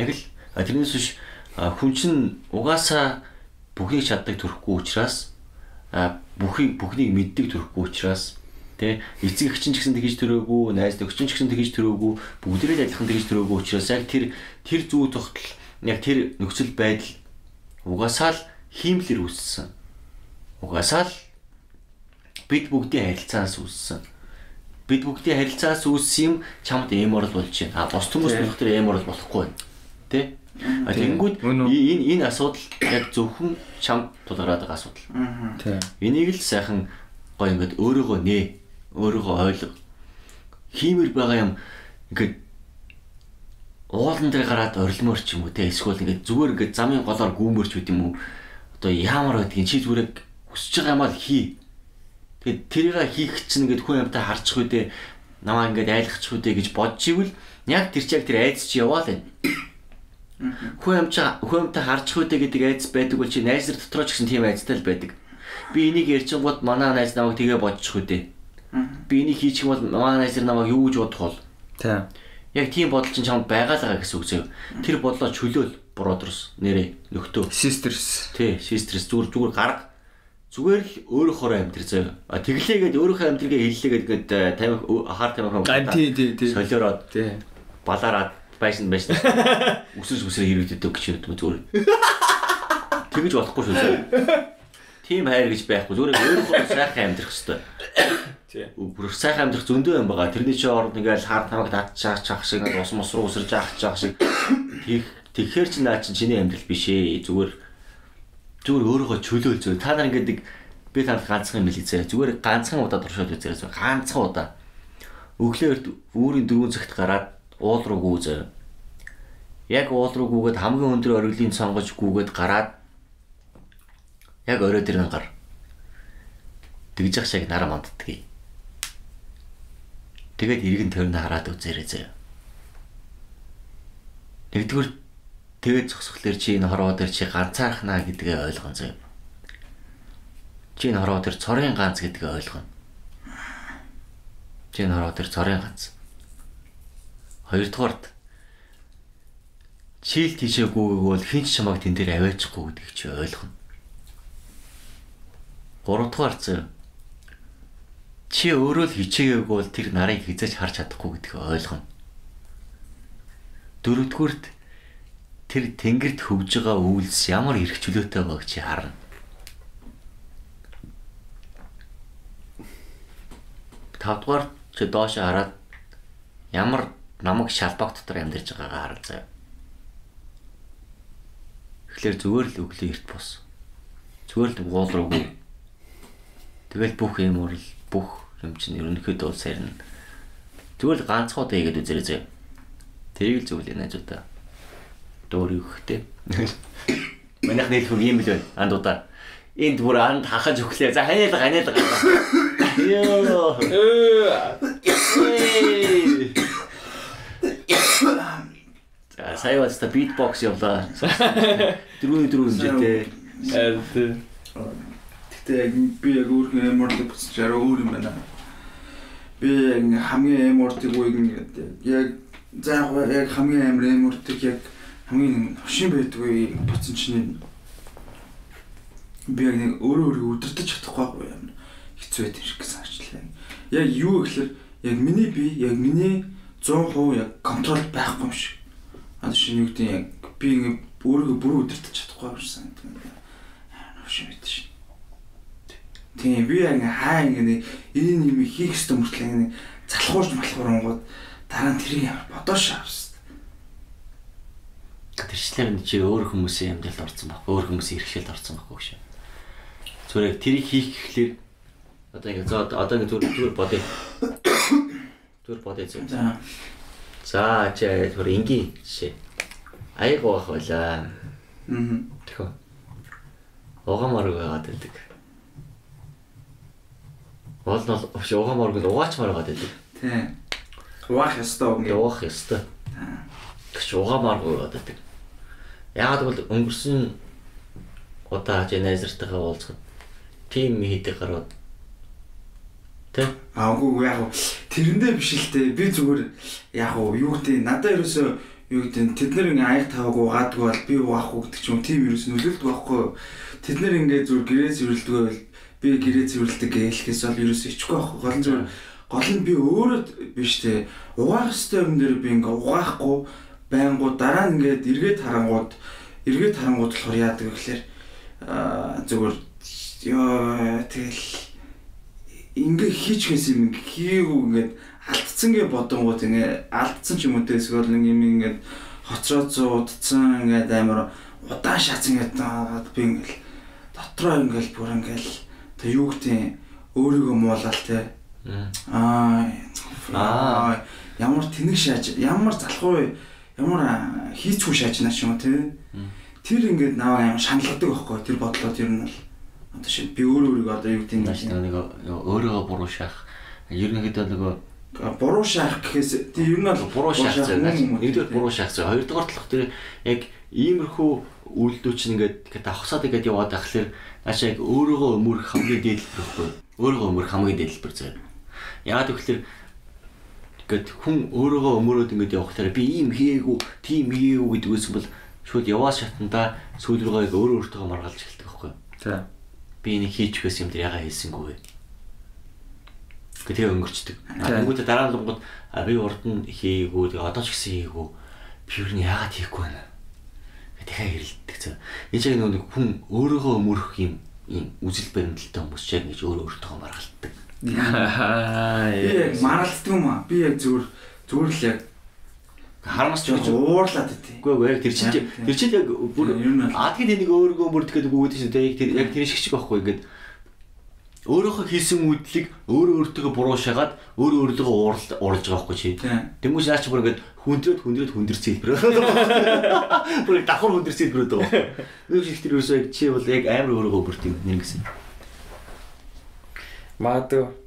Яг л тэрнээс биш хүн чинь угаасаа бүхнийг чаддаг төрөхгүй учраас бүхнийг мэддэг төрөхгүй учраас тэ эцэг эгчин ч гэсэн тэгж төрөөгүй, найз нөхчин ч гэсэн тэгж төрөөгүй, бүгдээрээ адилхан тэгж төрөөгүй учраас яг тэр зүү тогтол яг тэр нөхцөл байдал угаасаа л хиймлэр үүссэн. Угаасаа л бид бүгдийн харилцаанаас үүссэн. Бид бүгдийн харилцаанаас үүссэн юм чамд эморл болж байна. Бос хүмүүс болох тэр эморл болохгүй байна. Тэ? Тэгэнгүүт энэ асуудал яг зөвхөн чамд тулгараад байгаа асуудал. Тэ. Энийг л сайхан гоё ингээд өөрийгөө нээ, өөрийгөө ойлго. Хиймэр байгаа юм ингээд уулан дээр гараад орилмоор ч юм уу те эсвэл ингээд зүгээр ингээд замын голоор гүүмөрч үт юм уу. Одоо яамар байдгийг чи зүгээр хүсэж байгаа юм аа хий. Тэгээд тэрийг хийх чинь ингээд хүн амтай харчих үедээ намаа ингээд айлгачих үедээ гэж бодж ивэл яг тэр чиг тэр айц чи яваа л байна. Хүн амтай харчих үедээ гэдэг айц байдаг бол чи найз нар дотроо ч гэсэн тийм айцтай л байдаг. Би энийг ярьчихгууд манай найз намайг тэгээ бодчих үедээ. Би энийг хийчих юм бол манай найз нар намайг юу гэж бодох бол. Тийм. Яг тийм бодол чинь чамд байгаа л байгаа гэсэн үг зөө. Тэр бодлоо чөлөөл brothers нэрээ нөхдөө. Sisters. Тий, sisters зүгээр гарга. Зүгээр л өөрөөхөө амьдр зөө. Тэглээгээд өөрөөхөө амьдргээ хэллээгээд тамхи хаар тамхи. Тий. Солиороод. Тий. Балаараад байшин. Үсрээ хэрэгдэдэг гэж юм зүгээр. Тэгэж болохгүй шүү зөө. Тим хайр гэж байхгүй зүгээр өөрөөхөө сайхан амьдрах хэрэгтэй. Тий. Бүр сайхан амьдрах зөндөө юм байгаа. Тэрний чинь орд ингээл хаар тамхи татчих шиг ус руу үсэрж авчих шиг. Тэгэхээр чи наа чиний амьдрал биш ээ. Зүгээр өөрөөгөө чөлөөл зөө. Та нар ингээд би танд ганцхан юм хэлээ. Зүгээр ганцхан удаа туршаад үзээрэй. Ганцхан удаа. Өглөөрд өөрийн 4 цагт гараад уул руу гүйзээ. Яг уул руу гүйгээд хамгийн өндөр ориглын сонгож гүйгээд гараад яг орой дээр нь гар. Тэгж ах шиг нараа манддгийг. Тэгээд иргэн тойрны хараад үзээрэй зөө. Нэгдүгээр тэгээд зогсохлоор чи энэ хорвоо дээр чи ганцаархнаа гэдгээ ойлгоно зөө. Чи энэ хорвоо дээр цорын ганц гэдгээ ойлгоно. Чи энэ хорвоо дээр цорын ганц. Хоёрдугаарт чи л тийшээгүй бол хинч чамайг тэн дээр аваачихгүй гэдгийг чи ойлгоно. Гуравдугаар зөө. Чи өөрөө л хичээгээгүй бол тэр нарыг хизээж харж чадахгүй гэдгийг ойлгоно. Дөрөвдүгээрт тэр тэнгэрт хөвж байгаа үйлс ямар эрх чөлөөтэй байгааг чи харна. Тавдугаар чи доош хараад ямар намаг шалбаг дотор амьдарч байгаагаа харна заяа. Тэгэхээр зүгээр л өглөө эрт бос. Зүгээр л уул руугүй. Тэгэл бүх юм чинь ерөнхийдөө сарна. Зүгээр л ганцхан удаа игээд үзэрэй заяа. Тэрийг л зөвлөе найзуудаа. Дөөр өгөхтэй. Манайх нэлбэг юм л байна. Андуудаа. Энд бүр анд хахаж өглөө. За ханиалга. Йоо. За сая баста битбокс явлаа. Дөрөв хэмжээтэй. Тэгтээ би яг өөрхөн эмордыг буцаж арай өөр юм байна. Би хамгийн эмордыг яг яг хамгийн амар эмордыг яг хамгийн хошин байдаг үе буцсан чинь би яг нэг өөрөө өдөртөж чадахгүй юм. Хэцүү байт юм шиг санагчлаа. Яг юу гэхээр яг миний би яг миний 100% яг контрол байхгүй юм шиг. Шинэ үгтэй яг би ингээ өөрөө бүр өдөртөж чадахгүй байсан юм. Хошин байт шин. Тийм би яг хаа ингээ энэ юм хийх ёстой мөртлөө ингээ залхуурч малхуурангууд дараа нь тэрийг ямар бодоош авсан. Тэрчлэн чи өөр хүмүүсийн амьдралд орсон баг. Өөр хүмүүсийн хэрэгшээлд орсон баггүй шүү. Зүгээр тэрийг хийх гэхлээр одоо ингээ зүгээр бодъё. Зүгээр бодъё зү. За чи зүгээр ингийн жишээ. Айгуу ах байлаа. Тэхөө. Угаамаар байгаад байдаг. Болно угаамаар гэж угаачмаар байгаад байдаг. Тийм. Угаах ёстой юм. Угаах ёстой. Тэгш угаамаар байгаад байдаг. Яагаад гэвэл өнгөрсөн удаа чи найзартайгаа уулзахад тим хийдэг гарууд тэг аагүй яг тэрэндээ биш л дээ би зүгээр яг юу гэдэг надад ерөөсөө юу гэдэг тэд нар ингээ аяг таваагүй угаадаг бол би угаахгүй гэдэг ч юм тийм ерөөс нөлөөлдөг байхгүй тэд нар ингээ зүгээр гэрээ цэвэрлдэг байвал би гэрээ цэвэрлдэг гэлхээс бол ерөөсөө ичихгүй байхгүй гол нь би өөрөө биш дээ угаах ёстой юм дээр би ингээ угаахгүй байнгут дараа нь ингээд эргээд харангууд болохоор яадаг гэхээр зүгээр ёо тэгэл ингээ хийчихээс юм хийгээгүй ингээд алдцсан гэ бодонгууд ингээ алдцсан ч юм уу те эсвэл нэг юм ингээд хоцроо зуудсан ингээд амар удаан шаац ингээд би ингээд дотроо ингээд бүр ингээд тэг юу гэдэг өөрийгөө муулаад те ямар тэнэг шааж ямар залхуу ямар хийцгүй шаажнаа ч юм уу те тэр ингээд наваа амар шаналгадаг байхгүй тэр бодлоод ер нь бол одоо шин би өөрийгөө одоо юу гэдэг нэг өөрийгөө буруу шаах ерөнхийдөө нөгөө буруу шаах гэхээс тийм ер нь бол буруу шаах зэрэг нэгдүгээр буруу шаах зэрэг хоёрдугаар талх тэр яг иймэрхүү үйлдэл чинь ингээд давхсаад ингээд яваад байхлаар наашаа яг өөрийгөө өмөрөх хамгийн дээдлэр байхгүй өөрийгөө өмөрөх хамгийн дээдлэр зэрэг яагаад гэвэл ингээд хүн өөрийгөө өмөрөөд ингээд явахлаар би ийм хийгээгүй тийм хийгээгүй гэдгээс бол шууд яваа шатанда сүүл рүүгээ өөрөө өөртөө маргалж эхэлдэг байхгүй. За. Би энийг хийчихээс юм дээр ягаа хийсэнгүй. Тэгээ өнгөрчдөг. Тэнгүүтээ дараа нь лунгууд би урд нь хийгээгүй тэгээ одоо ч гэсэн хийгээгүй. Би юу н яагаад хийхгүй байна. Тэгэхээр хэрэлддэг цаа. Энэ ч нэг хүн өөрийгөө өмөрөх юм үзэл баримталтай хүмүүс ч яг гэж өөртөө маргалддаг. Би яг маргалддаг юм аа. Би яг зүгээр л яг харамсч гэж уурлаад байдیں۔ Үгүй яг тэр чинь яг бүр тэгээд энийг өөрийгөө мөрдөхөд бүгд чинь яг тэр шиг байхгүй ингээд өөрөөхөө хийсэн үйлдэлийг өөртөө буруу шагаад өөрийгөө уурж байгаа байхгүй чи. Тэмүүс наач бүр ингээд хүндрээд хэлбэрээ. Бүр давхар хүндрээд хэлбэрээ дөө. Нэг шиг тэр юусоо яг чи бол яг амар өөрийгөө бүрт юм нэгсэн. Мадуу.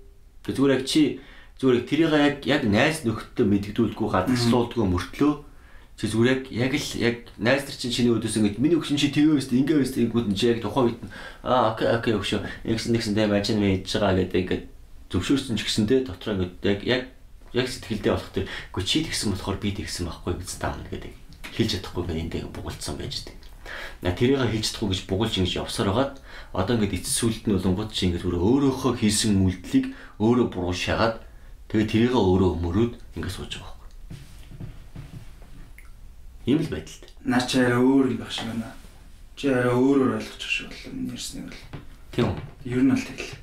Зүгээр яг чи зүгээр тэрийг яг найз нөхдөд мэддэгдүүлэхгүй гадагшлуулдгүй мөртлөө чи зүгээр яг найз нар чинь чиний өдөөс ингэж миний өгшин чи тэгээ өст ингээ өст ингүүд нь чи яг тухайн үед окей өгшөө нэгсэн дэм ажин мэдж байгаа гэдэг ингээд зөвшөөрсөн ч гэсэндээ дотроо ингээд яг сэтгэлдээ болох тэр үгүй чи тэгсэн болохоор би тэгсэн байхгүй гэж таамна гэдэг хэлж чадахгүй ингээд эндээ бугулцсан байж дээ. Тэрийг хийж чадахгүй гэж бугулж ингэж явсаар хагаад одоо ингээд эцэс сүлд нь болонгууд чи ингээд өөрөөхөө хийсэн үйлдэлийг өөрөө буруу шагаад тэгээ тэрийг өөрөө өмөрөөд ингэ сууж байгаа байхгүй. Ийм л байдалтай. Наа чи арай өөр юм байх шиг байна. Чи арай өөрөөр ойлгочих шиг боллоо ярьсныг бол. Тийм. Ер нь бол тэгэл.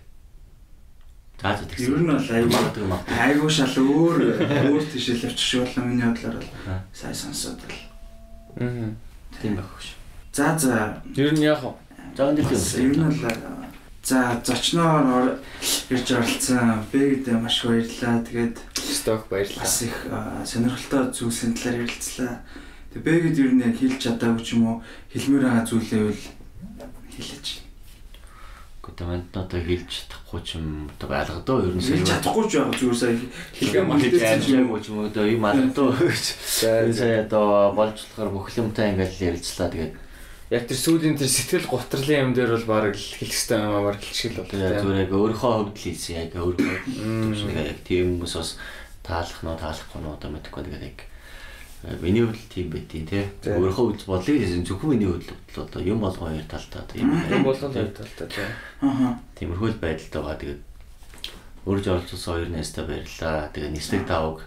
За тэгсэн. Ер нь бол айгуу шал өөр тийшээ л явчих шиг боллоо миний бодлоор бол. Сая сонсоод бол. Тийм байх шүү. За. Ер нь яах вэ? За энэ л ер нь бол за зочноор ирж оролцсон бэгд маш баярлалаа. Тэгээд сток баярлалаа. Бас их сонирхолтой зүйлсийн талаар ярилцлаа. Тэгээд бэгд ер нь хэлж чадаагүй ч юм уу хэлмээр байгаа зүйлээ бол хэлээч. Гэхдээ одоо хэлж чадахгүй ч юм одоо байлгадаа ер нь хэлж чадахгүй ч байгаа зүгээр сая хэлгээ мэдээгүй ч юм уу одоо юм алдаа. Сая одоо болжлохоор бүх юмтай ингээл ярилцлаа. Тэгээд яг тэр сүүлийн тэр сэтгэл гутралын юм дээр бол баг хэлэх хэвээр амар хэлшил бол зүгээр яг өөрийнхөө хувьд л хийсэн яг өөрийнхөө яг тийм хүмүүс бас таалах нь таалахгүй нь одоо мэдхгүй тэгээд яг миний хувьд тийм байдیں۔ Тэ өөрийнхөө хувьд бодлыг хийсэн зөвхөн миний хувьд л одоо юм болгоо хоёр талтай одоо юм болгоо хоёр талтай тий. Тиймэрхүү л байдалтай байгаа. Тэгээд өөрж оролцсон хоёр найзтай баярлаа. Тэгээд нислэг тавг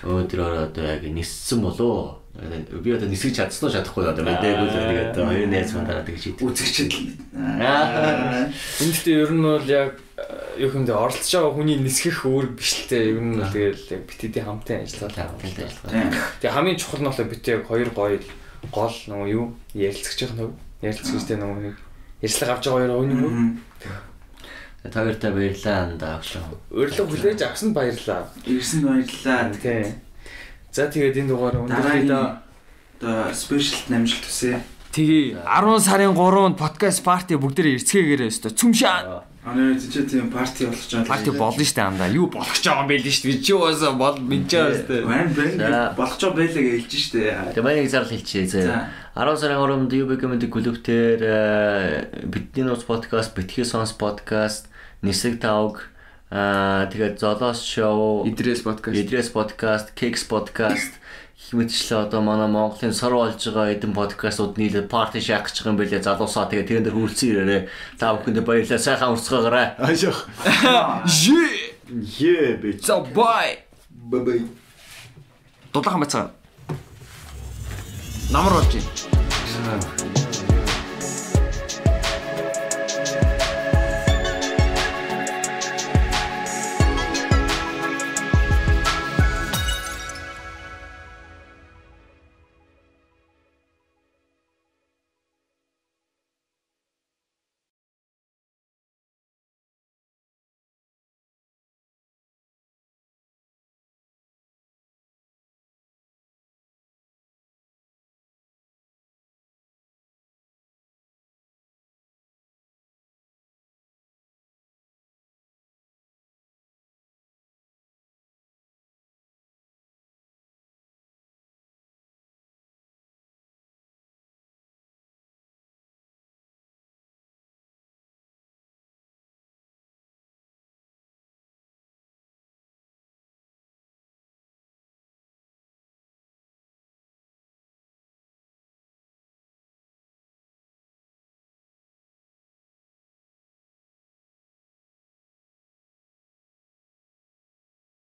өдрөөр одоо яг ниссэн болоо. Би одоо нисгэж чадсан уу чадахгүй одоо мэдээгүй л тэгээд хоёр найз мандараа тэгж хийдэг. Үзэгчд л. Энд дээр ер нь бол яг юу хэмдэ оролцож байгаа хүний нисгэх үүрэг биш л те. Ер нь бол тэгээд яг битээдийн хамтын ажиллагаа. Тэгээд хамгийн чухал нь бол бит яг хоёр гоё гол нөгөө юу ярилцагч байгаа нөгөө ярилцагчтэй нөгөө нэг ярьцлага авч байгаа хоёр өөний үү. Та хоёртай баярлалаа андаа. Урилга хүлээж авсанд баярлалаа. Ирсэн баярлалаа. Тий. За тэгээд энэ дугаар өнөөдөр спешиалт намжилт төсөө. Тэгээ 10 сарын 3-нд подкаст парти бүгдээр ирцгээгээрээ өстө цүмшаа. Анаа чи тийм парти болох гэж байна. Парти болно штэ андаа. Юу болох гэж байгаа юм бэ л штэ. Чи уусаа бол мэдчихээ штэ. Манай болох гэж байлаа гэж хэлж штэ. Тэгээ манай зарл хэлчихье заа. 10 сарын 3-нд UB Comedy Club-тээр бидний нууц подкаст, Битгий сонс подкаст, Нисэг тавг, тэгээд Золоос шоу, Идрээс подкаст, Кекс подкаст хэмэтчлээ одоо манай Монголын сар болж байгаа эдэн подкастууд нийлээд парти шаах гэж байгаа юм байлээ залуусаа тэгээд тэрэн дээр хүрэлцэн ирээрээ та бүхэнд баярлалаа сайхан урцгаагаарай. Аашах. Yeah bitch. So bye. Bye. Дулаахан байцгаа. Намар болж байна.